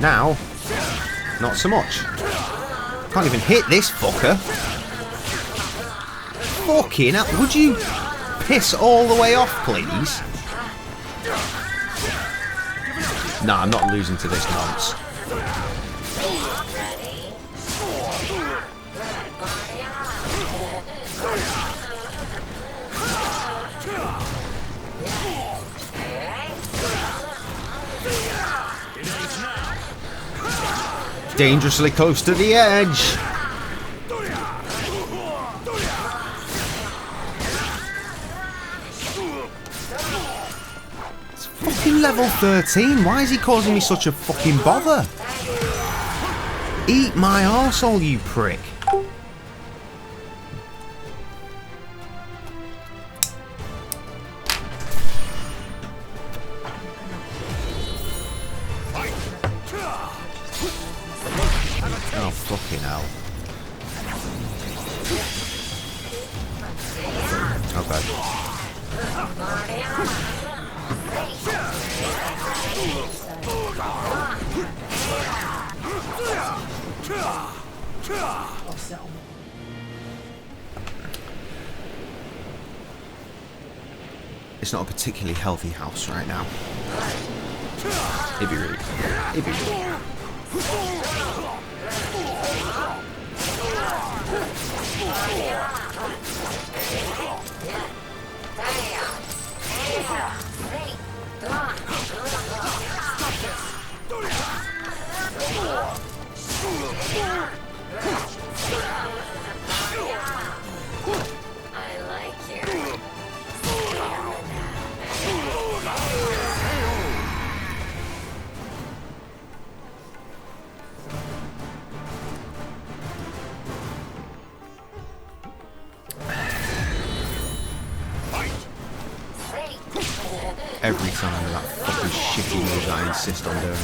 Speaker 3: now, not so much. Can't even hit this fucker. Fucking hell, would you piss all the way off, please? Nah, I'm not losing to this nonce. Dangerously close to the edge. It's fucking level 13. Why is he causing me such a fucking bother? Eat my arsehole, you prick. Oh, fucking hell. It's not a particularly healthy house right now. It'd be really. It'd be really.
Speaker 6: I like your
Speaker 3: Every time that fucking shitty move that I insist on doing.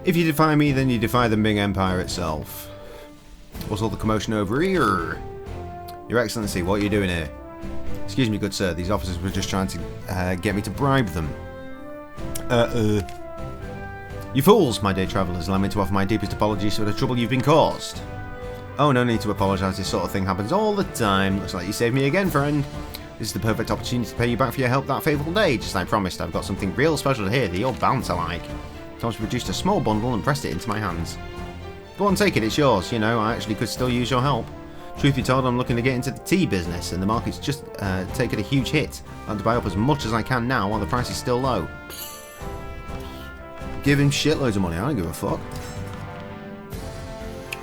Speaker 3: If you defy me, then you defy the Ming Empire itself. What's all the commotion over here? Your Excellency, what are you doing here? Excuse me, good sir, these officers were just trying to get me to bribe them. You fools, my dear travellers, allow me to offer my deepest apologies for the trouble you've been caused. Oh, no need to apologise, this sort of thing happens all the time. Looks like you saved me again, friend. This is the perfect opportunity to pay you back for your help that fateful day. Just as I promised, I've got something real special to hear that you're bound to like. Thomas produced a small bundle and pressed it into my hands. Go on, take it, it's yours. You know, I actually could still use your help. Truth be told, I'm looking to get into the tea business, and the market's just taken a huge hit. I want to buy up as much as I can now while the price is still low. Give him shitloads of money, I don't give a fuck.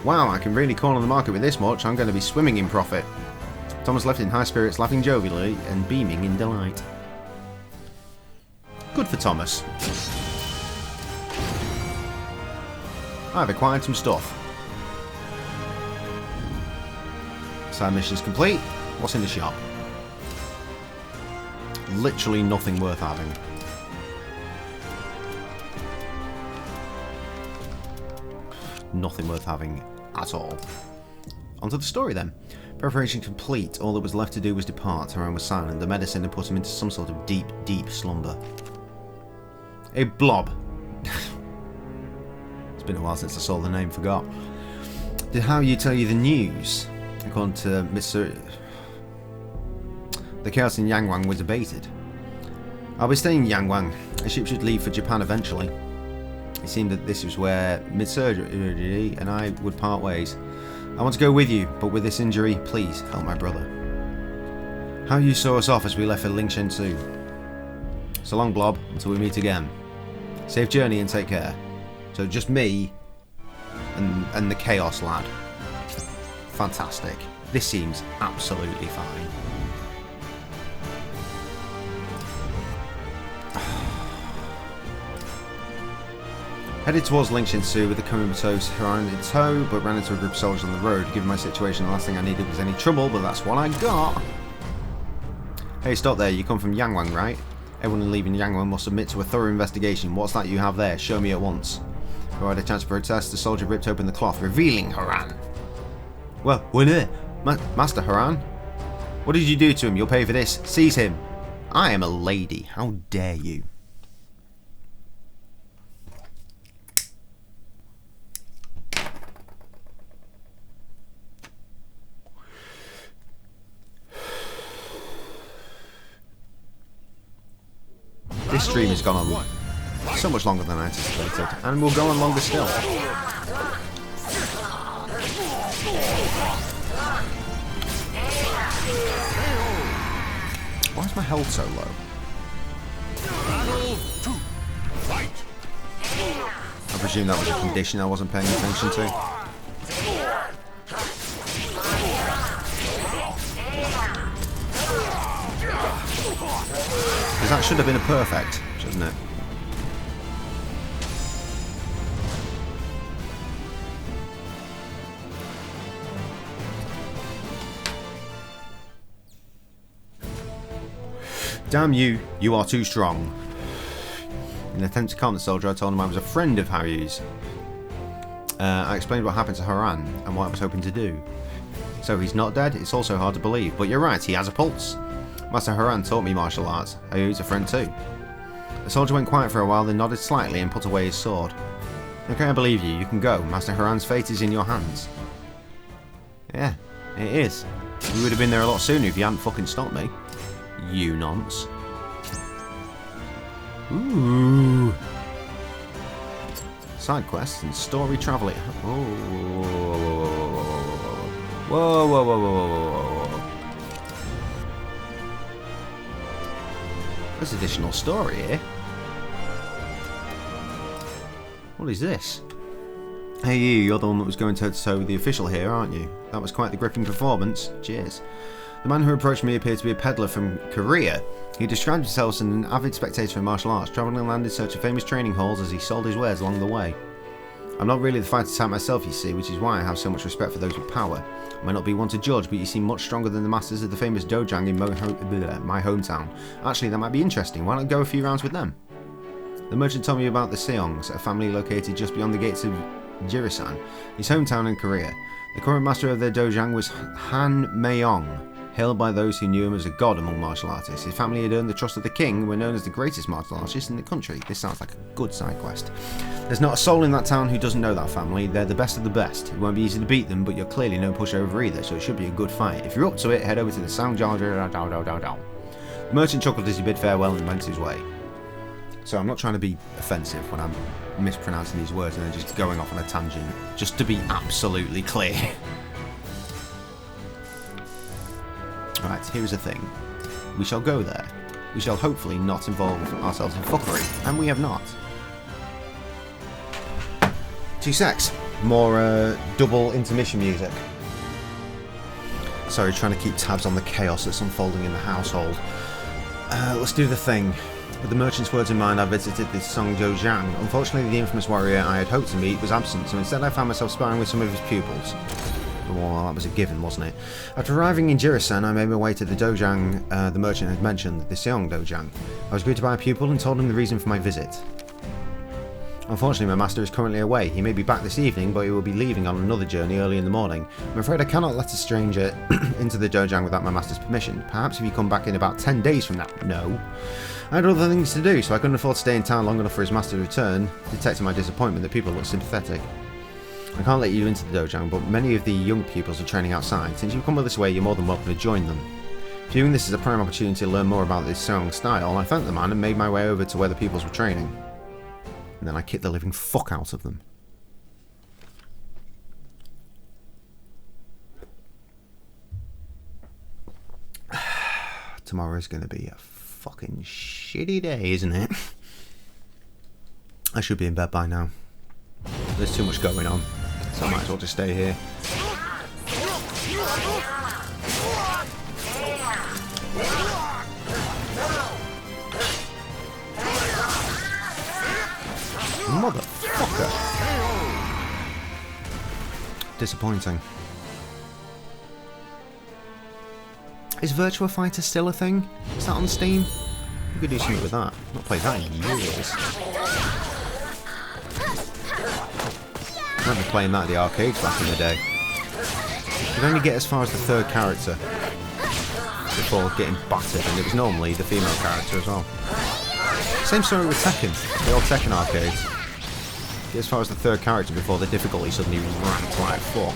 Speaker 3: Wow, I can really corner the market with this much. I'm going to be swimming in profit. Thomas left in high spirits, laughing jovially and beaming in delight. Good for Thomas. I've acquired some stuff. Side mission's complete. What's in the shop? Literally nothing worth having. Nothing worth having at all. Onto the story then. Preparation complete. All that was left to do was depart. Haran was silent. The medicine had put him into some sort of deep, deep slumber. A blob. It's been a while since I saw the name, forgot. Did How You tell you the news? According to Mr. The chaos in Yangwang was abated. I'll be staying in Yangwang. A ship should leave for Japan eventually. It seemed that this was where mid-surgery and I would part ways. I want to go with you, but with this injury, please help my brother. How you saw us off as we left for Lingshan 2. So long, Blob, until we meet again. Safe journey and take care. So just me and the Chaos Lad. Fantastic. This seems absolutely fine. Headed towards Lingshin-su with the comatose Haran in tow, but ran into a group of soldiers on the road. Given my situation, the last thing I needed was any trouble, but that's what I got. Hey, stop there. You come from Yangwang, right? Everyone leaving Yangwang must submit to a thorough investigation. What's that you have there? Show me at once. Before I had a chance to protest, the soldier ripped open the cloth, revealing Haran. Well, what it? Master Haran? What did you do to him? You'll pay for this. Seize him. I am a lady. How dare you? This stream has gone on so much longer than I anticipated, and will go on longer still. Why is my health so low? I presume that was a condition I wasn't paying attention to. Because that should have been a perfect, shouldn't it? Damn you, you are too strong. In an attempt to calm the soldier, I told him I was a friend of Haryu's. I explained what happened to Haran and what I was hoping to do. So he's not dead? It's also hard to believe, but you're right, he has a pulse. Master Haran taught me martial arts. Haryu's a friend too. The soldier went quiet for a while, then nodded slightly and put away his sword. Okay, I believe you. You can go. Master Haran's fate is in your hands. Yeah, it is. We would have been there a lot sooner if you hadn't fucking stopped me. You nonce. Ooh. Side quests and story travel. Oh. Whoa, whoa, whoa, whoa, whoa, whoa, whoa. There's additional story here. What is this? Hey you, you're the one that was going toe-to-toe with the official here, aren't you? That was quite the gripping performance. Cheers. The man who approached me appeared to be a peddler from Korea. He described himself as an avid spectator of martial arts, travelling around in search of famous training halls as he sold his wares along the way. I'm not really the fighter type myself, you see, which is why I have so much respect for those with power. I might not be one to judge, but you seem much stronger than the masters of the famous dojang in my hometown. Actually, that might be interesting. Why not go a few rounds with them? The merchant told me about the Seongs, a family located just beyond the gates of Jirisan, his hometown in Korea. The current master of their dojang was Han Myeong, hailed by those who knew him as a god among martial artists. His family had earned the trust of the king and were known as the greatest martial artists in the country. This sounds like a good side quest. There's not a soul in that town who doesn't know that family. They're the best of the best. It won't be easy to beat them, but you're clearly no pushover either, so it should be a good fight. If you're up to it, head over to the Soundjar. The merchant chuckled as he bid farewell and went his way. So I'm not trying to be offensive when I'm mispronouncing these words and then just going off on a tangent, just to be absolutely clear. Right, here's the thing. We shall go there. We shall hopefully not involve ourselves in fuckery, and we have not. 2 secs. More double intermission music. Sorry, trying to keep tabs on the chaos that's unfolding in the household. Let's do the thing. With the merchant's words in mind, I visited the Songjo Zhang. Unfortunately, the infamous warrior I had hoped to meet was absent, so instead I found myself sparring with some of his pupils. Well, that was a given, wasn't it? After arriving in Jirisan, I made my way to the dojang the merchant had mentioned, the Seong dojang. I was greeted by a pupil and told him the reason for my visit. Unfortunately, my master is currently away. He may be back this evening, but he will be leaving on another journey early in the morning. I'm afraid I cannot let a stranger into the dojang without my master's permission. Perhaps if you come back in about 10 days from now. No. I had other things to do, so I couldn't afford to stay in town long enough for his master to return, detecting my disappointment that people look sympathetic. I can't let you into the dojang, but many of the young pupils are training outside. Since you've come all this way, you're more than welcome to join them. Viewing this as a prime opportunity to learn more about this Seong style, I thanked the man and made my way over to where the pupils were training. And then I kicked the living fuck out of them. Tomorrow's going to be a fucking shitty day, isn't it? I should be in bed by now. There's too much going on. so I might as well just stay here. Motherfucker. Disappointing. Is Virtua Fighter still a thing? Is that on Steam? We could do something with that. Not played that in years. I remember playing that at the arcades back in the day. You could only get as far as the third character before getting battered, and it was normally the female character as well. Same story with Tekken, the old Tekken arcades. Get as far as the third character before the difficulty suddenly ranked like fuck.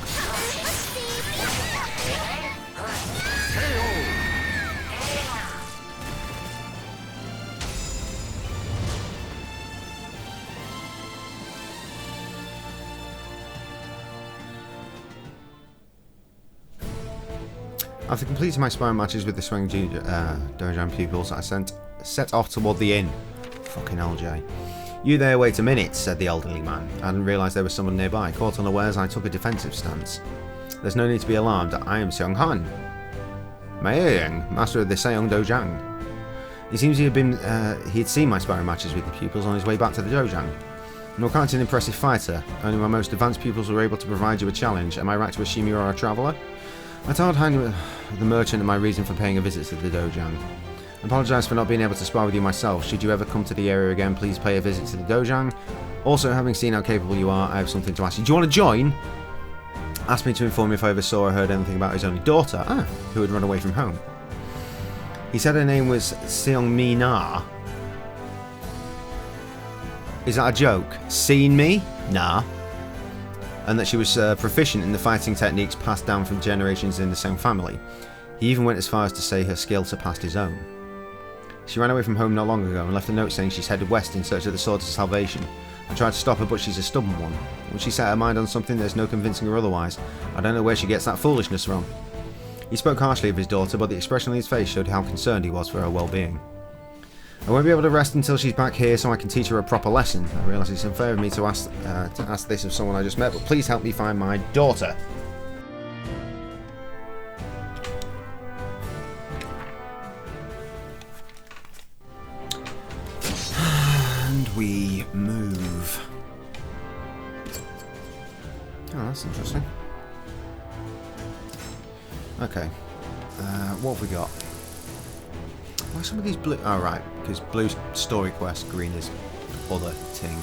Speaker 3: After completing my sparring matches with the Swing Dojang pupils, I set off toward the inn. Fucking LJ. You there, wait a minute, said the elderly man. I hadn't realised there was someone nearby. Caught unawares, I took a defensive stance. There's no need to be alarmed. I am Seong Han, Maeyang, master of the Seong Dojang. It seems he had seen my sparring matches with the pupils on his way back to the Dojang. You're quite an impressive fighter. Only my most advanced pupils were able to provide you a challenge. Am I right to assume you are a traveller? I told Han, the merchant, my reason for paying a visit to the Dojang. I apologise for not being able to spar with you myself. Should you ever come to the area again, please pay a visit to the Dojang. Also, having seen how capable you are, I have something to ask you. Do you want to join? Asked me to inform you if I ever saw or heard anything about his only daughter, who had run away from home. He said her name was Seong Mi Na. Is that a joke? Seen me? Nah. And that she was proficient in the fighting techniques passed down from generations in the same family. He even went as far as to say her skill surpassed his own. She ran away from home not long ago and left a note saying she's headed west in search of the Sword of Salvation. I tried to stop her, but she's a stubborn one. When she set her mind on something, there's no convincing her otherwise. I don't know where she gets that foolishness from. He spoke harshly of his daughter, but the expression on his face showed how concerned he was for her well-being. I won't be able to rest until she's back here so I can teach her a proper lesson. I realise it's unfair of me to ask this of someone I just met, but please help me find my daughter. And we move. Oh, that's interesting. Okay. What have we got? Why some of these blue... Oh, right. Because blue story quest, green is other thing.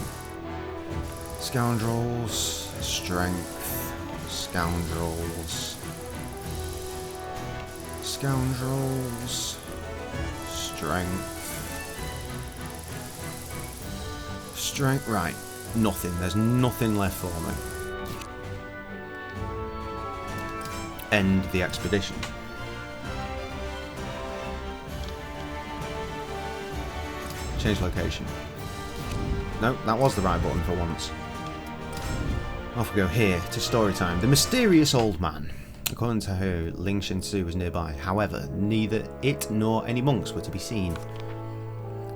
Speaker 3: Scoundrels. Strength. Scoundrels. Scoundrels. Strength. Strength. Right. Nothing. There's nothing left for me. End the expedition. Change location. No, that was the right button for once. Off we go here to story time. The mysterious old man. According to her, Ling Shensu was nearby. However, neither it nor any monks were to be seen.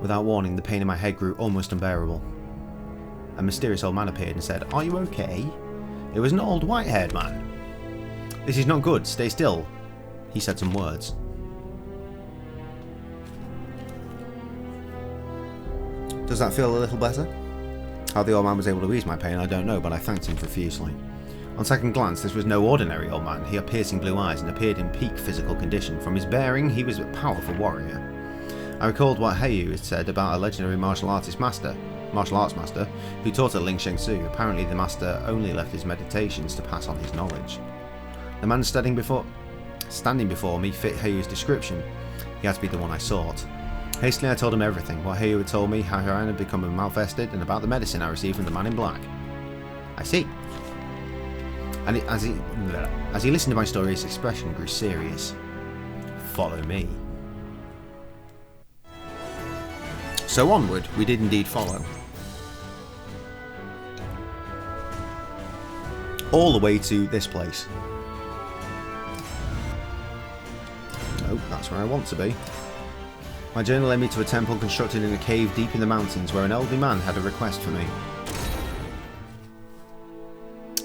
Speaker 3: Without warning, the pain in my head grew almost unbearable. A mysterious old man appeared and said, "Are you okay?" It was an old white-haired man. "This is not good. Stay still." He said some words. Does that feel a little better? How the old man was able to ease my pain, I don't know, but I thanked him profusely. On second glance, this was no ordinary old man. He had piercing blue eyes and appeared in peak physical condition. From his bearing, he was a powerful warrior. I recalled what Heiyu had said about a legendary martial arts master, who taught at Ling Shengsu. Apparently, the master only left his meditations to pass on his knowledge. The man standing before me fit Heiyu's description. He had to be the one I sought. Hastily, I told him everything, what Heiyu had told me, how Hiran had become malfested, and about the medicine I received from the man in black. I see. And as he listened to my story, his expression grew serious. Follow me. So onward, we did indeed follow. All the way to this place. Nope, that's where I want to be. My journey led me to a temple constructed in a cave deep in the mountains where an elderly man had a request for me.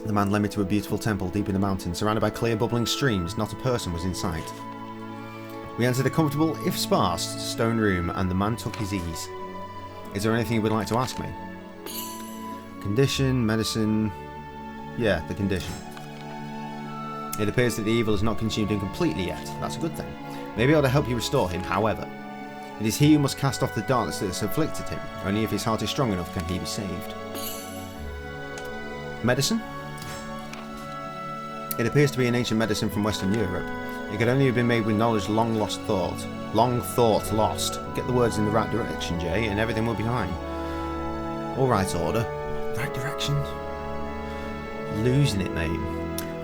Speaker 3: The man led me to a beautiful temple deep in the mountain, surrounded by clear bubbling streams. Not a person was in sight. We entered a comfortable, if sparse, stone room, and the man took his ease. Is there anything you would like to ask me? Condition, medicine... Yeah, the condition. It appears that the evil has not consumed him completely yet. That's a good thing. Maybe I ought to help you restore him, however. It is he who must cast off the darkness that has afflicted him. Only if his heart is strong enough can he be saved. Medicine? It appears to be an ancient medicine from Western Europe. It could only have been made with knowledge long thought lost. Get the words in the right direction, Jay, and everything will be fine. Alright, Order. Right direction? Losing it, mate.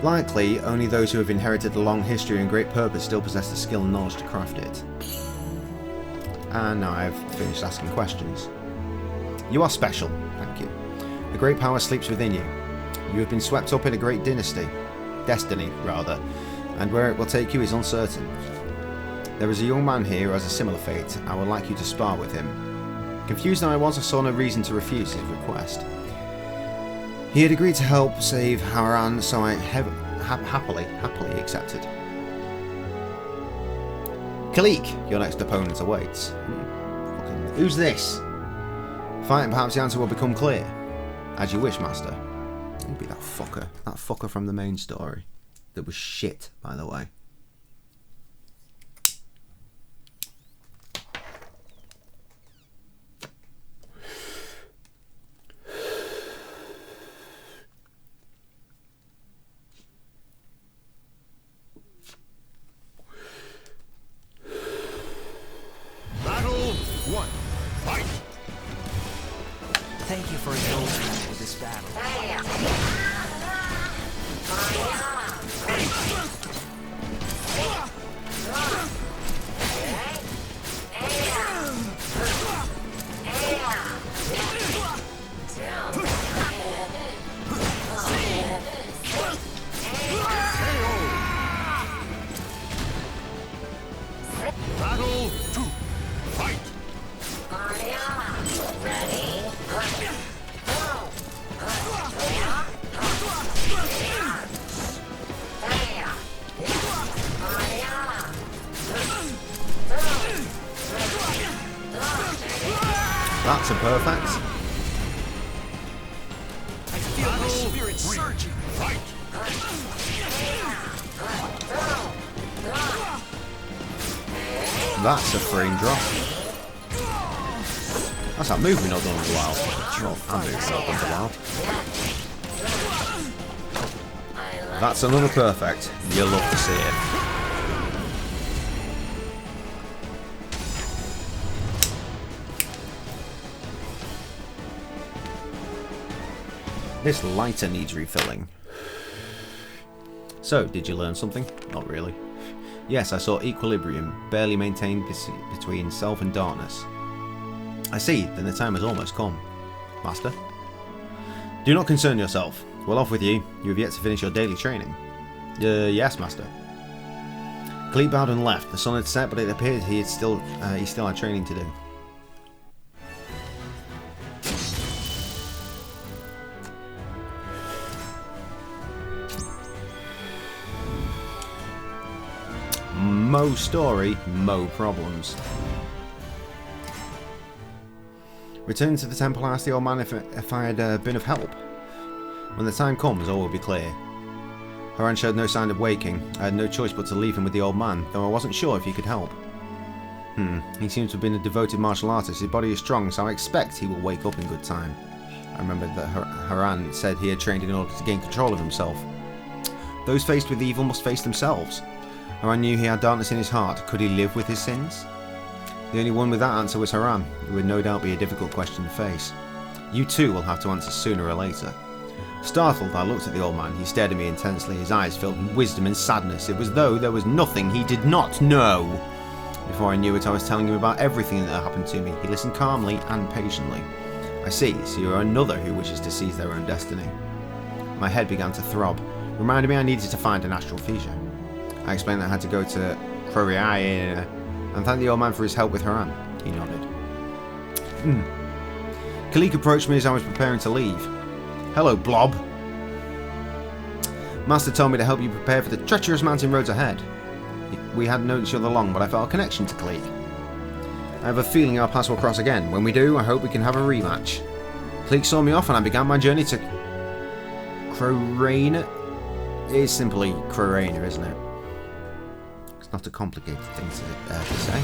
Speaker 3: Likely, only those who have inherited a long history and great purpose still possess the skill and knowledge to craft it. And now I've finished asking questions. You are special, thank you. A great power sleeps within you. You have been swept up in a great destiny, and where it will take you is uncertain. There is a young man here who has a similar fate. I would like you to spar with him. Confused though I was, I saw no reason to refuse his request. He had agreed to help save Haran, so I happily accepted. Kalik, your next opponent awaits. Who's this? Fight and perhaps the answer will become clear. As you wish, Master. It'll be that fucker from the main story. That was shit, by the way.
Speaker 4: Battle 1. Fight!
Speaker 7: Thank you for indulging me with this battle.
Speaker 4: Battle 2. Fight!
Speaker 3: That's a perfect.
Speaker 7: I feel my spirit surging.
Speaker 4: Fight!
Speaker 3: That's a frame drop. That's that movement not done in a while. Well, I'm doing so done a while. That's another perfect. You'll love to see it. This lighter needs refilling. So, did you learn something? Not really. Yes, I saw equilibrium, barely maintained between self and darkness. I see, then the time has almost come. Master? Do not concern yourself. Well off with you. You have yet to finish your daily training. Yes, Master. Kalik bowed and left. The sun had set, but it appeared he still had training to do. Mo story, mo problems. Returning to the temple, I asked the old man if I had been of help. When the time comes, all will be clear. Haran showed no sign of waking. I had no choice but to leave him with the old man, though I wasn't sure if he could help. He seems to have been a devoted martial artist. His body is strong, so I expect he will wake up in good time. I remembered that Haran said he had trained in order to gain control of himself. Those faced with evil must face themselves. Haran knew he had darkness in his heart. Could he live with his sins? The only one with that answer was Haran. It would no doubt be a difficult question to face. You too will have to answer sooner or later. Startled, I looked at the old man. He stared at me intensely, his eyes filled with wisdom and sadness. It was as though there was nothing he did not know. Before I knew it, I was telling him about everything that had happened to me. He listened calmly and patiently. I see, so you are another who wishes to seize their own destiny. My head began to throb. Reminded me I needed to find an astral fissure. I explained that I had to go to Kroriai and thanked the old man for his help with Haran. He nodded. Kalik approached me as I was preparing to leave. Hello, Blob. Master told me to help you prepare for the treacherous mountain roads ahead. We hadn't known each other long, but I felt a connection to Cleek. I have a feeling our paths will cross again. When we do, I hope we can have a rematch. Cleek saw me off and I began my journey to Crorena. It is simply Crorena, isn't it? It's not a complicated thing to say.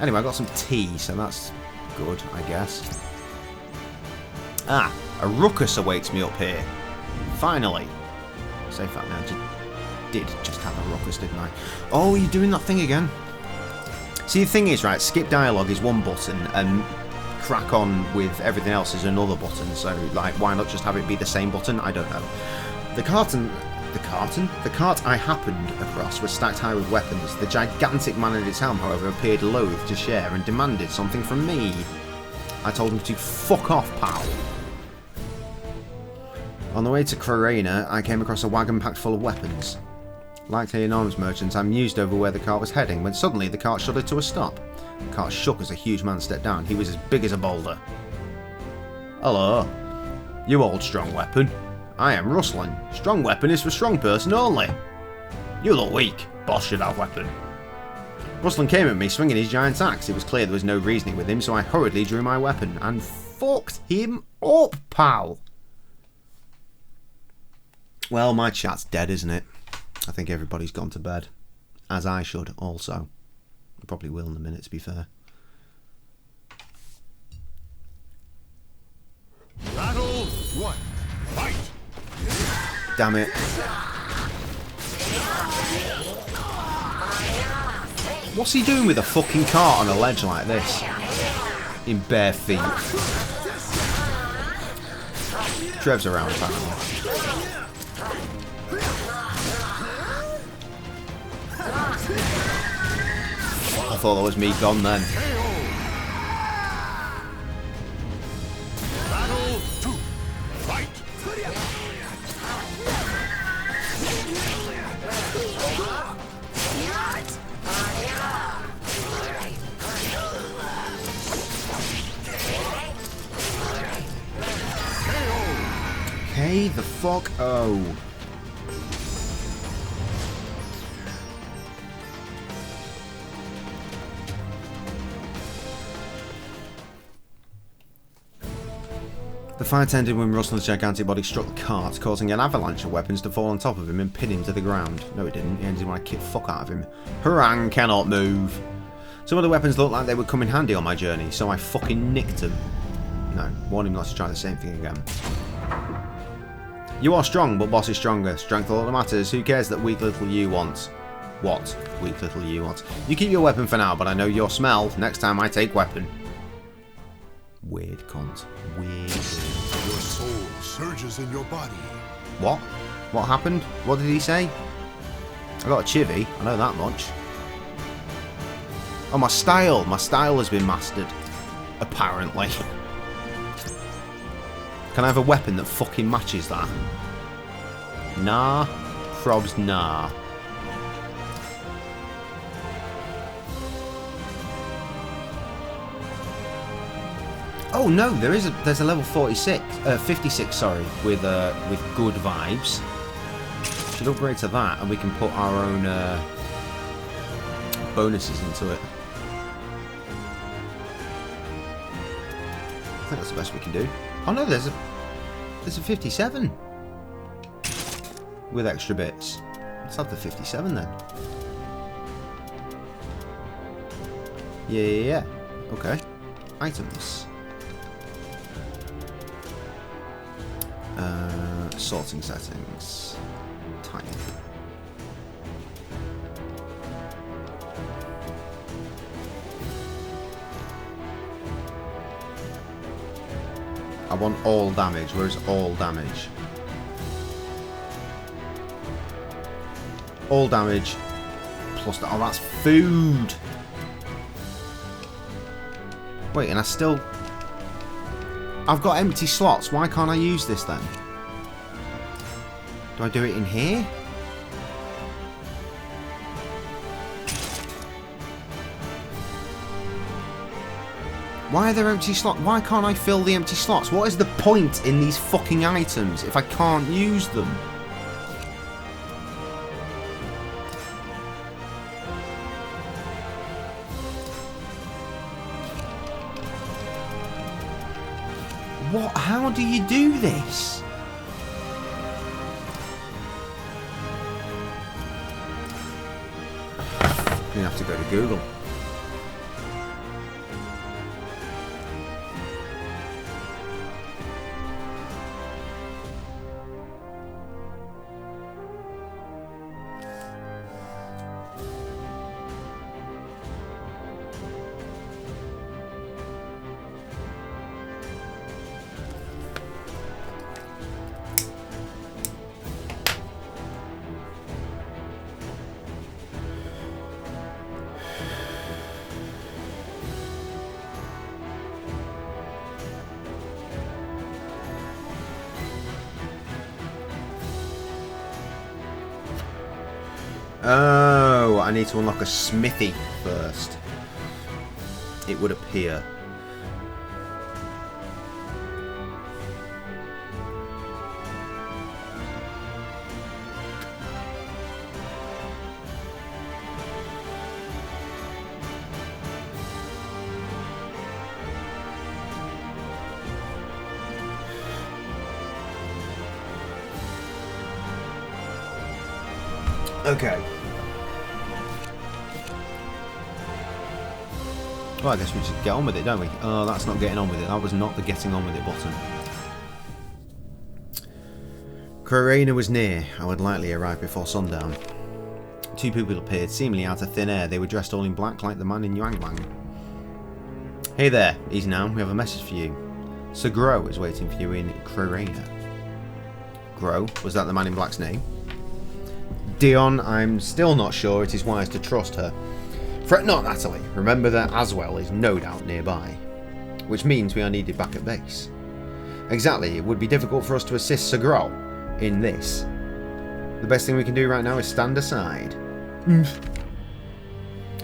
Speaker 3: Anyway, I got some tea, so that's good, I guess. Ah, a ruckus awaits me up here. Finally. Say fact now, I did just have a ruckus, didn't I? Oh, you're doing that thing again. See, the thing is, right, skip dialogue is one button, and crack on with everything else is another button, so, like, why not just have it be the same button? I don't know. The cart I happened across was stacked high with weapons. The gigantic man at its helm, however, appeared loath to share and demanded something from me. I told him to fuck off, pal. On the way to Crorena, I came across a wagon packed full of weapons. Likely an arms merchant, I mused over where the cart was heading, when suddenly the cart shuddered to a stop. The cart shook as a huge man stepped down. He was as big as a boulder. Hello. You hold strong weapon. I am Rustlin. Strong weapon is for strong person only. You look weak. Boss should have weapon. Rustlin came at me, swinging his giant axe. It was clear there was no reasoning with him, so I hurriedly drew my weapon and fucked him up, pal. Well, my chat's dead, isn't it? I think everybody's gone to bed. As I should, also. I probably will in a minute, to be fair.
Speaker 4: Battle 1. Fight!
Speaker 3: Damn it. What's he doing with a fucking cart on a ledge like this? In bare feet. Trev's around, apparently. I thought that was me gone then.
Speaker 4: Battle 2. Fight!
Speaker 3: Hey, the fuck? Oh. The fight ended when Rustlin's gigantic body struck the cart, causing an avalanche of weapons to fall on top of him and pin him to the ground. No, it didn't. It ended when I kicked the fuck out of him. Harang cannot move. Some of the weapons looked like they would come in handy on my journey, so I fucking nicked them. No, warn him not to try the same thing again. You are strong, but boss is stronger. Strength all that matters. Who cares that weak little you wants? What? Weak little you wants? You keep your weapon for now, but I know your smell. Next time I take weapon. Weird cunt. Weird.
Speaker 4: Your soul surges in your body.
Speaker 3: What? What happened? What did he say? I got a chivvy. I know that much. Oh, my style. My style has been mastered. Apparently. Can I have a weapon that fucking matches that? Nah. Probs nah. Oh no, there's a level 56, sorry, with good vibes. Should upgrade to that, and we can put our own bonuses into it. I think that's the best we can do. Oh no, there's a 57 with extra bits. Let's have the 57 then. Yeah. Okay. Items. Sorting settings. Type. I want all damage. Where's all damage? All damage plus oh, that's food. Wait, and I've got empty slots. Why can't I use this then? Do I do it in here? Why are there empty slots? Why can't I fill the empty slots? What is the point in these fucking items if I can't use them? What? How do you do this? You have to go to Google. Oh, I need to unlock a smithy first. It would appear. Okay. Well, I guess we should get on with it, don't we? Oh, that's not getting on with it. That was not the getting on with it button. Crorena was near. I would likely arrive before sundown. Two people appeared, seemingly out of thin air. They were dressed all in black like the man in Yuanguang. Hey there, easy now. We have a message for you. Sir Grow is waiting for you in Crorena. Grow? Was that the man in black's name? Dion, I'm still not sure it is wise to trust her. Fret not, Natalie. Remember that Aswell is no doubt nearby. Which means we are needed back at base. Exactly, it would be difficult for us to assist Sir Grow in this. The best thing we can do right now is stand aside.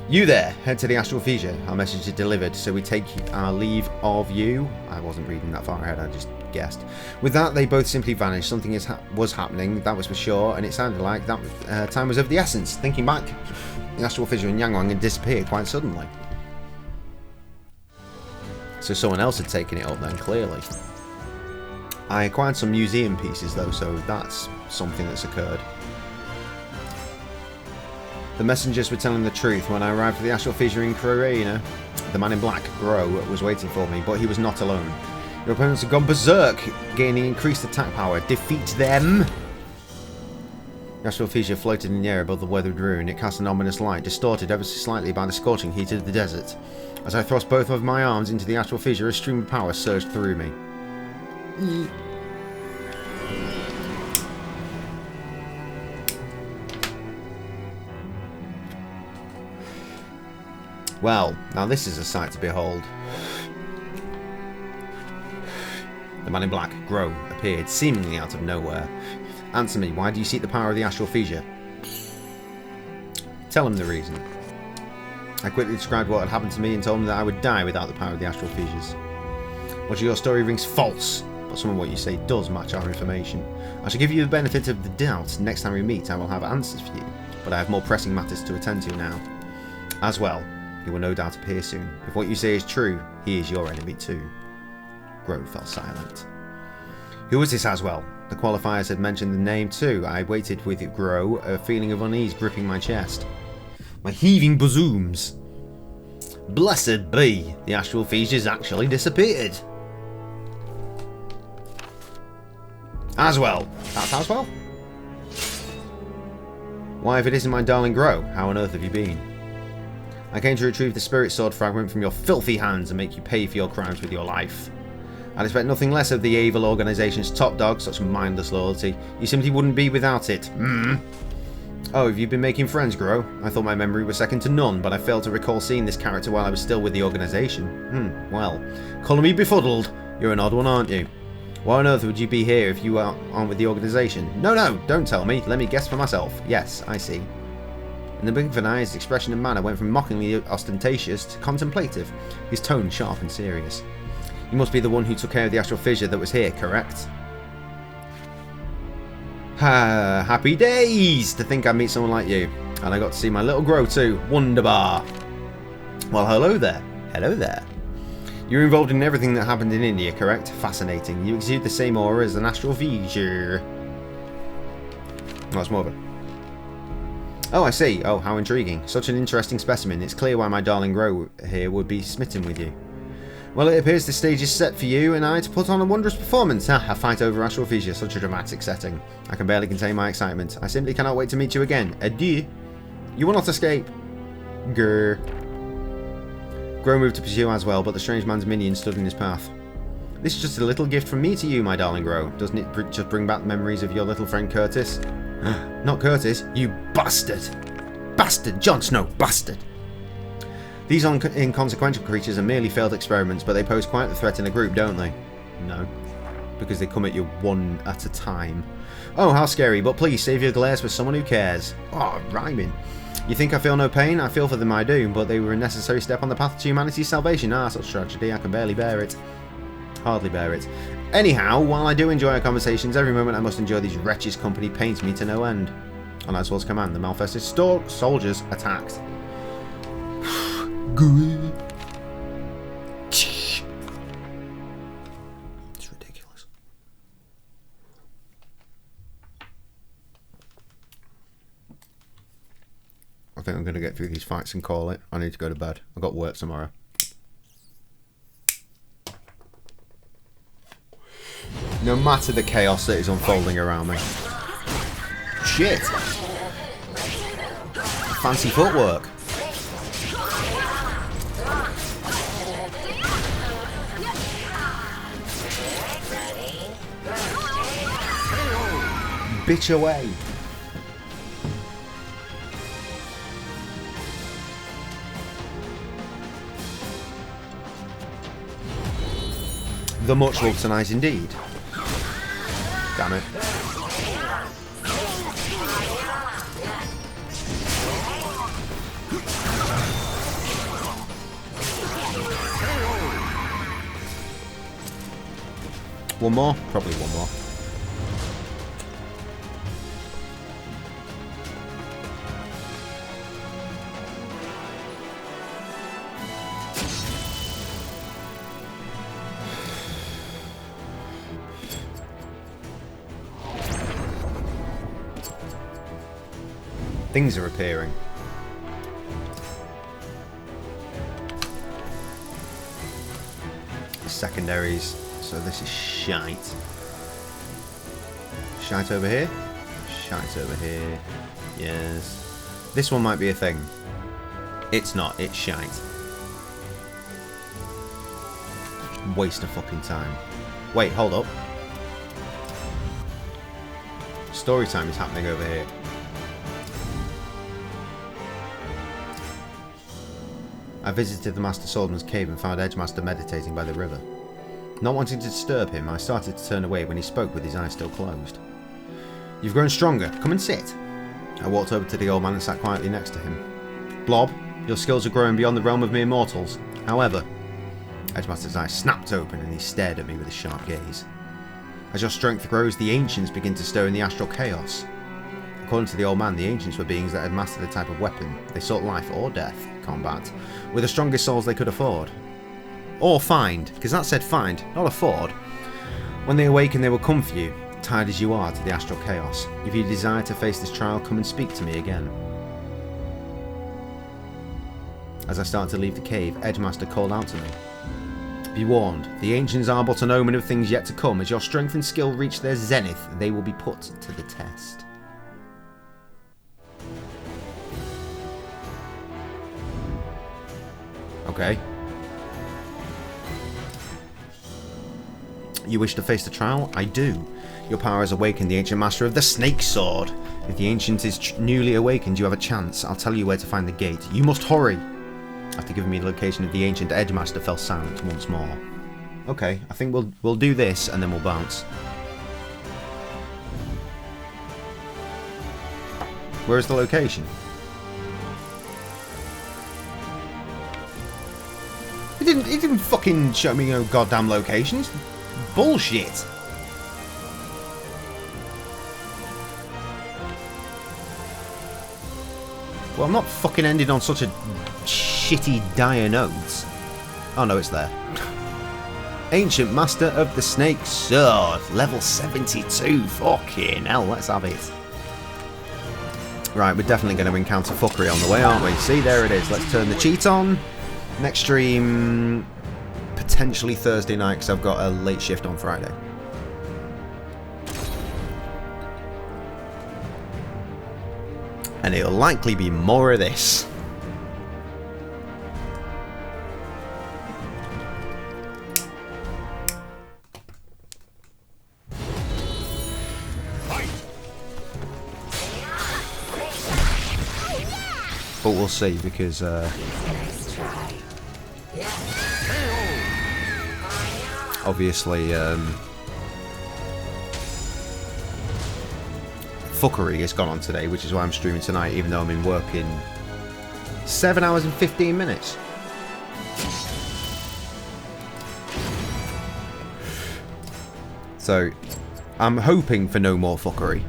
Speaker 3: You there, head to the Astral Fissure. Our message is delivered, so we take our leave of you. I wasn't reading that far ahead, I just guessed. With that, they both simply vanished. Something was happening, that was for sure, and it sounded like that time was of the essence. Thinking back, the Astral Fissure in Yuanguang had disappeared quite suddenly. So someone else had taken it up then, clearly. I acquired some museum pieces though, so that's something that's occurred. The messengers were telling the truth. When I arrived at the Astral Fissure in Crorena, the man in black, Grow, was waiting for me, but he was not alone. Your opponents have gone berserk, gaining increased attack power. Defeat them! The Astral Fissure floated in the air above the weathered ruin. It cast an ominous light, distorted ever so slightly by the scorching heat of the desert. As I thrust both of my arms into the Astral Fissure, a stream of power surged through me. Well, now this is a sight to behold. The man in black, Grow, appeared, seemingly out of nowhere. Answer me, why do you seek the power of the Astral Fissure? Tell him the reason. I quickly described what had happened to me and told him that I would die without the power of the Astral Fissures. Much of your story rings false, but some of what you say does match our information. I shall give you the benefit of the doubt. Next time we meet, I will have answers for you, but I have more pressing matters to attend to now. As well, he will no doubt appear soon. If what you say is true, he is your enemy too. Grow fell silent. Who was this Aswell? The qualifiers had mentioned the name too. I waited with Grow, a feeling of unease gripping my chest. My heaving bosoms. Blessed be, the Astral Fissures actually disappeared. Aswell. That's Aswell? Why, if it isn't my darling Grow, how on earth have you been? I came to retrieve the spirit sword fragment from your filthy hands and make you pay for your crimes with your life. I'd expect nothing less of the evil organisation's top dog, such mindless loyalty. You simply wouldn't be without it. Oh, have you been making friends, Grow? I thought my memory was second to none, but I failed to recall seeing this character while I was still with the organisation. Well, calling me befuddled. You're an odd one, aren't you? Why on earth would you be here if you aren't with the organisation? No, don't tell me. Let me guess for myself. Yes, I see. In the blink of an eye, his expression and manner went from mockingly ostentatious to contemplative, his tone sharp and serious. You must be the one who took care of the Astral Fissure that was here, correct? Happy days to think I'd meet someone like you. And I got to see my little Grow too. Wunderbar. Well, hello there. Hello there. You're involved in everything that happened in India, correct? Fascinating. You exude the same aura as an astral feature. What's more of it? Oh, I see. Oh, how intriguing. Such an interesting specimen. It's clear why my darling Grow here would be smitten with you. Well, it appears the stage is set for you and I to put on a wondrous performance. A fight over astral feature, such a dramatic setting. I can barely contain my excitement. I simply cannot wait to meet you again. Adieu. You will not escape. Grr. Grow moved to pursue as well, but the strange man's minion stood in his path. This is just a little gift from me to you, my darling Grow. Doesn't it just bring back memories of your little friend Curtis? Not Curtis, you bastard! Bastard! Jon Snow, bastard! These inconsequential creatures are merely failed experiments, but they pose quite the threat in a group, don't they? No. Because they come at you one at a time. Oh, how scary, but please save your glares for someone who cares. Oh, rhyming. You think I feel no pain? I feel for them, I do, but they were a necessary step on the path to humanity's salvation. Ah, such tragedy, I can barely bear it. Hardly bear it. Anyhow, while I do enjoy our conversations, every moment I must endure these wretches' company pains me to no end. On Aswell's command, the Malfested soldiers attacked. Good. It's ridiculous. I think I'm going to get through these fights and call it. I need to go to bed. I've got work tomorrow. No matter the chaos that is unfolding around me. Shit! Fancy footwork. Bitch away. The much loved tonight indeed. Damn it. One more? Probably one more. Things are appearing. Secondaries. So this is shite. Shite over here. Shite over here. Yes. This one might be a thing. It's not. It's shite. Waste of fucking time. Wait, hold up. Story time is happening over here. I visited the Master Swordsman's cave and found Edgemaster meditating by the river. Not wanting to disturb him, I started to turn away when he spoke with his eyes still closed. You've grown stronger. Come and sit. I walked over to the old man and sat quietly next to him. Blob, your skills are growing beyond the realm of mere mortals. However, Edgemaster's eyes snapped open and he stared at me with a sharp gaze. As your strength grows, the ancients begin to stir in the astral chaos. According to the old man, the ancients were beings that had mastered a type of weapon. They sought life or death, combat, with the strongest souls they could afford. Or find, because that said find, not afford. When they awaken, they will come for you, tied as you are to the astral chaos. If you desire to face this trial, come and speak to me again. As I started to leave the cave, Edgemaster called out to me. Be warned, the ancients are but an omen of things yet to come. As your strength and skill reach their zenith, they will be put to the test. Okay. You wish to face the trial? I do. Your power has awakened the ancient master of the snake sword. If the ancient is newly awakened, you have a chance. I'll tell you where to find the gate. You must hurry. After giving me the location of the ancient, Edgemaster fell silent once more. Okay, I think we'll do this and then we'll bounce. Where's the location? He didn't fucking show me no goddamn locations. Bullshit. Well, I'm not fucking ending on such a shitty dire note. Oh no, it's there. Ancient Master of the Snake Sword. Level 72. Fucking hell, let's have it. Right, we're definitely going to encounter fuckery on the way, aren't we? See, there it is. Let's turn the cheat on. Next stream, potentially Thursday night, because I've got a late shift on Friday. And it'll likely be more of this. But we'll see, because obviously fuckery has gone on today, which is why I'm streaming tonight, even though I'm in work in 7 hours and 15 minutes. So I'm hoping for no more fuckery.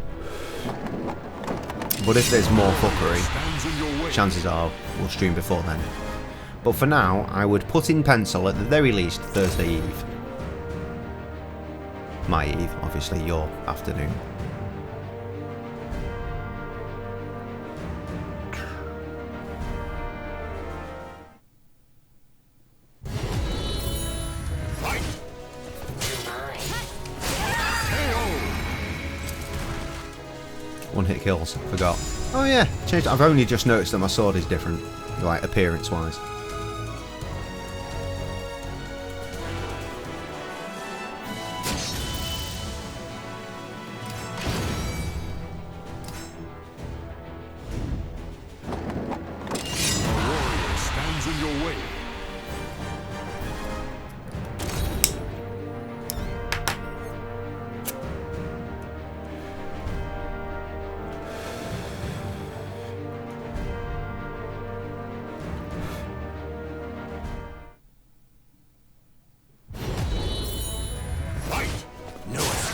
Speaker 3: But if there's more fuckery, chances are we'll stream before then. But for now, I would put in pencil at the very least Thursday Eve. My eve, obviously, your afternoon. One-hit kills, forgot. Oh yeah, changed. I've only just noticed that my sword is different, like appearance-wise.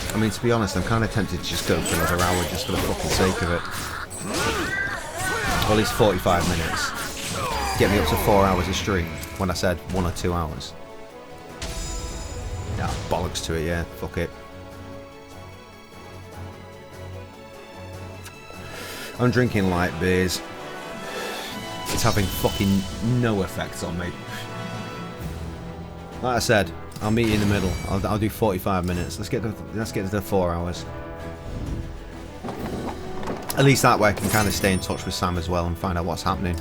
Speaker 3: I mean, to be honest, I'm kind of tempted to just go for another hour just for the fucking sake of it. Or at least 45 minutes. Get me up to 4 hours of stream, when I said 1 or 2 hours. Yeah, bollocks to it, yeah. Fuck it. I'm drinking light beers. It's having fucking no effect on me. Like I said, I'll meet you in the middle. I'll do 45 minutes. Let's get to the 4 hours. At least that way I can kind of stay in touch with Sam as well and find out what's happening,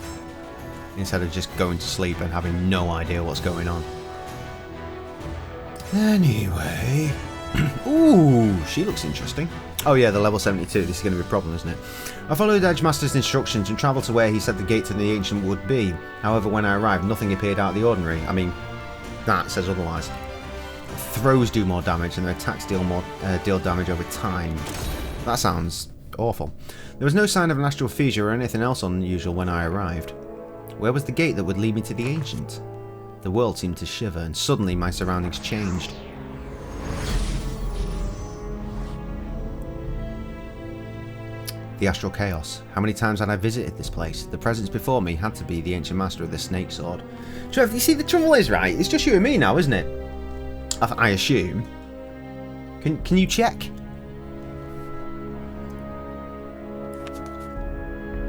Speaker 3: instead of just going to sleep and having no idea what's going on. Anyway, ooh, she looks interesting. Oh yeah, the level 72. This is going to be a problem, isn't it? I followed Edgemaster's instructions and travelled to where he said the gate to the ancient would be. However, when I arrived, nothing appeared out of the ordinary. I mean, that says otherwise. Throws do more damage and their attacks deal damage over time. That sounds awful. There was no sign of an astral fissure or anything else unusual when I arrived. Where was the gate that would lead me to the ancient? The world seemed to shiver and suddenly my surroundings changed. The astral chaos. How many times had I visited this place? The presence before me had to be the ancient master of the snake sword. Trev, you see, the trouble is, right, it's just you and me now, isn't it? I assume. Can you check?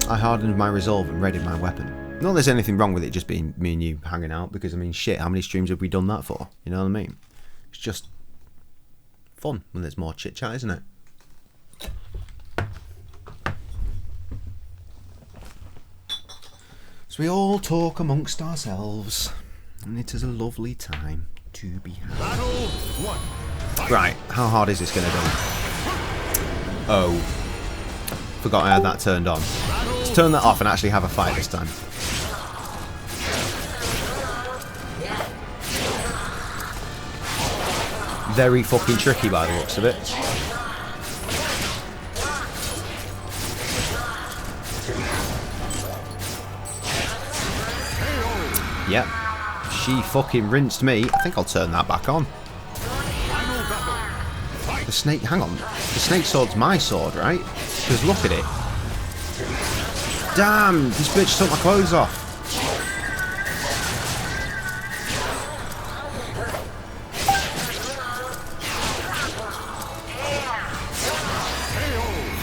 Speaker 3: I hardened my resolve and readied my weapon. Not that there's anything wrong with it just being me and you hanging out, because, I mean, shit, how many streams have we done that for? You know what I mean? It's just fun when there's more chit-chat, isn't it? So we all talk amongst ourselves, and it is a lovely time to be had.
Speaker 4: Battle 1.
Speaker 3: Right, how hard is this going to be? Oh, forgot I had that turned on. Let's turn that off and actually have a fight this time. Very fucking tricky by the looks of it. Yep. She fucking rinsed me. I think I'll turn that back on. The snake... Hang on. The snake sword's my sword, right? Because look at it. Damn! This bitch took my clothes off.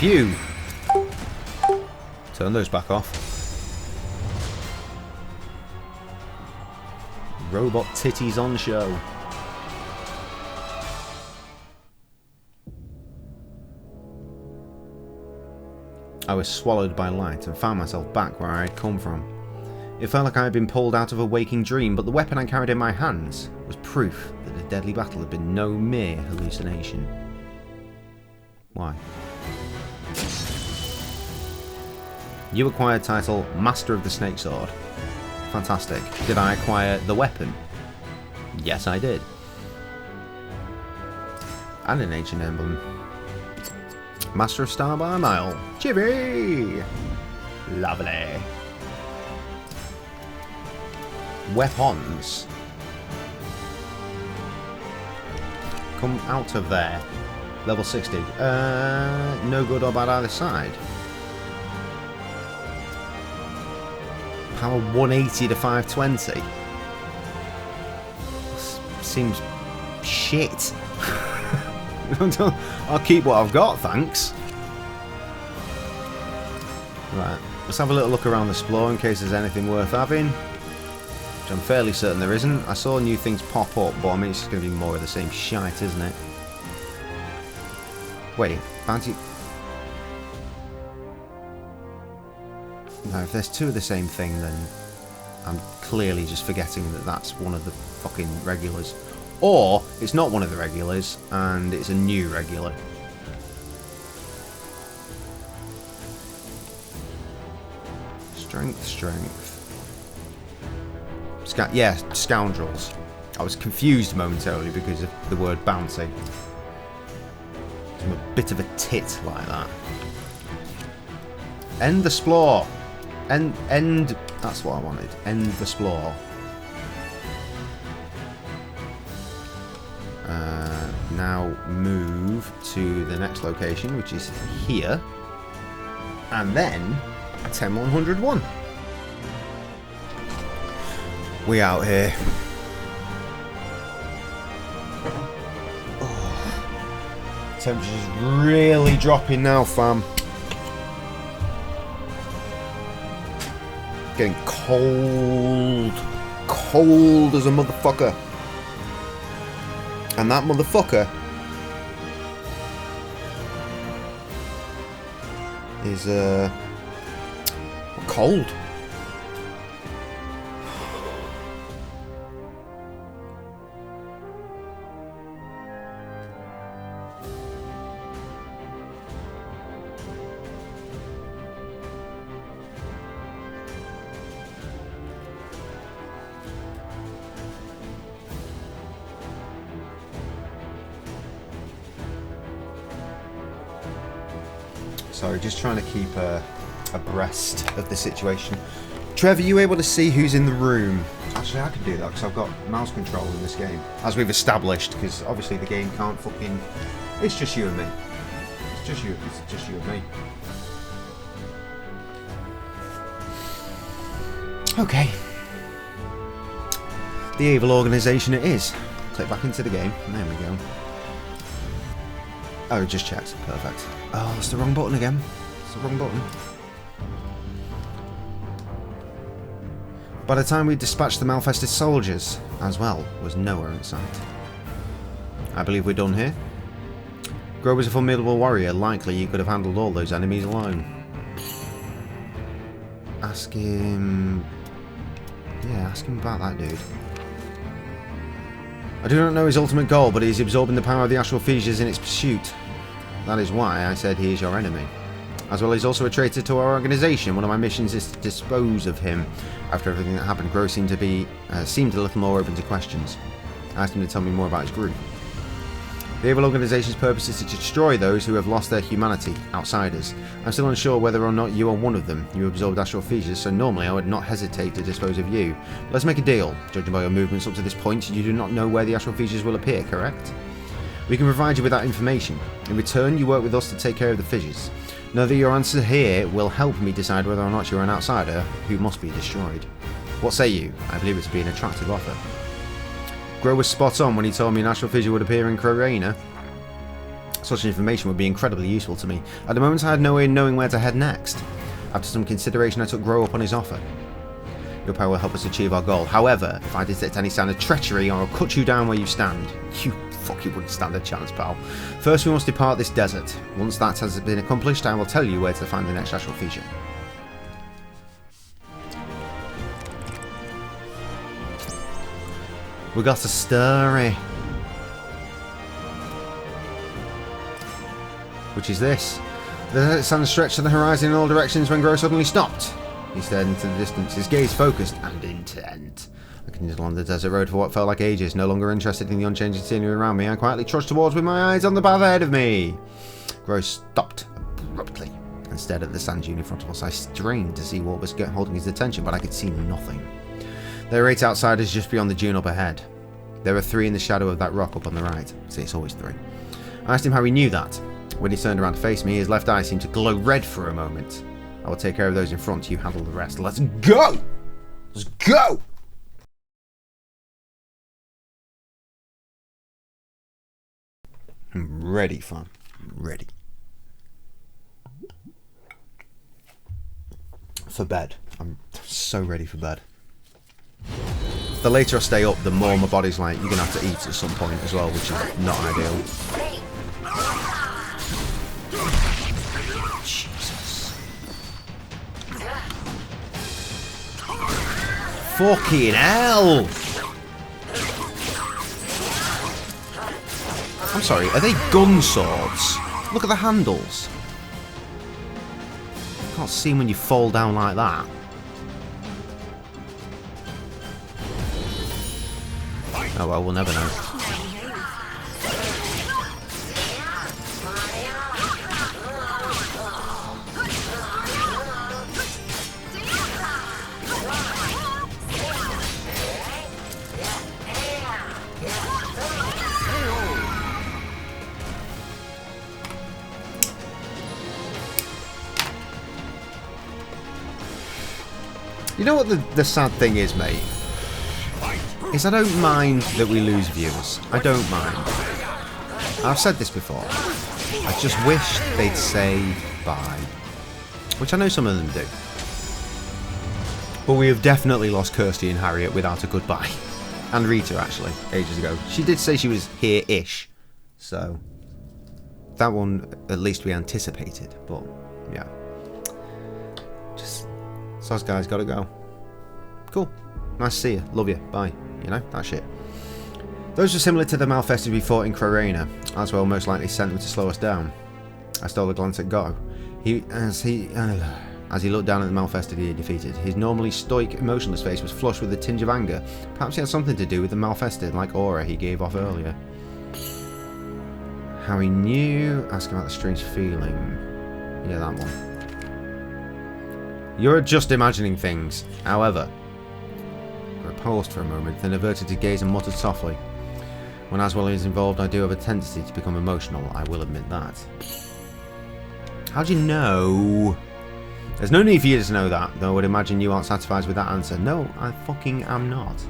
Speaker 3: Phew! Turn those back off. Robot titties on show. I was swallowed by light and found myself back where I had come from. It felt like I had been pulled out of a waking dream, but the weapon I carried in my hands was proof that the deadly battle had been no mere hallucination. Why? You acquired title Master of the Snake Sword. Fantastic. Did I acquire the weapon? Yes, I did. And an ancient emblem. Master of Star by a mile. Chibi! Lovely. Weapons. Come out of there. Level 60. No good or bad either side. Power 180 to 520. Seems shit. I'll keep what I've got, thanks. Right, let's have a little look around the explore in case there's anything worth having. Which I'm fairly certain there isn't. I saw new things pop up, but I mean it's just going to be more of the same shite, isn't it? Wait, bounty... No, if there's two of the same thing, then I'm clearly just forgetting that that's one of the fucking regulars. Or it's not one of the regulars, and it's a new regular. Strength. Yeah, scoundrels. I was confused momentarily because of the word bounty. I'm a bit of a tit like that. End the splore. End. That's what I wanted. End the splore. Now move to the next location, which is here, and then 10101. We out here. Oh. Temperature's really dropping now, fam. Getting cold. Cold as a motherfucker. And that motherfucker is cold. Sorry, just trying to keep abreast of the situation. Trevor, are you able to see who's in the room? Actually, I can do that because I've got mouse control in this game, as we've established. Because obviously the game can't fucking. It's just you and me. It's just you. It's just you and me. Okay. The evil organisation it is. Click back into the game. There we go. Oh, just checked. Perfect. Oh, it's the wrong button again. It's the wrong button. By the time we dispatched the malfested soldiers, as well, was nowhere in sight. I believe we're done here. Grow was a formidable warrior. Likely you could have handled all those enemies alone. Ask him... Yeah, ask him about that dude. I do not know his ultimate goal, but he is absorbing the power of the astral fissures in its pursuit. That is why I said he is your enemy. As well, he's also a traitor to our organisation. One of my missions is to dispose of him. After everything that happened, Grow seemed a little more open to questions. I asked him to tell me more about his group. The evil organisation's purpose is to destroy those who have lost their humanity, outsiders. I'm still unsure whether or not you are one of them. You absorbed astral fissures, so normally I would not hesitate to dispose of you. Let's make a deal. Judging by your movements up to this point, you do not know where the astral fissures will appear, correct? We can provide you with that information. In return, you work with us to take care of the fissures. Know that your answer here will help me decide whether or not you are an outsider who must be destroyed. What say you? I believe it to be an attractive offer. Grow was spot on when he told me an astral fissure would appear in Crorena. Such information would be incredibly useful to me. At the moment I had no way of knowing where to head next. After some consideration I took Grow up on his offer. Your power will help us achieve our goal. However, if I detect any sign of treachery, I will cut you down where you stand. You wouldn't stand a chance, pal. First we must depart this desert. Once that has been accomplished, I will tell you where to find the next astral feature. We got a story. Which is this. The desert sun stretched to the horizon in all directions when Grow suddenly stopped. He stared into the distance, his gaze focused and intent. I continued along the desert road for what felt like ages, no longer interested in the unchanging scenery around me. I quietly trudged towards with my eyes on the path ahead of me. Grow stopped abruptly and stared at the sand dune in front of us. I strained to see what was holding his attention, but I could see nothing. There were 8 outsiders just beyond the dune up ahead. There were 3 in the shadow of that rock up on the right. See, it's always 3. I asked him how he knew that. When he turned around to face me, his left eye seemed to glow red for a moment. I will take care of those in front, you handle the rest. Let's go! Let's go! I'm ready, fam. I'm ready. For bed. I'm so ready for bed. The later I stay up, the more my body's like, you're going to have to eat at some point as well, which is not ideal. Jesus. Fucking hell! I'm sorry, are they gun swords? Look at the handles. You can't see them when you fall down like that. Oh well, we'll never know. You know what the sad thing is, mate? Is I don't mind that we lose viewers. I don't mind. I've said this before. I just wish they'd say bye. Which I know some of them do. But we have definitely lost Kirsty and Harriet without a goodbye. And Rita, actually, ages ago. She did say she was here-ish. So, that one, at least we anticipated. But, yeah. Just, sos guys, gotta go. Cool. Nice to see you. Love you. Bye. You know, that shit. Those were similar to the Malfested we fought in Crarena. Aswell most likely sent them to slow us down. I stole a glance at Go. As he looked down at the Malfested he had defeated, his normally stoic, emotionless face was flushed with a tinge of anger. Perhaps it had something to do with the Malfested, like aura he gave off earlier. How he knew? Ask about the strange feeling. Yeah, that one. You're just imagining things. However, I paused for a moment, then averted his gaze and muttered softly. When Aswell is involved, I do have a tendency to become emotional, I will admit that. How do you know? There's no need for you to know that, though I would imagine you aren't satisfied with that answer. No, I fucking am not.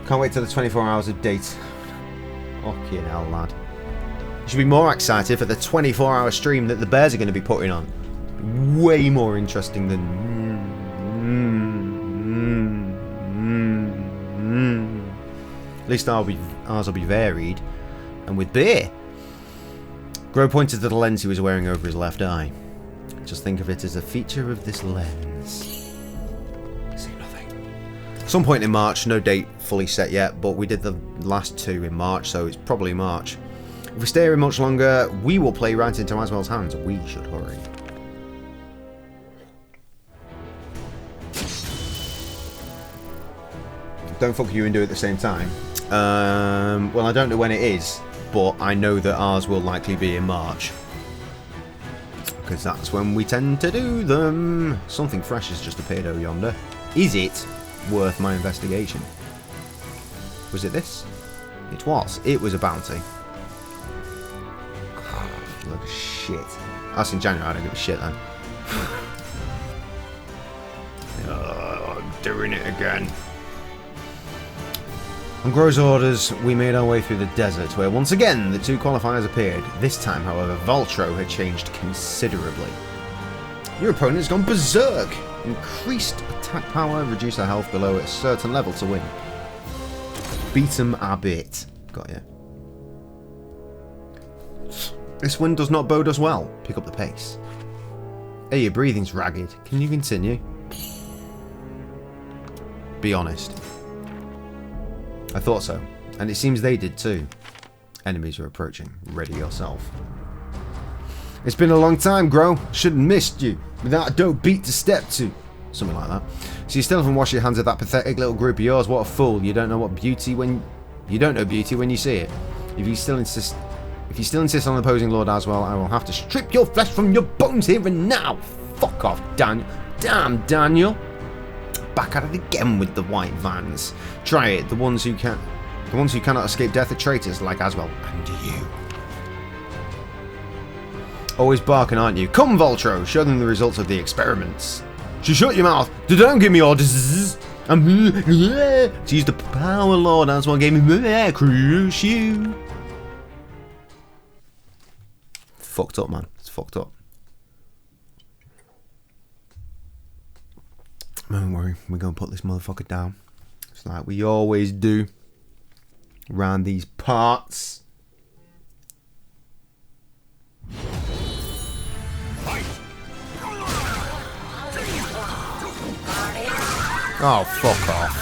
Speaker 3: Can't wait till the 24 hours of date. Fucking hell, lad. You should be more excited for the 24-hour stream that the Bears are going to be putting on. Way more interesting than... At least ours will be varied, and with beer. Grow pointed to the lens he was wearing over his left eye. Just think of it as a feature of this lens. Say nothing. Some point in March, no date fully set yet, but we did the last 2 in March, so it's probably March. If we stay here much longer, we will play right into Aswell's hands. We should hurry. Don't fuck you and do it at the same time. Well, I don't know when it is, but I know that ours will likely be in March. Because that's when we tend to do them. Something fresh has just appeared over yonder. Is it worth my investigation? Was it this? It was. It was a bounty. Look of shit. That's in January, I don't give a shit then. Oh, I'm doing it again. On Gro's orders, we made our way through the desert, where once again the two qualifiers appeared. This time, however, Voltro had changed considerably. Your opponent has gone berserk! Increased attack power, reduce their health below a certain level to win. Beat 'em a bit. Got ya. This wind does not bode us well. Pick up the pace. Hey, your breathing's ragged. Can you continue? Be honest. I thought so, and it seems they did too. Enemies are approaching. Ready yourself. It's been a long time, Gro. Should have missed you. Without a dope beat to step to. Something like that. So you still haven't washed your hands of that pathetic little group of yours. What a fool. You don't know beauty when you see it. If you still insist on opposing Lord Aswell, I will have to strip your flesh from your bones here and now. Fuck off, Daniel. Damn, Daniel. Back at it again with the white vans. Try it. The ones who cannot escape death are traitors like Aswell and you. Always barking, aren't you? Come, Voltro, show them the results of the experiments. Shut your mouth. Don't give me orders. To use the power Lord Aswell gave me. Crush you. Fucked up, man. It's fucked up. Don't worry, we're going to put this motherfucker down. It's like we always do around these parts. Oh, fuck off.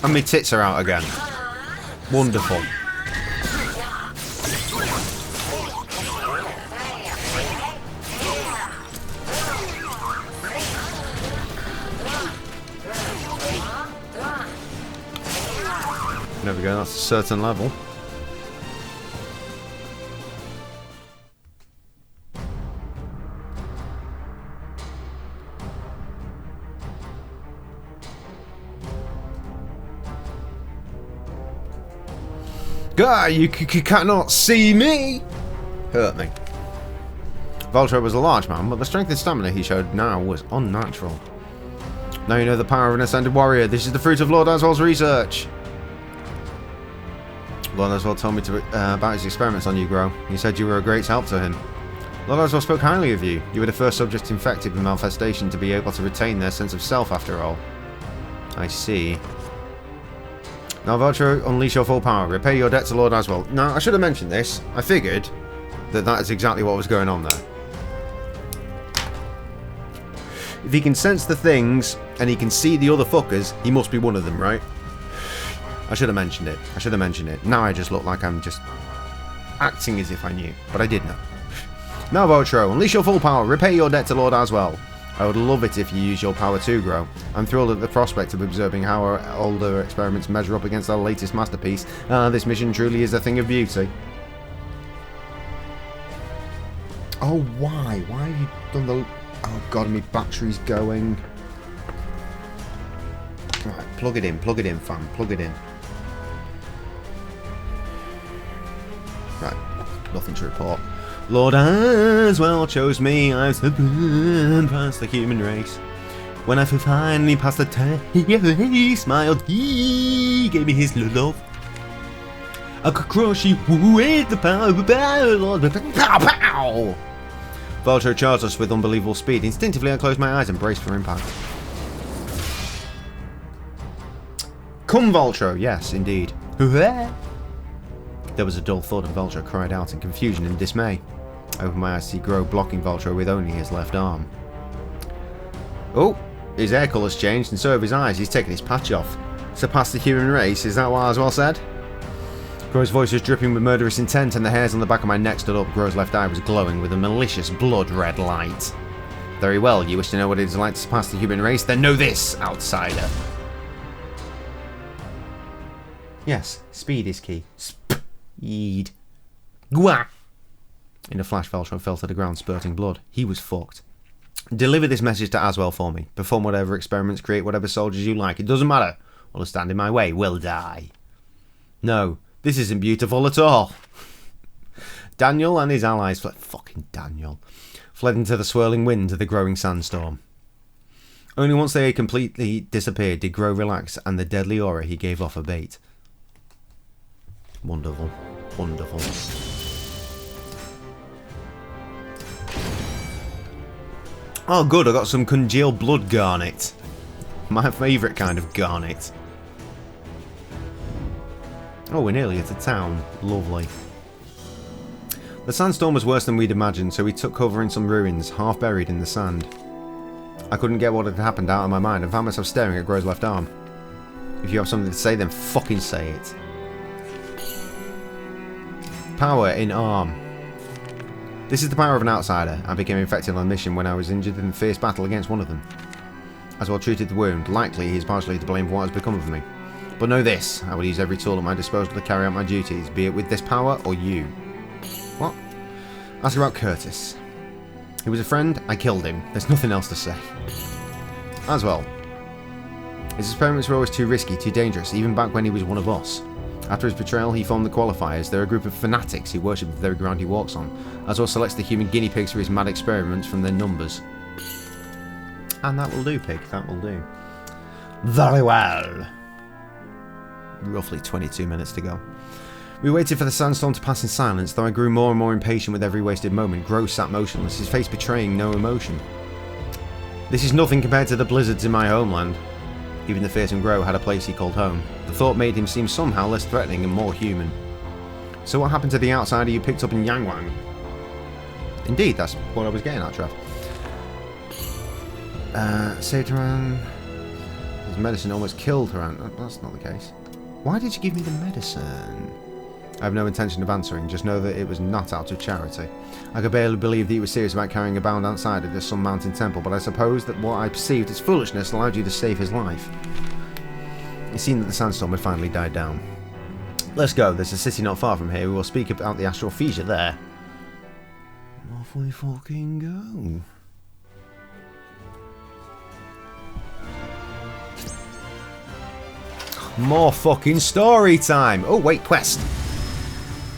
Speaker 3: And my tits are out again. Wonderful. There we go, that's a certain level. Guy, you cannot see me! Hurt me. Voltro was a large man, but the strength and stamina he showed now was unnatural. Now you know the power of an ascended warrior. This is the fruit of Lord Aswell's research. Lord Aswell told me about his experiments on you, Gro. He said you were a great help to him. Lord Aswell spoke highly of you. You were the first subject infected with malfestation to be able to retain their sense of self after all. I see. Now, Voltro, unleash your full power. Repay your debt to Lord Aswell. Now, I should have mentioned this. I figured that is exactly what was going on there. If he can sense the things and he can see the other fuckers, he must be one of them, right? I should have mentioned it. I should have mentioned it. Now I just look like I'm just acting as if I knew. But I did know. Now, Voltro, unleash your full power. Repay your debt to Lord Aswell. I would love it if you use your power too, Gro. I'm thrilled at the prospect of observing how our older experiments measure up against our latest masterpiece. This mission truly is a thing of beauty. Oh, why? Why have you done the... Oh, God, my battery's going. Right, plug it in, fam. Plug it in. Right, nothing to report. Lord Aswell chose me, I've surpassed the human race. When I finally passed the test, he smiled, he gave me his love. I could crush you with the power of Lord. Pow, pow! Voltro charged us with unbelievable speed. Instinctively, I closed my eyes and braced for impact. Come, Voltro! Yes, indeed. There was a dull thud and Voltro cried out in confusion and dismay. I opened my eyes to see Gro blocking Voltro with only his left arm. Oh, his hair colour's changed and so have his eyes. He's taken his patch off. Surpassed the human race, is that what Aswell said? Gro's voice was dripping with murderous intent and the hairs on the back of my neck stood up. Gro's left eye was glowing with a malicious blood-red light. Very well, you wish to know what it is like to surpass the human race? Then know this, outsider. Yes, speed is key. Speed. Gwa! In a flash, Voltro fell to the ground, spurting blood. He was fucked. Deliver this message to Aswell for me. Perform whatever experiments, create whatever soldiers you like. It doesn't matter. All who stand in my way will die. No, this isn't beautiful at all. Daniel and his allies fled. Fucking Daniel. Fled into the swirling wind of the growing sandstorm. Only once they had completely disappeared did Grow relax and the deadly aura he gave off abate. Wonderful. Wonderful. Oh good, I got some congealed blood garnet. My favourite kind of garnet. Oh, we're nearly at a town. Lovely. The sandstorm was worse than we'd imagined, so we took cover in some ruins, half buried in the sand. I couldn't get what had happened out of my mind and found myself staring at Grow's left arm. If you have something to say, then fucking say it. Power in arm. This is the power of an outsider. I became infected on a mission when I was injured in a fierce battle against one of them. As well treated the wound, likely he is partially to blame for what has become of me. But know this, I will use every tool at my disposal to carry out my duties, be it with this power or you. What? Ask about Curtis. He was a friend, I killed him. There's nothing else to say. As well. His experiments were always too risky, too dangerous, even back when he was one of us. After his betrayal, he formed the Qualifiers. They're a group of fanatics who worship the very ground he walks on, as well selects the human guinea pigs for his mad experiments from their numbers. And that will do, pig. That will do. Very well. Roughly 22 minutes to go. We waited for the sandstorm to pass in silence, though I grew more and more impatient with every wasted moment. Grow sat motionless, his face betraying no emotion. This is nothing compared to the blizzards in my homeland. Even the fearsome Grow had a place he called home. The thought made him seem somehow less threatening and more human. So what happened to the outsider you picked up in Yangwang? Indeed, that's what I was getting at, Trev. Saved Haran. His medicine almost killed Haran. That's not the case. Why did you give me the medicine? I have no intention of answering, just know that it was not out of charity. I could barely believe that he was serious about carrying a bound outsider to some mountain temple, but I suppose that what I perceived as foolishness allowed you to save his life. It seemed that the sandstorm had finally died down. Let's go, there's a city not far from here, we will speak about the astrophasia there. Off we fucking go. More fucking story time! Oh wait, quest!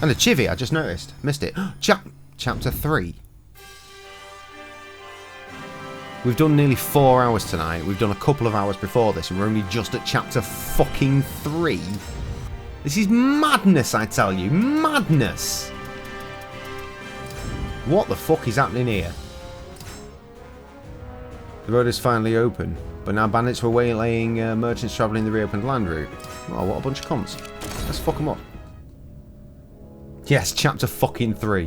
Speaker 3: And a chivvy, I just noticed. Missed it. Chapter 3. We've done nearly 4 hours tonight. We've done a couple of hours before this, and we're only just at chapter fucking 3. This is madness, I tell you. Madness! What the fuck is happening here? The road is finally open, but now bandits were waylaying merchants travelling the reopened land route. Oh, what a bunch of cunts. Let's fuck them up. Yes, chapter fucking 3.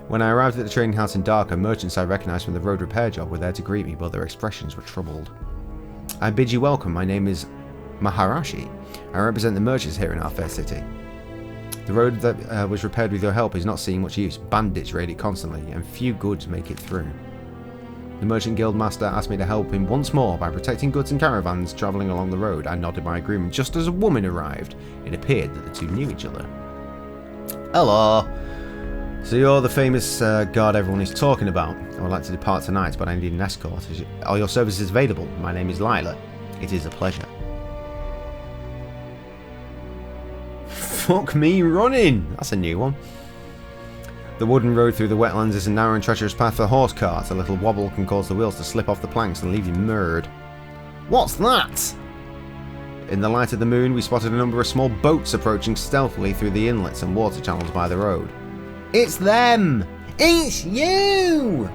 Speaker 3: When I arrived at the trading house in Dhaka, merchants I recognised from the road repair job were there to greet me, but their expressions were troubled. I bid you welcome, my name is Maharashi. I represent the merchants here in our fair city. The road that was repaired with your help is not seeing much use. Bandits raid it constantly, and few goods make it through. The merchant guild master asked me to help him once more by protecting goods and caravans travelling along the road. I nodded my agreement. Just as a woman arrived, it appeared that the two knew each other. Hello. So you're the famous guard everyone is talking about. I would like to depart tonight, but I need an escort. Are your services available? My name is Lila. It is a pleasure. Fuck me running. That's a new one. The wooden road through the wetlands is a narrow and treacherous path for horse carts. A little wobble can cause the wheels to slip off the planks and leave you mirrored. What's that? In the light of the moon, we spotted a number of small boats approaching stealthily through the inlets and water channels by the road. It's them! It's you!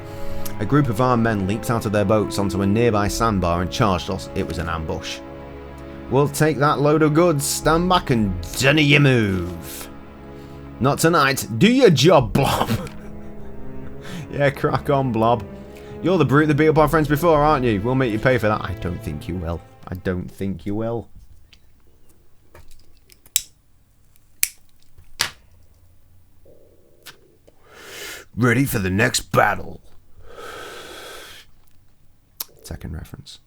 Speaker 3: A group of armed men leaped out of their boats onto a nearby sandbar and charged us. It was an ambush. We'll take that load of goods, stand back and dunna you move. Not tonight. Do your job, Blob. Yeah, crack on, Blob. You're the brute that beat up our friends before, aren't you? We'll make you pay for that. I don't think you will. I don't think you will. Ready for the next battle. Second reference.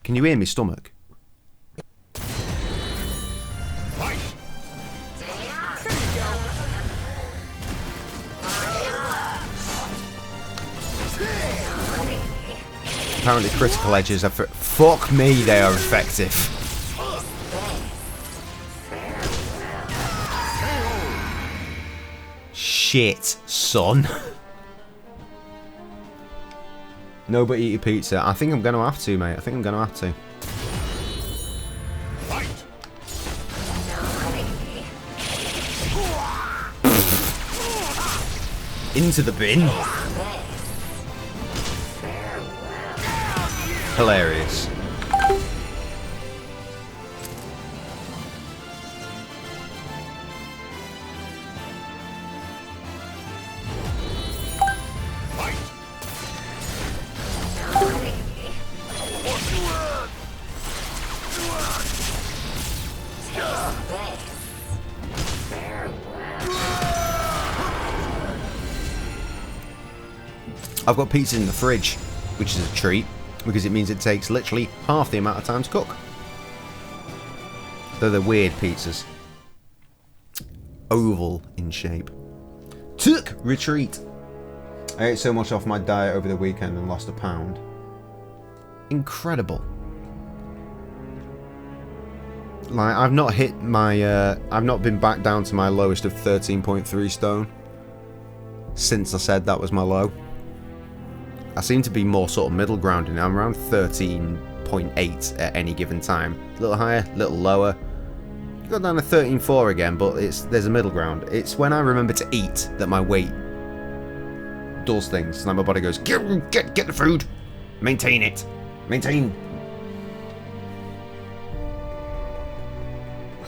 Speaker 3: Can you hear me stomach? Apparently critical edges are fuck me, they are effective. Shit, son. No but eat your pizza. I think I'm going to have to, mate. I think I'm going to have to.
Speaker 4: Fight!
Speaker 3: Into the bin. Hilarious. I've got pizza in the fridge, which is a treat, because it means it takes literally half the amount of time to cook. Though they're weird pizzas. Oval in shape. Took retreat. I ate so much off my diet over the weekend and lost a pound. Incredible. Like, I've not hit my, I've not been back down to my lowest of 13.3 stone since I said that was my low. I seem to be more sort of middle ground now. I'm around 13.8 at any given time. A little higher, a little lower. Got down to 13.4 again, but there's a middle ground. It's when I remember to eat that my weight does things. And my body goes, get the food. Maintain it. Maintain.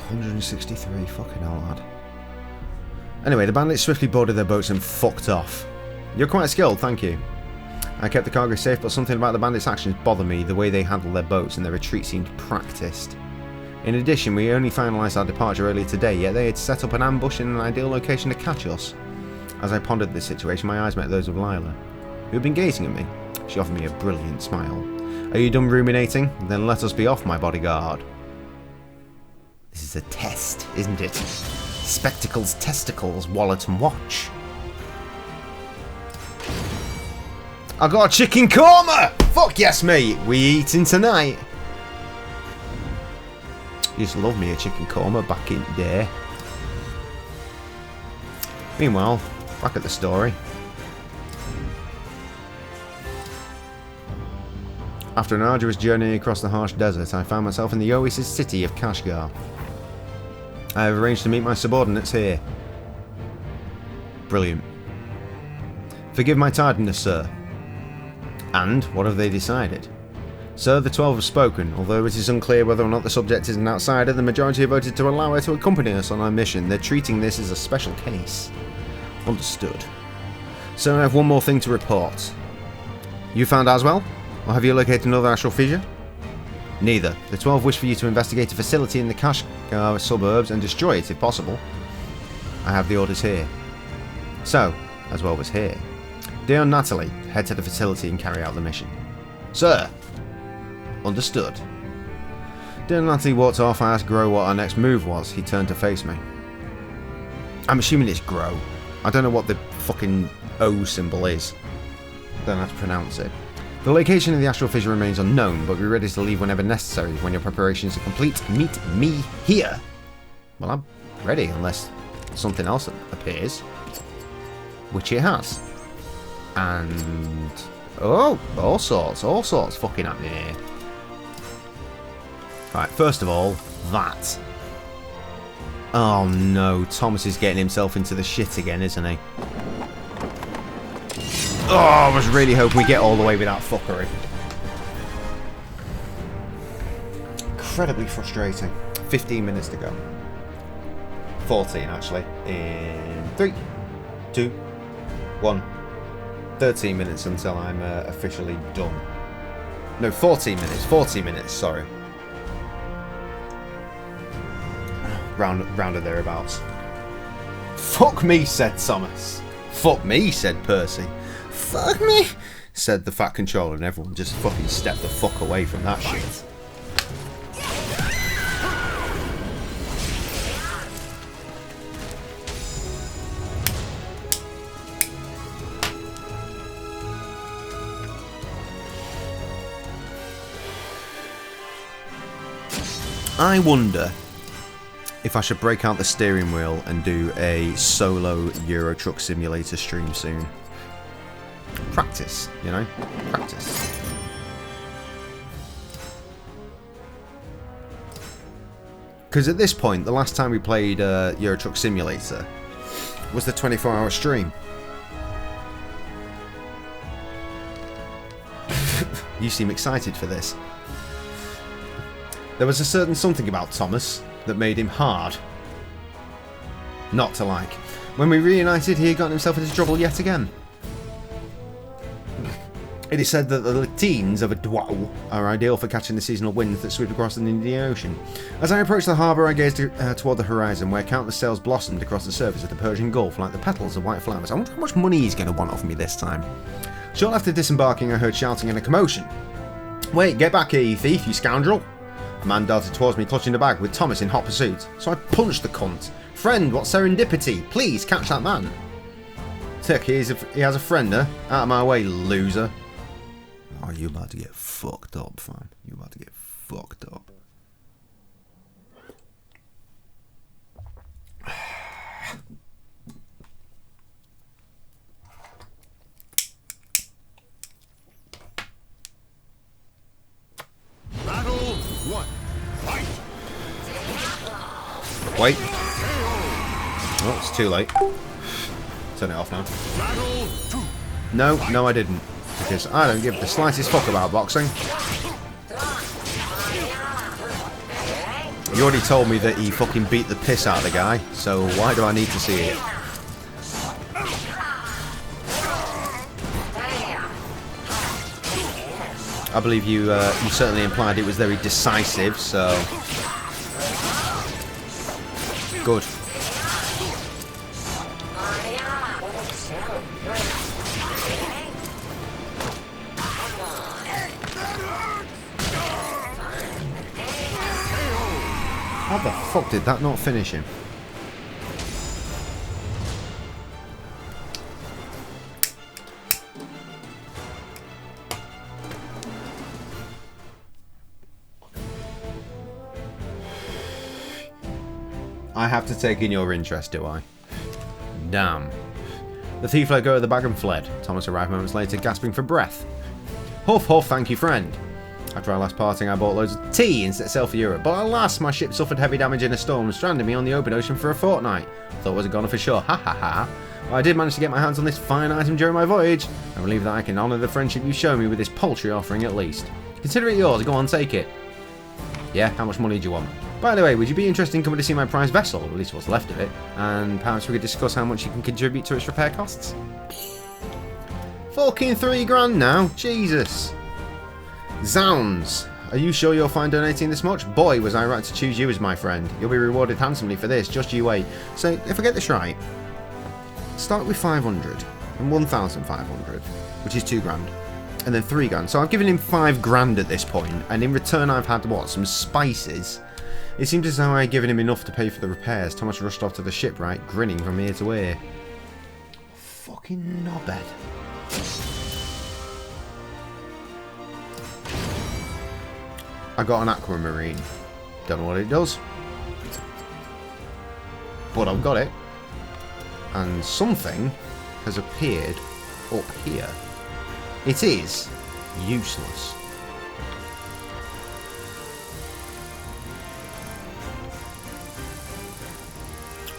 Speaker 3: 163, fucking hell, lad. Anyway, the bandits swiftly boarded their boats and fucked off. You're quite skilled, thank you. I kept the cargo safe, but something about the bandits' actions bothered me, the way they handled their boats and their retreat seemed practiced. In addition, we only finalised our departure earlier today, yet they had set up an ambush in an ideal location to catch us. As I pondered this situation, my eyes met those of Lila, who had been gazing at me. She offered me a brilliant smile. Are you done ruminating? Then let us be off, my bodyguard. This is a test, isn't it? Spectacles, testicles, wallet and watch. I got a chicken korma! Fuck yes, mate! We eating tonight. Used to love me a chicken korma back in the day. Meanwhile, back at the story. After an arduous journey across the harsh desert, I found myself in the oasis city of Kashgar. I have arranged to meet my subordinates here. Brilliant. Forgive my tardiness, sir. And what have they decided? Sir, the 12 have spoken. Although it is unclear whether or not the subject is an outsider, the majority have voted to allow her to accompany us on our mission. They're treating this as a special case. Understood. So I have one more thing to report. You found Aswell? Or have you located another astral fissure? Neither. The 12 wish for you to investigate a facility in the Kashgar suburbs and destroy it if possible. I have the orders here. So, Aswell was here. Dear Natalie, head to the facility and carry out the mission. Sir! Understood. Dear Natalie walked off. I asked Grow what our next move was. He turned to face me. I'm assuming it's Grow. I don't know what the fucking O symbol is. Don't have to pronounce it. The location of the astral fissure remains unknown, but be ready to leave whenever necessary. When your preparations are complete, meet me here. Well, I'm ready, unless something else appears. Which it has. And... oh, all sorts fucking happening here. Right, first of all, that. Oh no, Thomas is getting himself into the shit again, isn't he? Oh, I was really hoping we get all the way with that fuckery. Incredibly frustrating. 15 minutes to go. 14, actually. In 3, 2, 1. 13 minutes until I'm officially done. No, 14 minutes. 40 minutes, sorry. Round or thereabouts. Fuck me, said Thomas. Fuck me, said Percy. Fuck me, said the fat controller, and everyone just fucking stepped the fuck away from that shit. I wonder if I should break out the steering wheel and do a solo Euro Truck Simulator stream soon. Practice, you know? Practice. Because at this point, the last time we played Euro Truck Simulator was the 24-hour stream. You seem excited for this. There was a certain something about Thomas that made him hard not to like. When we reunited, he had gotten himself into trouble yet again. It is said that the lateens of a dwell are ideal for catching the seasonal winds that sweep across the Indian Ocean. As I approached the harbour, I gazed toward the horizon, where countless sails blossomed across the surface of the Persian Gulf like the petals of white flowers. I wonder how much money he's going to want off me this time. Shortly after disembarking, I heard shouting and a commotion. "Wait, get back here, you thief, you scoundrel!" A man darted towards me, clutching the bag, with Thomas in hot pursuit. So I punched the cunt. "Friend, what serendipity! Please, catch that man!" "Tick, he has a friend, huh? Out of my way, loser!" Oh, you about to get fucked up, fam. You about to get fucked up.
Speaker 4: Battle 1. Fight!
Speaker 3: Wait. Oh, it's too late. Turn it off now.
Speaker 4: Battle 2.
Speaker 3: No, I didn't. Because I don't give the slightest fuck about boxing. You already told me that he fucking beat the piss out of the guy, so why do I need to see it? I believe you certainly implied it was very decisive, so... Good. How the fuck did that not finish him? I have to take in your interest, do I? Damn. The thief let go of the bag and fled. Thomas arrived moments later, gasping for breath. "Huff, huff, thank you, friend." After our last parting, I bought loads of tea and set sail for Europe, but alas, my ship suffered heavy damage in a storm, stranding me on the open ocean for a fortnight. Thought I was a goner for sure, ha ha ha. But I did manage to get my hands on this fine item during my voyage. I believe that I can honour the friendship you show me with this paltry offering at least. Consider it yours, go on, take it. Yeah, how much money do you want? By the way, would you be interested in coming to see my prized vessel, or at least what's left of it, and perhaps we could discuss how much you can contribute to its repair costs? Fucking $3 now, Jesus. Zounds. Are you sure you're fine donating this much? Boy, was I right to choose you as my friend. You'll be rewarded handsomely for this, just you wait. So, if I get this right, start with 500 and 1,500, which is $2,000, and then $3,000. So I've given him $5,000 at this point, and in return I've had, what, some spices? It seems as though I had given him enough to pay for the repairs. Thomas rushed off to the shipwright, grinning from ear to ear. Fucking knobhead. I got an aquamarine. Don't know what it does. But I've got it. And something has appeared up here. It is useless.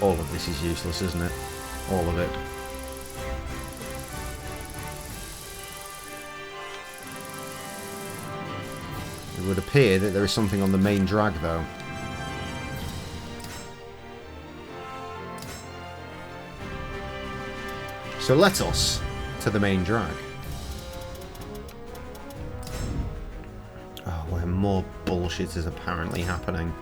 Speaker 3: All of this is useless, isn't it? All of it. It would appear that there is something on the main drag, though. So let us to the main drag. Oh, where more bullshit is apparently happening.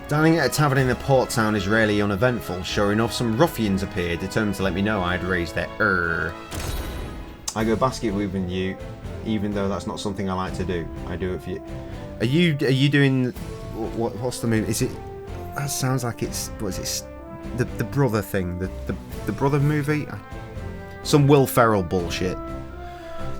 Speaker 3: Dining at a tavern in a port town is rarely uneventful. Sure enough, some ruffians appeared, determined to let me know I had raised their I go basket weaving you, even though that's not something I like to do. I do it for you. Are you doing what's the movie? Is it? That sounds like it's what is it? The brother thing, the brother movie. Some Will Ferrell bullshit.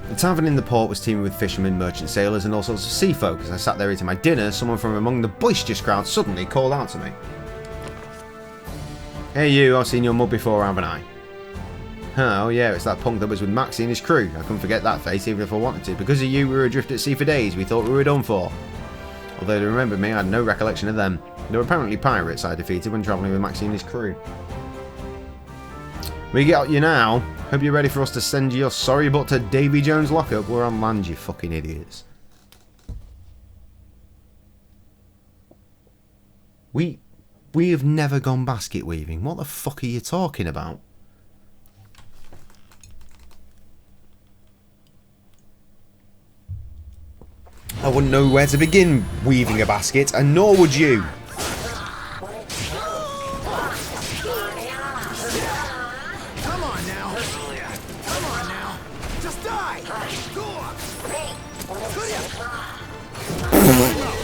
Speaker 3: The tavern in the port was teeming with fishermen, merchant sailors, and all sorts of sea folk. As I sat there eating my dinner, someone from among the boisterous crowd suddenly called out to me. "Hey you, I've seen your mug before, haven't I?" Oh yeah, it's that punk that was with Maxie and his crew. I couldn't forget that face even if I wanted to. Because of you, we were adrift at sea for days. We thought we were done for. Although to remember me, I had no recollection of them. They were apparently pirates I defeated when travelling with Maxie and his crew. We get you now. Hope you're ready for us to send your sorry butt to Davy Jones lockup. We're on land, you fucking idiots. We have never gone basket weaving. What the fuck are you talking about? I wouldn't know where to begin weaving a basket, and nor would you.
Speaker 7: Come on now. Come on now. Just die.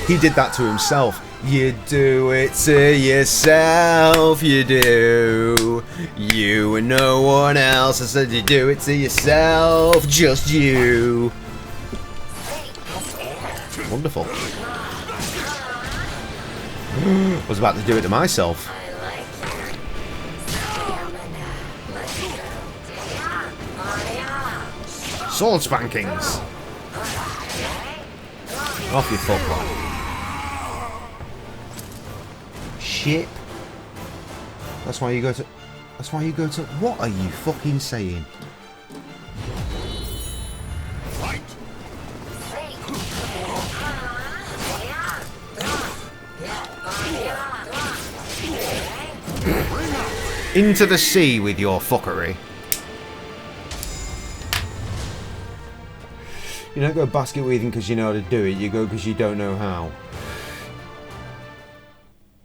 Speaker 3: He did that to himself. You do it to yourself, you do. You and no one else. I said you do it to yourself, just you. Wonderful. I was about to do it to myself. Sword spankings. Off your foot. Ship. That's why you go to. That's why you go to. What are you fucking saying?
Speaker 4: Fight!
Speaker 3: Into the sea with your fuckery. You don't go basket weaving because you know how to do it. You go because you don't know how.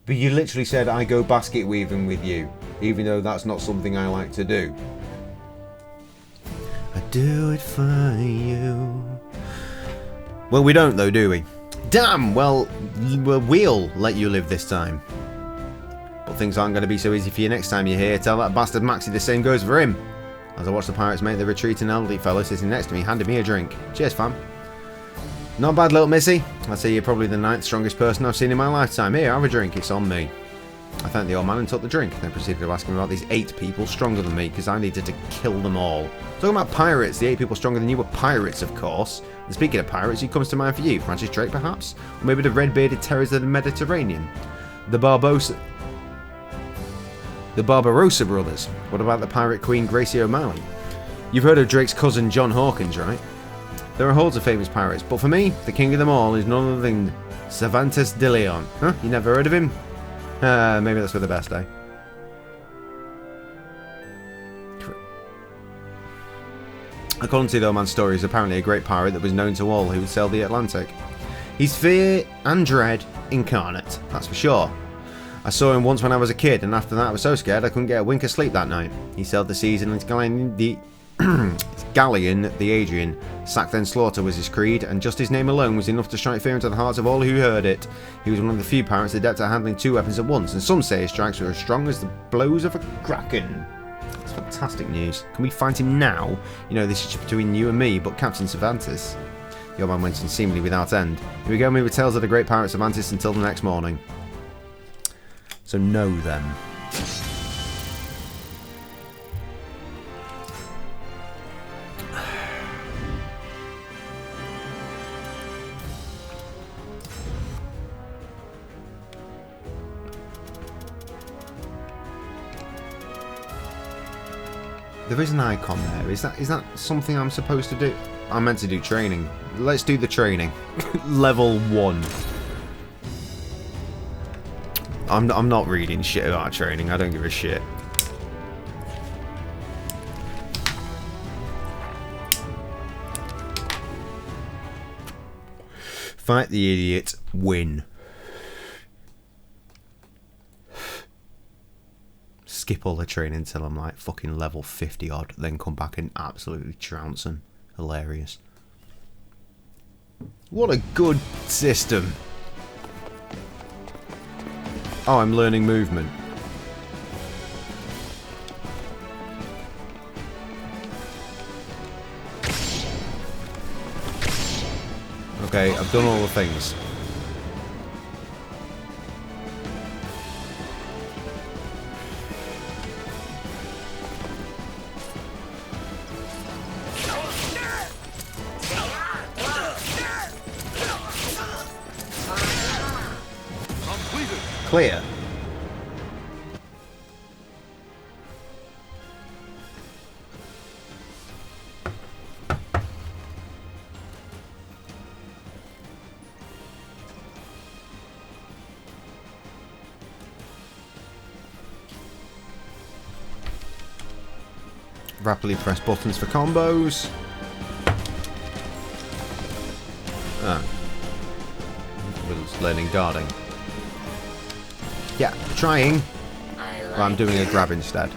Speaker 3: But you literally said, I go basket weaving with you, even though that's not something I like to do. I do it for you. Well, we don't though, do we? Damn, well, we'll let you live this time. But things aren't going to be so easy for you next time you're here. Tell that bastard Maxie the same goes for him. As I watch the pirates make the retreat, an elderly fellow sitting next to me handed me a drink. Cheers, fam. Not bad, little missy. I'd say you're probably the 9th strongest person I've seen in my lifetime. Here, have a drink, it's on me. I thanked the old man and took the drink, then proceeded to ask him about these 8 people stronger than me, because I needed to kill them all. Talking about pirates, the 8 people stronger than you were pirates, of course. And speaking of pirates, who comes to mind for you? Francis Drake, perhaps? Or maybe the red-bearded terrors of the Mediterranean? The Barbarossa brothers. What about the pirate queen Gracie O'Malley? You've heard of Drake's cousin John Hawkins, right? There are hordes of famous pirates, but for me, the king of them all is none other than Cervantes de Leon. Huh? You never heard of him? Maybe that's for the best, eh? According to the old man's story, he's apparently a great pirate that was known to all who sailed the Atlantic. He's fear and dread incarnate, that's for sure. I saw him once when I was a kid, and after that I was so scared I couldn't get a wink of sleep that night. He sailed the seas in his galleon, the Adrian. Sack then slaughter was his creed, and just his name alone was enough to strike fear into the hearts of all who heard it. He was one of the few pirates adept at handling 2 weapons at once, and some say his strikes were as strong as the blows of a kraken. That's fantastic news. Can we find him now? You know, this is just between you and me, but Captain Cervantes. The old man went on seemingly without end. Here we go, me with tales of the great pirate Cervantes until the next morning. So know them. There is an icon there. Is that something I'm supposed to do? I'm meant to do training. Let's do the training. Level 1. I'm not reading shit about training. I don't give a shit. Fight the idiot. Win. Skip all the training until I'm like fucking level 50 odd, then come back and absolutely trounce them. Hilarious. What a good system. Oh, I'm learning movement. Okay, I've done all the things. clear. Rapidly press buttons for combos. Ah. Learning guarding. Yeah, trying. But I'm doing a grab instead.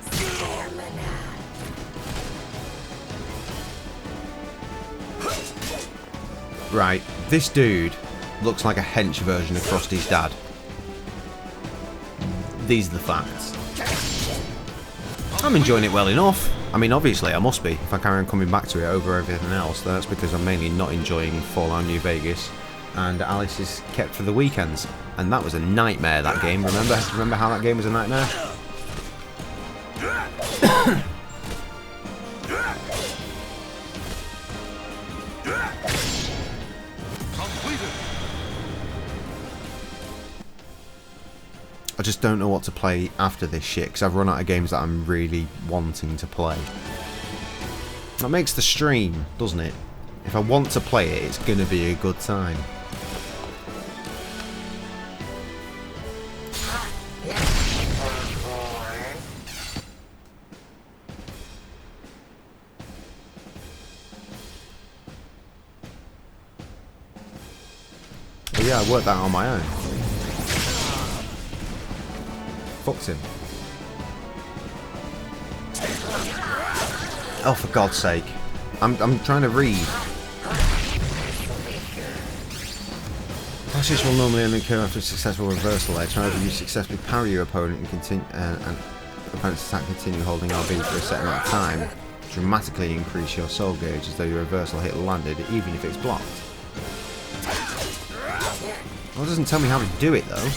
Speaker 3: Right, this dude looks like a hench version of Frosty's dad. These are the facts. I'm enjoying it well enough. I mean, obviously I must be. If I carry on coming back to it over everything else, that's because I'm mainly not enjoying Fallout New Vegas. And Alice is kept for the weekends. And that was a nightmare, that game. Remember how that game was a nightmare? I just don't know what to play after this shit, because I've run out of games that I'm really wanting to play. That makes the stream, doesn't it? If I want to play it, it's going to be a good time. But yeah, I worked that on my own. Fucked him. Oh, for God's sake. I'm trying to read. Clashes will normally only occur after a successful reversal edge. However, you successfully parry your opponent and continue and opponent's attack continue holding RB for a set amount of time. Dramatically increase your soul gauge as though your reversal hit landed, even if it's blocked. Well, it doesn't tell me how to do it though.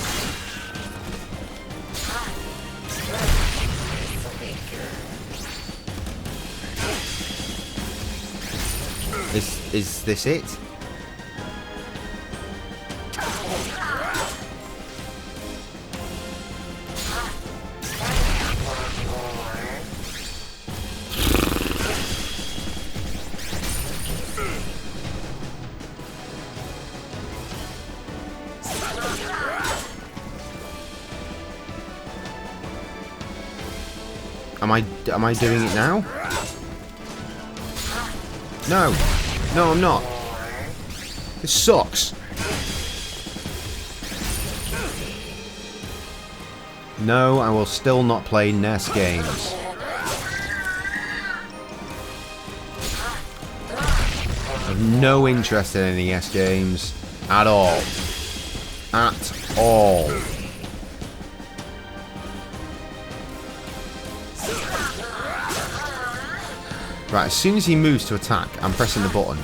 Speaker 3: Is this it? Am I doing it now? No. No, I'm not. This sucks. No, I will still not play NES games. I have no interest in any NES games at all. At all. Right, as soon as he moves to attack, I'm pressing the button.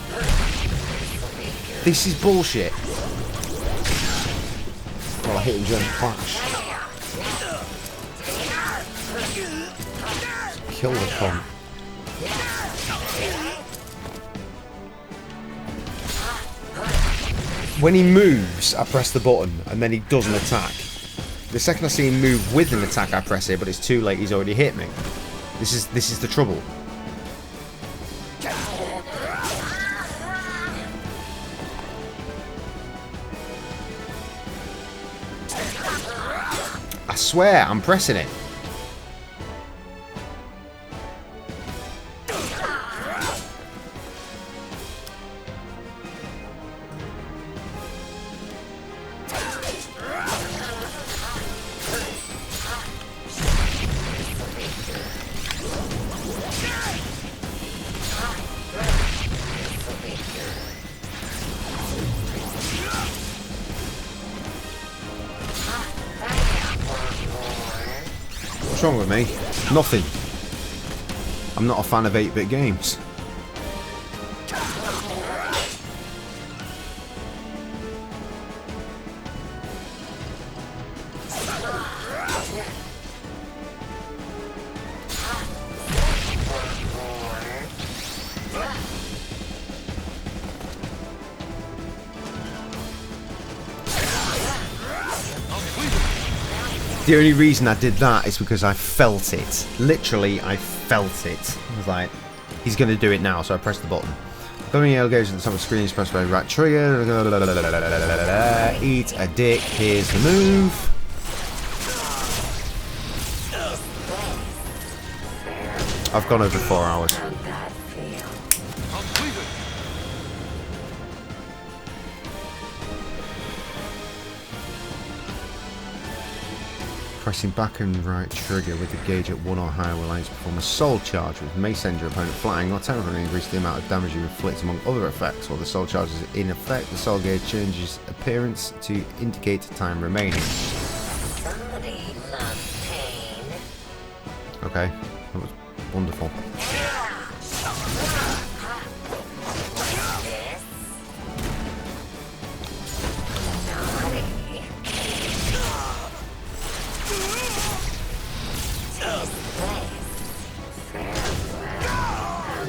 Speaker 3: This is bullshit. Well, I hit him during the clash. Kill the cunt. When he moves, I press the button, and then he doesn't attack. The second I see him move with an attack, I press it, but it's too late, he's already hit me. This is the trouble. I swear, I'm pressing it. What's wrong with me? Nothing. I'm not a fan of 8-bit games. The only reason I did that is because I felt it. Literally, I felt it. I was like, he's going to do it now, so I pressed the button. Going yellow goes at the top of the screen, press by the right trigger. Eat a dick. Here's the move. I've gone over 4 hours. Pressing back and right trigger with the gauge at 1 or higher will allow you to perform a soul charge, with may send your opponent flying or temporarily increase the amount of damage you inflict among other effects. While the soul charge is in effect, the soul gauge changes appearance to indicate time remaining.
Speaker 6: Somebody loves pain.
Speaker 3: Okay, that was wonderful.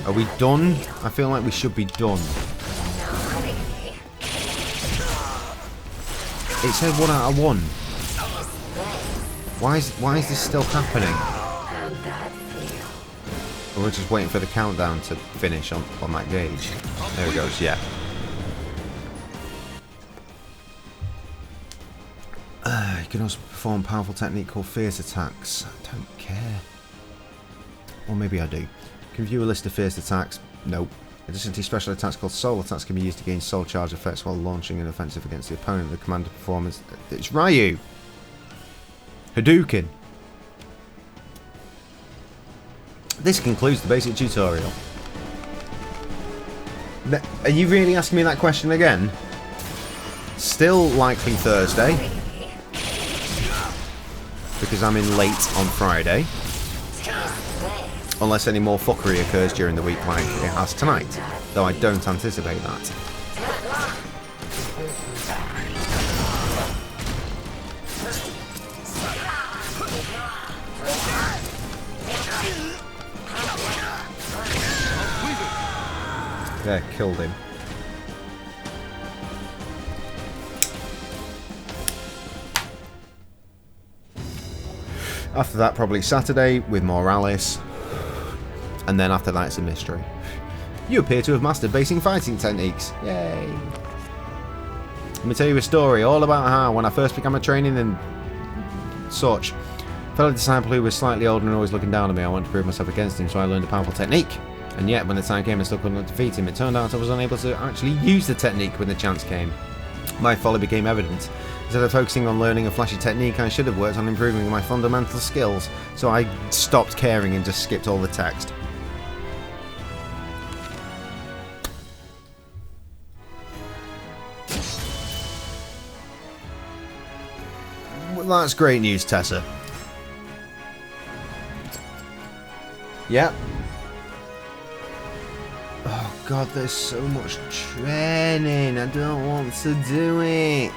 Speaker 3: Are we done? I feel like we should be done. It said 1 out of 1. Why is this still happening? We're just waiting for the countdown to finish on that gauge. There it goes, yeah. You can also perform a powerful technique called fierce attacks. I don't care. Or maybe I do. Can view a list of fierce attacks. Nope. Additionally, special attacks called soul attacks can be used to gain soul charge effects while launching an offensive against the opponent. The commander performance. It's Ryu! Hadouken! This concludes the basic tutorial. Are you really asking me that question again? Still likely Thursday. Because I'm in late on Friday. Unless any more fuckery occurs during the week like it has tonight. Though I don't anticipate that. There, killed him. After that, probably Saturday with more Alice. And then after that, it's a mystery. You appear to have mastered basing fighting techniques. Yay! Let me tell you a story all about how, when I first began my training and such, a fellow disciple who was slightly older and always looking down on me, I wanted to prove myself against him, so I learned a powerful technique. And yet, when the time came I still couldn't defeat him, it turned out I was unable to actually use the technique when the chance came. My folly became evident. Instead of focusing on learning a flashy technique, I should have worked on improving my fundamental skills, so I stopped caring and just skipped all the text. Well, that's great news, Tessa. Yep. Oh god, there's so much training. I don't want to do it.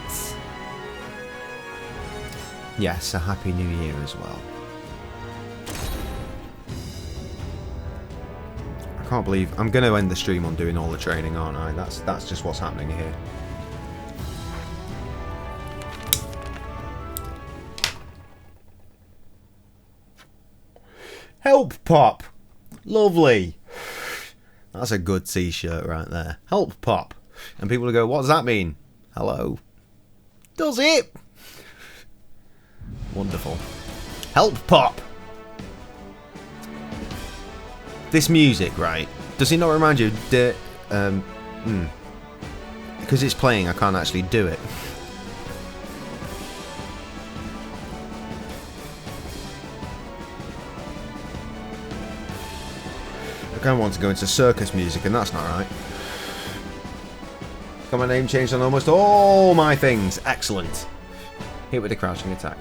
Speaker 3: Yes, a happy new year as well. I can't believe I'm going to end the stream on doing all the training, aren't I? That's just what's happening here. Help Pop! Lovely! That's a good t-shirt right there. Help Pop! And people will go, what does that mean? Hello. Does it? Wonderful. Help Pop! This music, right? Does it not remind you of because it's playing, I can't actually do it. I kind of want to go into circus music, and that's not right. Got my name changed on almost all my things. Excellent. Hit with a crouching attack.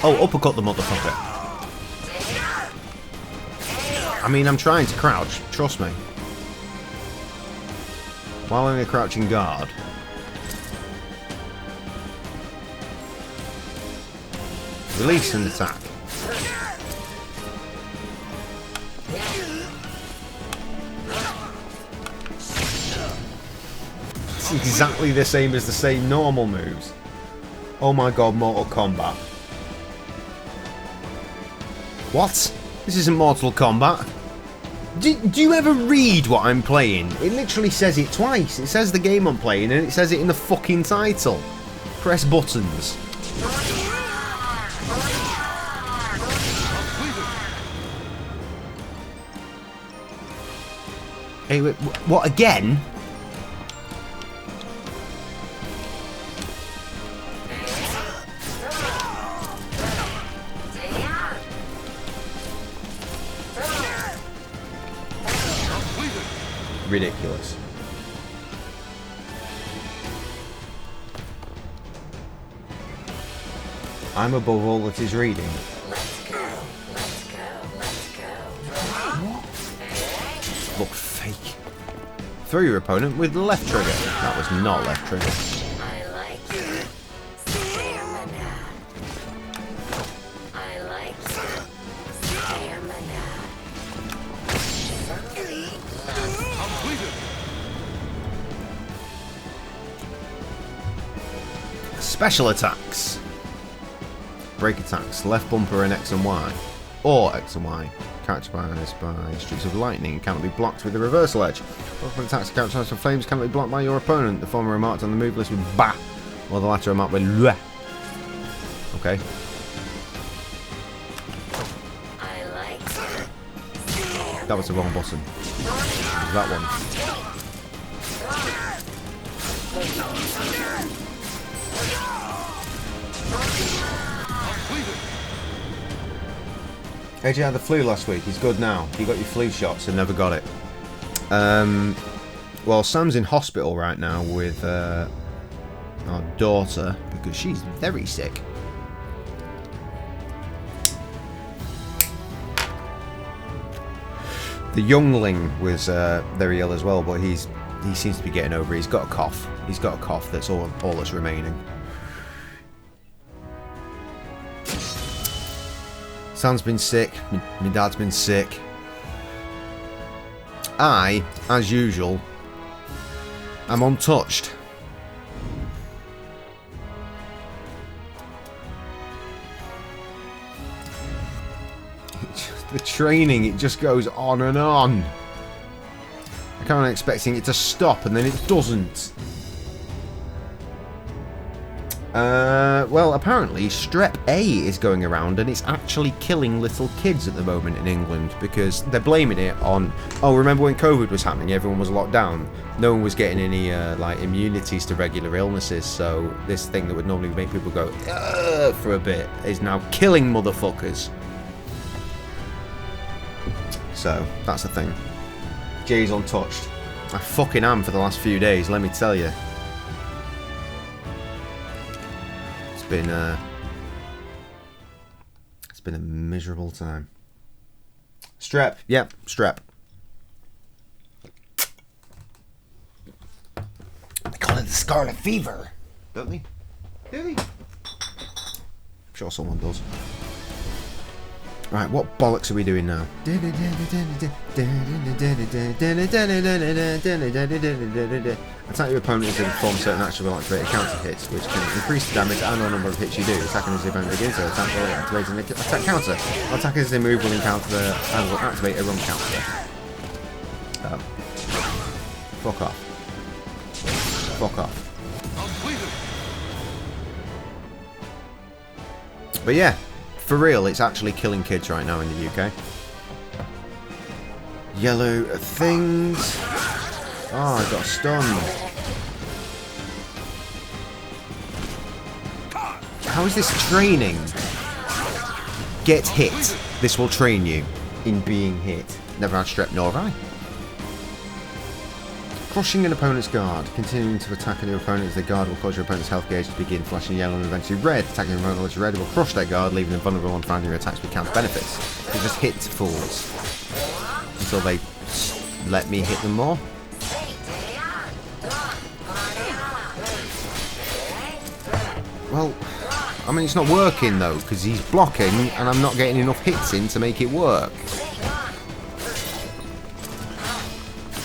Speaker 3: Oh, uppercut the motherfucker. I mean, I'm trying to crouch, trust me. While in a crouching guard. Release and attack. It's exactly the same as the same normal moves. Oh my god, Mortal Kombat. What? This isn't Mortal Kombat. Do you ever read what I'm playing? It literally says it twice. It says the game I'm playing and it says it in the fucking title. Press buttons. Hey, wait, what again? Ridiculous. I'm above all that is reading.
Speaker 6: Let's go. Let's go. Let's go.
Speaker 3: Look fake. Throw your opponent with left trigger. That was not left trigger.
Speaker 6: I like it. Stamina. I like it. Stamina.
Speaker 3: Special attacks. Break attacks. Left bumper and X and Y. Or X and Y. Character by streaks of lightning. Cannot be blocked with the reversal edge. Weapon attacks characterized from flames cannot be blocked by your opponent. The former are marked on the move list with Ba, while the latter are marked with Lue. Okay.
Speaker 6: I like it.
Speaker 3: That was the wrong button. It was that one. AJ had the flu last week. He's good now. You got your flu shots and never got it. Well, Sam's in hospital right now with our daughter because she's very sick. The youngling was very ill as well, but he seems to be getting over it. He's got a cough. He's got a cough. That's all that's remaining. Sam's been sick. My dad's been sick. I, as usual, am untouched. The training, it just goes on and on. I can't expecting it to stop, and then it doesn't. Well, apparently Strep A is going around, and it's actually killing little kids at the moment in England because they're blaming it on. Oh, remember when COVID was happening? Everyone was locked down. No one was getting any like immunities to regular illnesses. So this thing that would normally make people go for a bit is now killing motherfuckers. So that's the thing. Jay's untouched. I fucking am for the last few days. Let me tell you. It's been a miserable time. Strep, yep, strep. They call it the scarlet fever, don't they? Do they? I'm sure someone does. Right, what bollocks are we doing now? Attack your opponent as they perform certain actions will activate counter hits, which can increase the damage and the number of hits you do. Attacking as the opponent begins to attack will activate an attack counter. Attackers as they move will encounter and will activate a run counter. Fuck off. Fuck off. But yeah, for real, it's actually killing kids right now in the UK. Yellow things. Oh, I got stunned. How is this training? Get hit. This will train you in being hit. Never had strep nor have I. Crushing an opponent's guard. Continuing to attack a new opponent as their guard will cause your opponent's health gauge to begin flashing yellow and eventually red. Attacking an opponent which is red will crush their guard, leaving them vulnerable and finding your attacks with counter benefits. They just hit fools. Until they let me hit them more. Well, I mean, it's not working though, because he's blocking and I'm not getting enough hits in to make it work.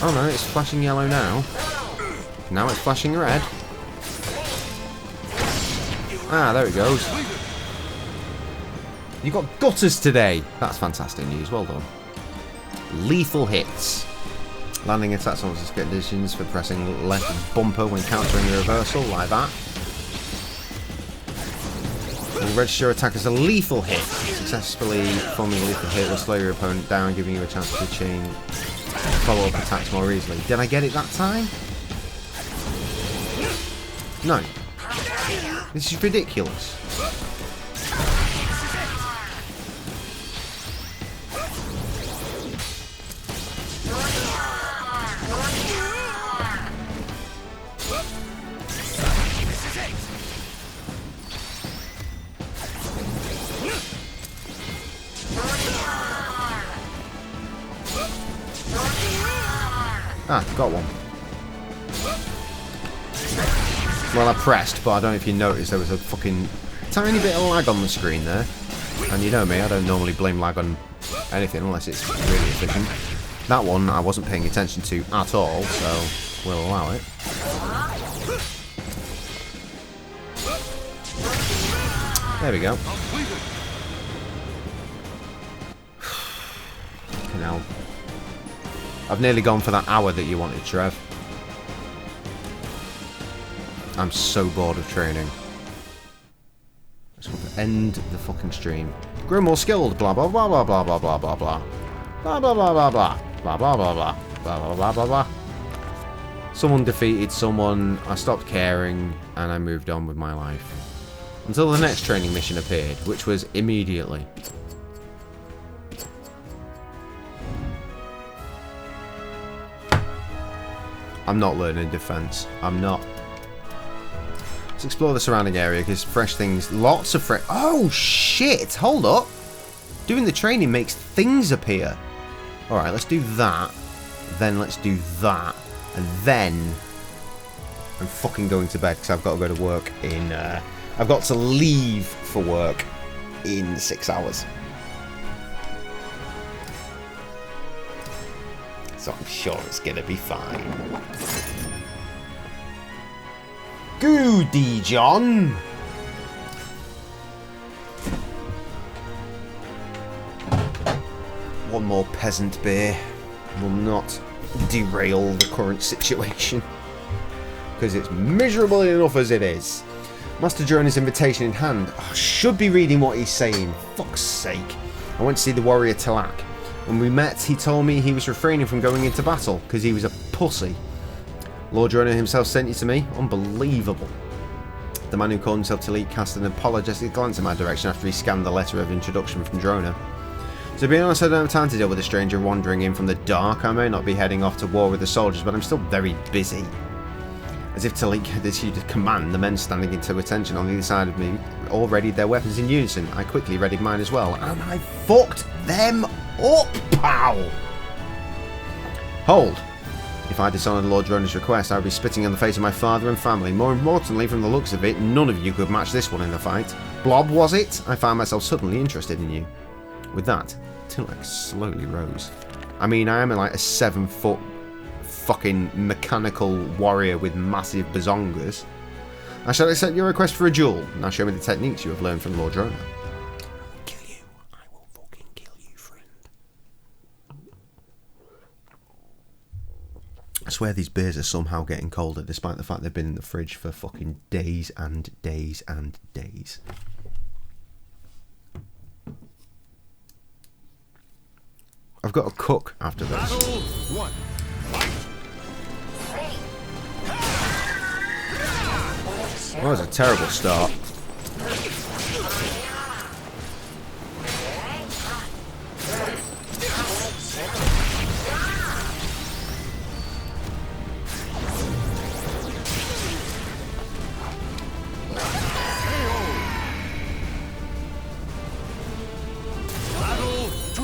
Speaker 3: Oh no, it's flashing yellow now. Now it's flashing red. Ah, there it goes. You got gutters today. That's fantastic news. Well done. Lethal hits. Landing attacks on conditions for pressing left bumper when countering the reversal, like that. Will register attack as a lethal hit. Successfully forming a lethal hit will slow your opponent down, giving you a chance to chain follow-up attacks more easily. Did I get it that time? No. This is ridiculous. Ah, got one. Well, I pressed, but I don't know if you noticed there was a fucking tiny bit of lag on the screen there. And you know me, I don't normally blame lag on anything unless it's really efficient. That one I wasn't paying attention to at all, so we'll allow it. There we go. Fucking hell. I've nearly gone for that hour that you wanted, Trev. I'm so bored of training. I just want to end the fucking stream. Grow more skilled, blah blah blah blah blah blah blah blah blah. Blah blah blah blah blah. Blah blah blah blah. Blah blah blah blah blah. Someone defeated someone, I stopped caring, and I moved on with my life. Until the next training mission appeared, which was immediately. I'm not learning defense. I'm not. Let's explore the surrounding area because fresh things, lots of fresh. Oh shit! Hold up. Doing the training makes things appear. All right, let's do that. Then let's do that, and then I'm fucking going to bed because I've got to go to work in. I've got to leave for work in 6 hours. So I'm sure it's gonna be fine. Goody John! One more peasant beer will not derail the current situation. Because it's miserable enough as it is. Master Drone's invitation in hand. I should be reading what he's saying. Fuck's sake. I went to see the warrior Talak. When we met, he told me he was refraining from going into battle because he was a pussy. Lord Drona himself sent you to me? Unbelievable. The man who called himself Talak cast an apologetic glance in my direction after he scanned the letter of introduction from Drona. To be honest, I don't have time to deal with a stranger wandering in from the dark. I may not be heading off to war with the soldiers, but I'm still very busy. As if Talak had issued a command, the men standing into attention on the other side of me all readied their weapons in unison. I quickly readied mine as well, and I fucked them up, pal! Hold. If I dishonoured Lord Drona's request, I would be spitting on the face of my father and family. More importantly, from the looks of it, none of you could match this one in the fight. Blob, was it? I found myself suddenly interested in you. With that, Talak slowly rose. I mean, I am like a 7-foot fucking mechanical warrior with massive bazongas. I shall accept your request for a duel. Now show me the techniques you have learned from Lord Drona. Kill you. I will fucking kill you, friend. I swear these beers are somehow getting colder despite the fact they've been in the fridge for fucking days and days and days. I've got to cook after this.
Speaker 4: Battle 1.
Speaker 3: That was a terrible start.
Speaker 4: Battle 2.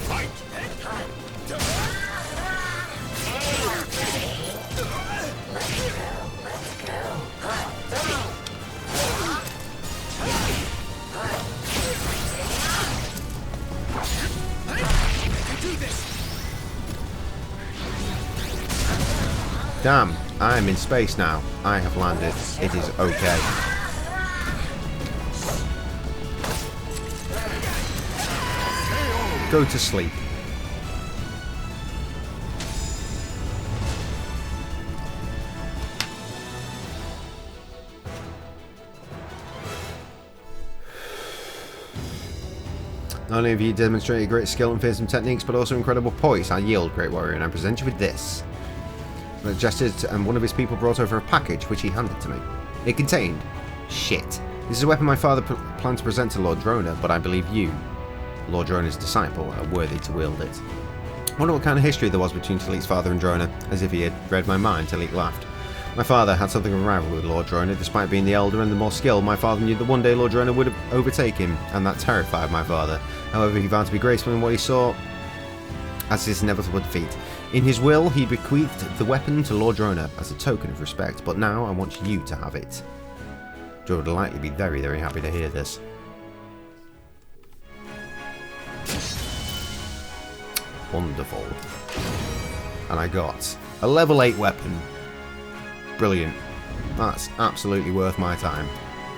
Speaker 4: Fight.
Speaker 3: Damn, I'm in space now. I have landed. It is okay. Go to sleep. Not only have you demonstrated great skill and fearsome techniques, but also incredible poise. I yield, Great Warrior, and I present you with this. I gestured, and one of his people brought over a package, which he handed to me. It contained shit. This is a weapon my father planned to present to Lord Drona, but I believe you, Lord Drona's disciple, are worthy to wield it. I wonder what kind of history there was between Talik's father and Drona. As if he had read my mind, Talik laughed. My father had something of a rivalry with Lord Drona. Despite being the elder and the more skilled, my father knew that one day Lord Drona would overtake him, and that terrified my father. However, he vowed to be graceful in what he saw as his inevitable defeat. In his will, he bequeathed the weapon to Lord Drona as a token of respect, but now I want you to have it. Drona would likely be very, very happy to hear this. Wonderful. And I got a level 8 weapon. Brilliant. That's absolutely worth my time.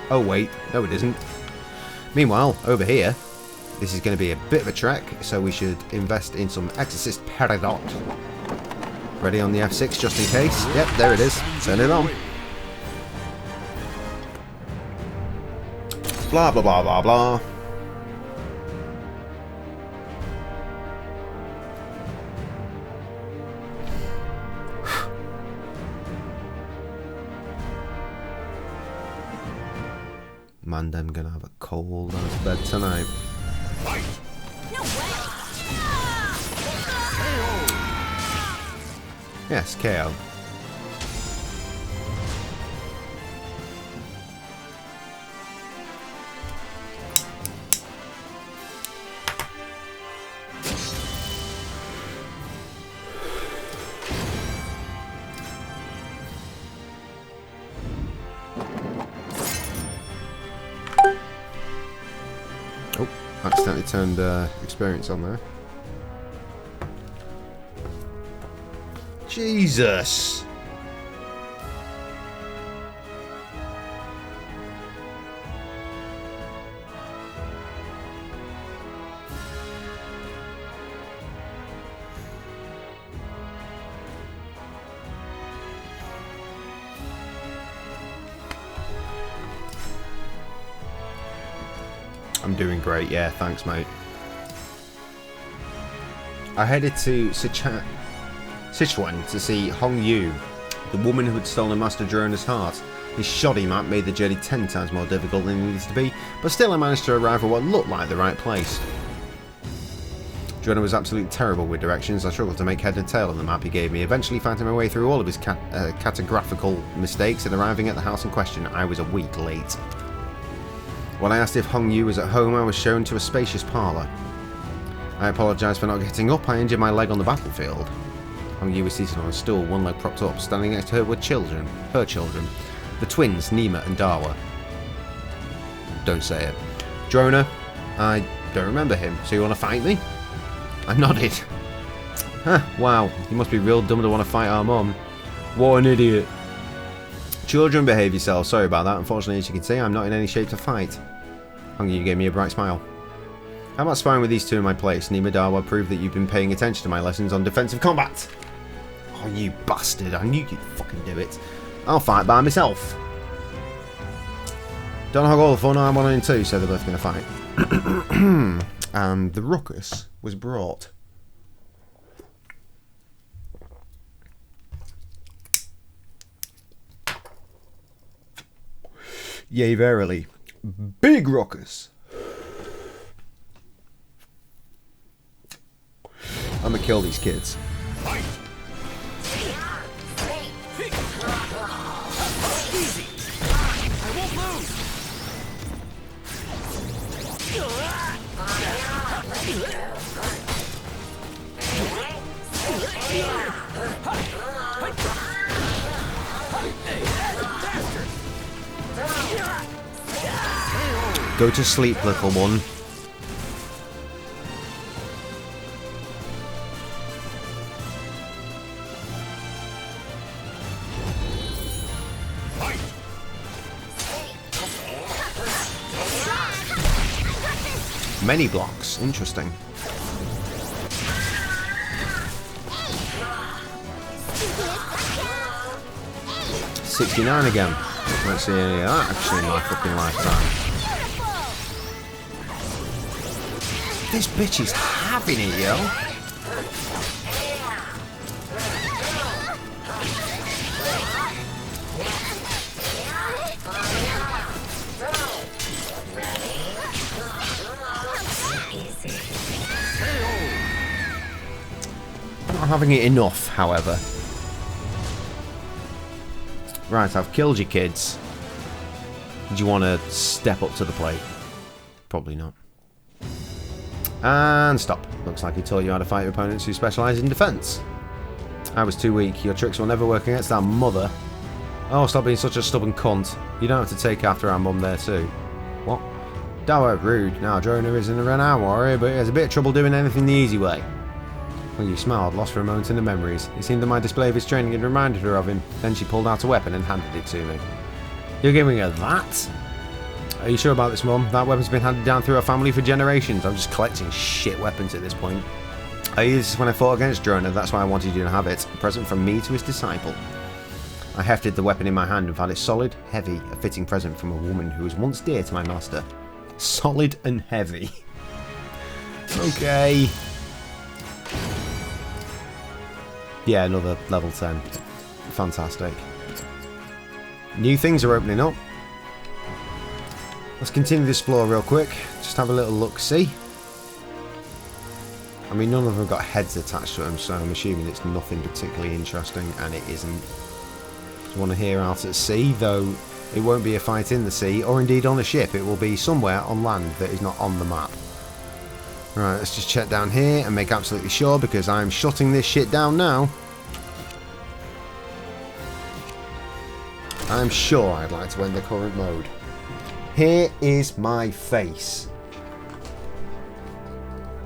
Speaker 3: Oh wait, no it isn't. Meanwhile, over here, this is going to be a bit of a trek, so we should invest in some Exorcist Peridot. Ready on the F6 just in case. Yep, there it is. Turn it on. Blah blah blah blah blah. Man, I'm gonna have a cold ass bed tonight. Yes, KO. Oh, accidentally turned experience on there. Jesus! I'm doing great, yeah, thanks mate. I headed to Sichuan to see Hong Yu, the woman who had stolen Master Drona's heart. His shoddy map made the journey 10 times more difficult than it needed to be, but still I managed to arrive at what looked like the right place. Drona was absolutely terrible with directions. I struggled to make head and tail of the map he gave me, eventually finding my way through all of his cartographical mistakes and arriving at the house in question. I was a week late. When I asked if Hong Yu was at home, I was shown to a spacious parlour. I apologised for not getting up. I injured my leg on the battlefield. Hong Yu was seated on a stool, one leg propped up. Standing next to her were her children, the twins Nima and Dawa. Don't say it. Drona, I don't remember him, so you want to fight me? I nodded. Huh, wow, you must be real dumb to want to fight our mum. What an idiot. Children, behave yourselves. Sorry about that. Unfortunately, as you can see, I'm not in any shape to fight. Hong Yu gave me a bright smile. How about sparring with these two in my place? Nima Dawa, prove that you've been paying attention to my lessons on defensive combat. Oh, you bastard. I knew you'd fucking do it. I'll fight by myself. Don't hog all the fun. I'm 1 and 2, so they're both going to fight. And the ruckus was brought. Yea, verily. Big ruckus. I'm gonna kill these kids.
Speaker 7: Easy. I won't lose.
Speaker 3: Go to sleep, little one. Many blocks. Interesting. 69 again. Let's see any of that actually in my fucking lifetime. This bitch is having it, yo. Not having it enough, however. Right, I've killed you kids. Do you want to step up to the plate? Probably not. And stop. Looks like he taught you how to fight your opponents who specialise in defence. I was too weak. Your tricks will never work against our mother. Oh, stop being such a stubborn cunt. You don't have to take after our mum there too. What? Dower, rude. Now, Drona isn't a renowned warrior, but he has a bit of trouble doing anything the easy way. Well, you smiled, lost for a moment in the memories. It seemed that my display of his training had reminded her of him. Then she pulled out a weapon and handed it to me. You're giving her that? Are you sure about this, Mum? That weapon's been handed down through our family for generations. I'm just collecting shit weapons at this point. I used this when I fought against Drona. That's why I wanted you to have it. A present from me to his disciple. I hefted the weapon in my hand and found it solid, heavy, a fitting present from a woman who was once dear to my master. Solid and heavy. Okay. Yeah, another level 10. Fantastic. New things are opening up. Let's continue to explore real quick. Just have a little look-see. I mean, none of them have got heads attached to them, so I'm assuming it's nothing particularly interesting, and it isn't. Just want to hear out at sea, though it won't be a fight in the sea, or indeed on a ship. It will be somewhere on land that is not on the map. Right, let's just check down here and make absolutely sure, because I'm shutting this shit down now. I'm sure I'd like to end the current mode. Here is my face.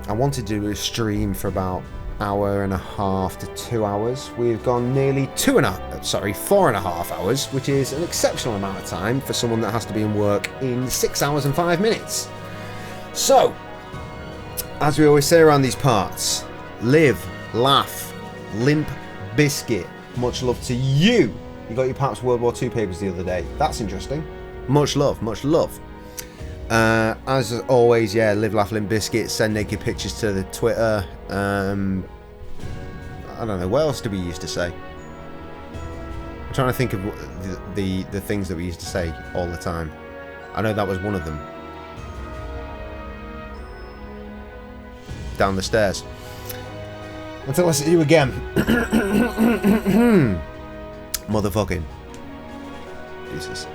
Speaker 3: I wanted to do a stream for about an hour and a half to 2 hours. We've gone nearly 4.5 hours, which is an exceptional amount of time for someone that has to be in work in 6 hours and 5 minutes. So, as we always say around these parts, live, laugh, Limp Biscuit. Much love to you. You got your Perhaps World War II papers the other day. That's interesting. Much love, much love. As always, yeah, live, laugh, Limp Biscuit. Send naked pictures to the Twitter. I don't know, what else do we used to say? I'm trying to think of the things that we used to say all the time. I know that was one of them. Down the stairs. Until I see you again. Motherfucking. Jesus.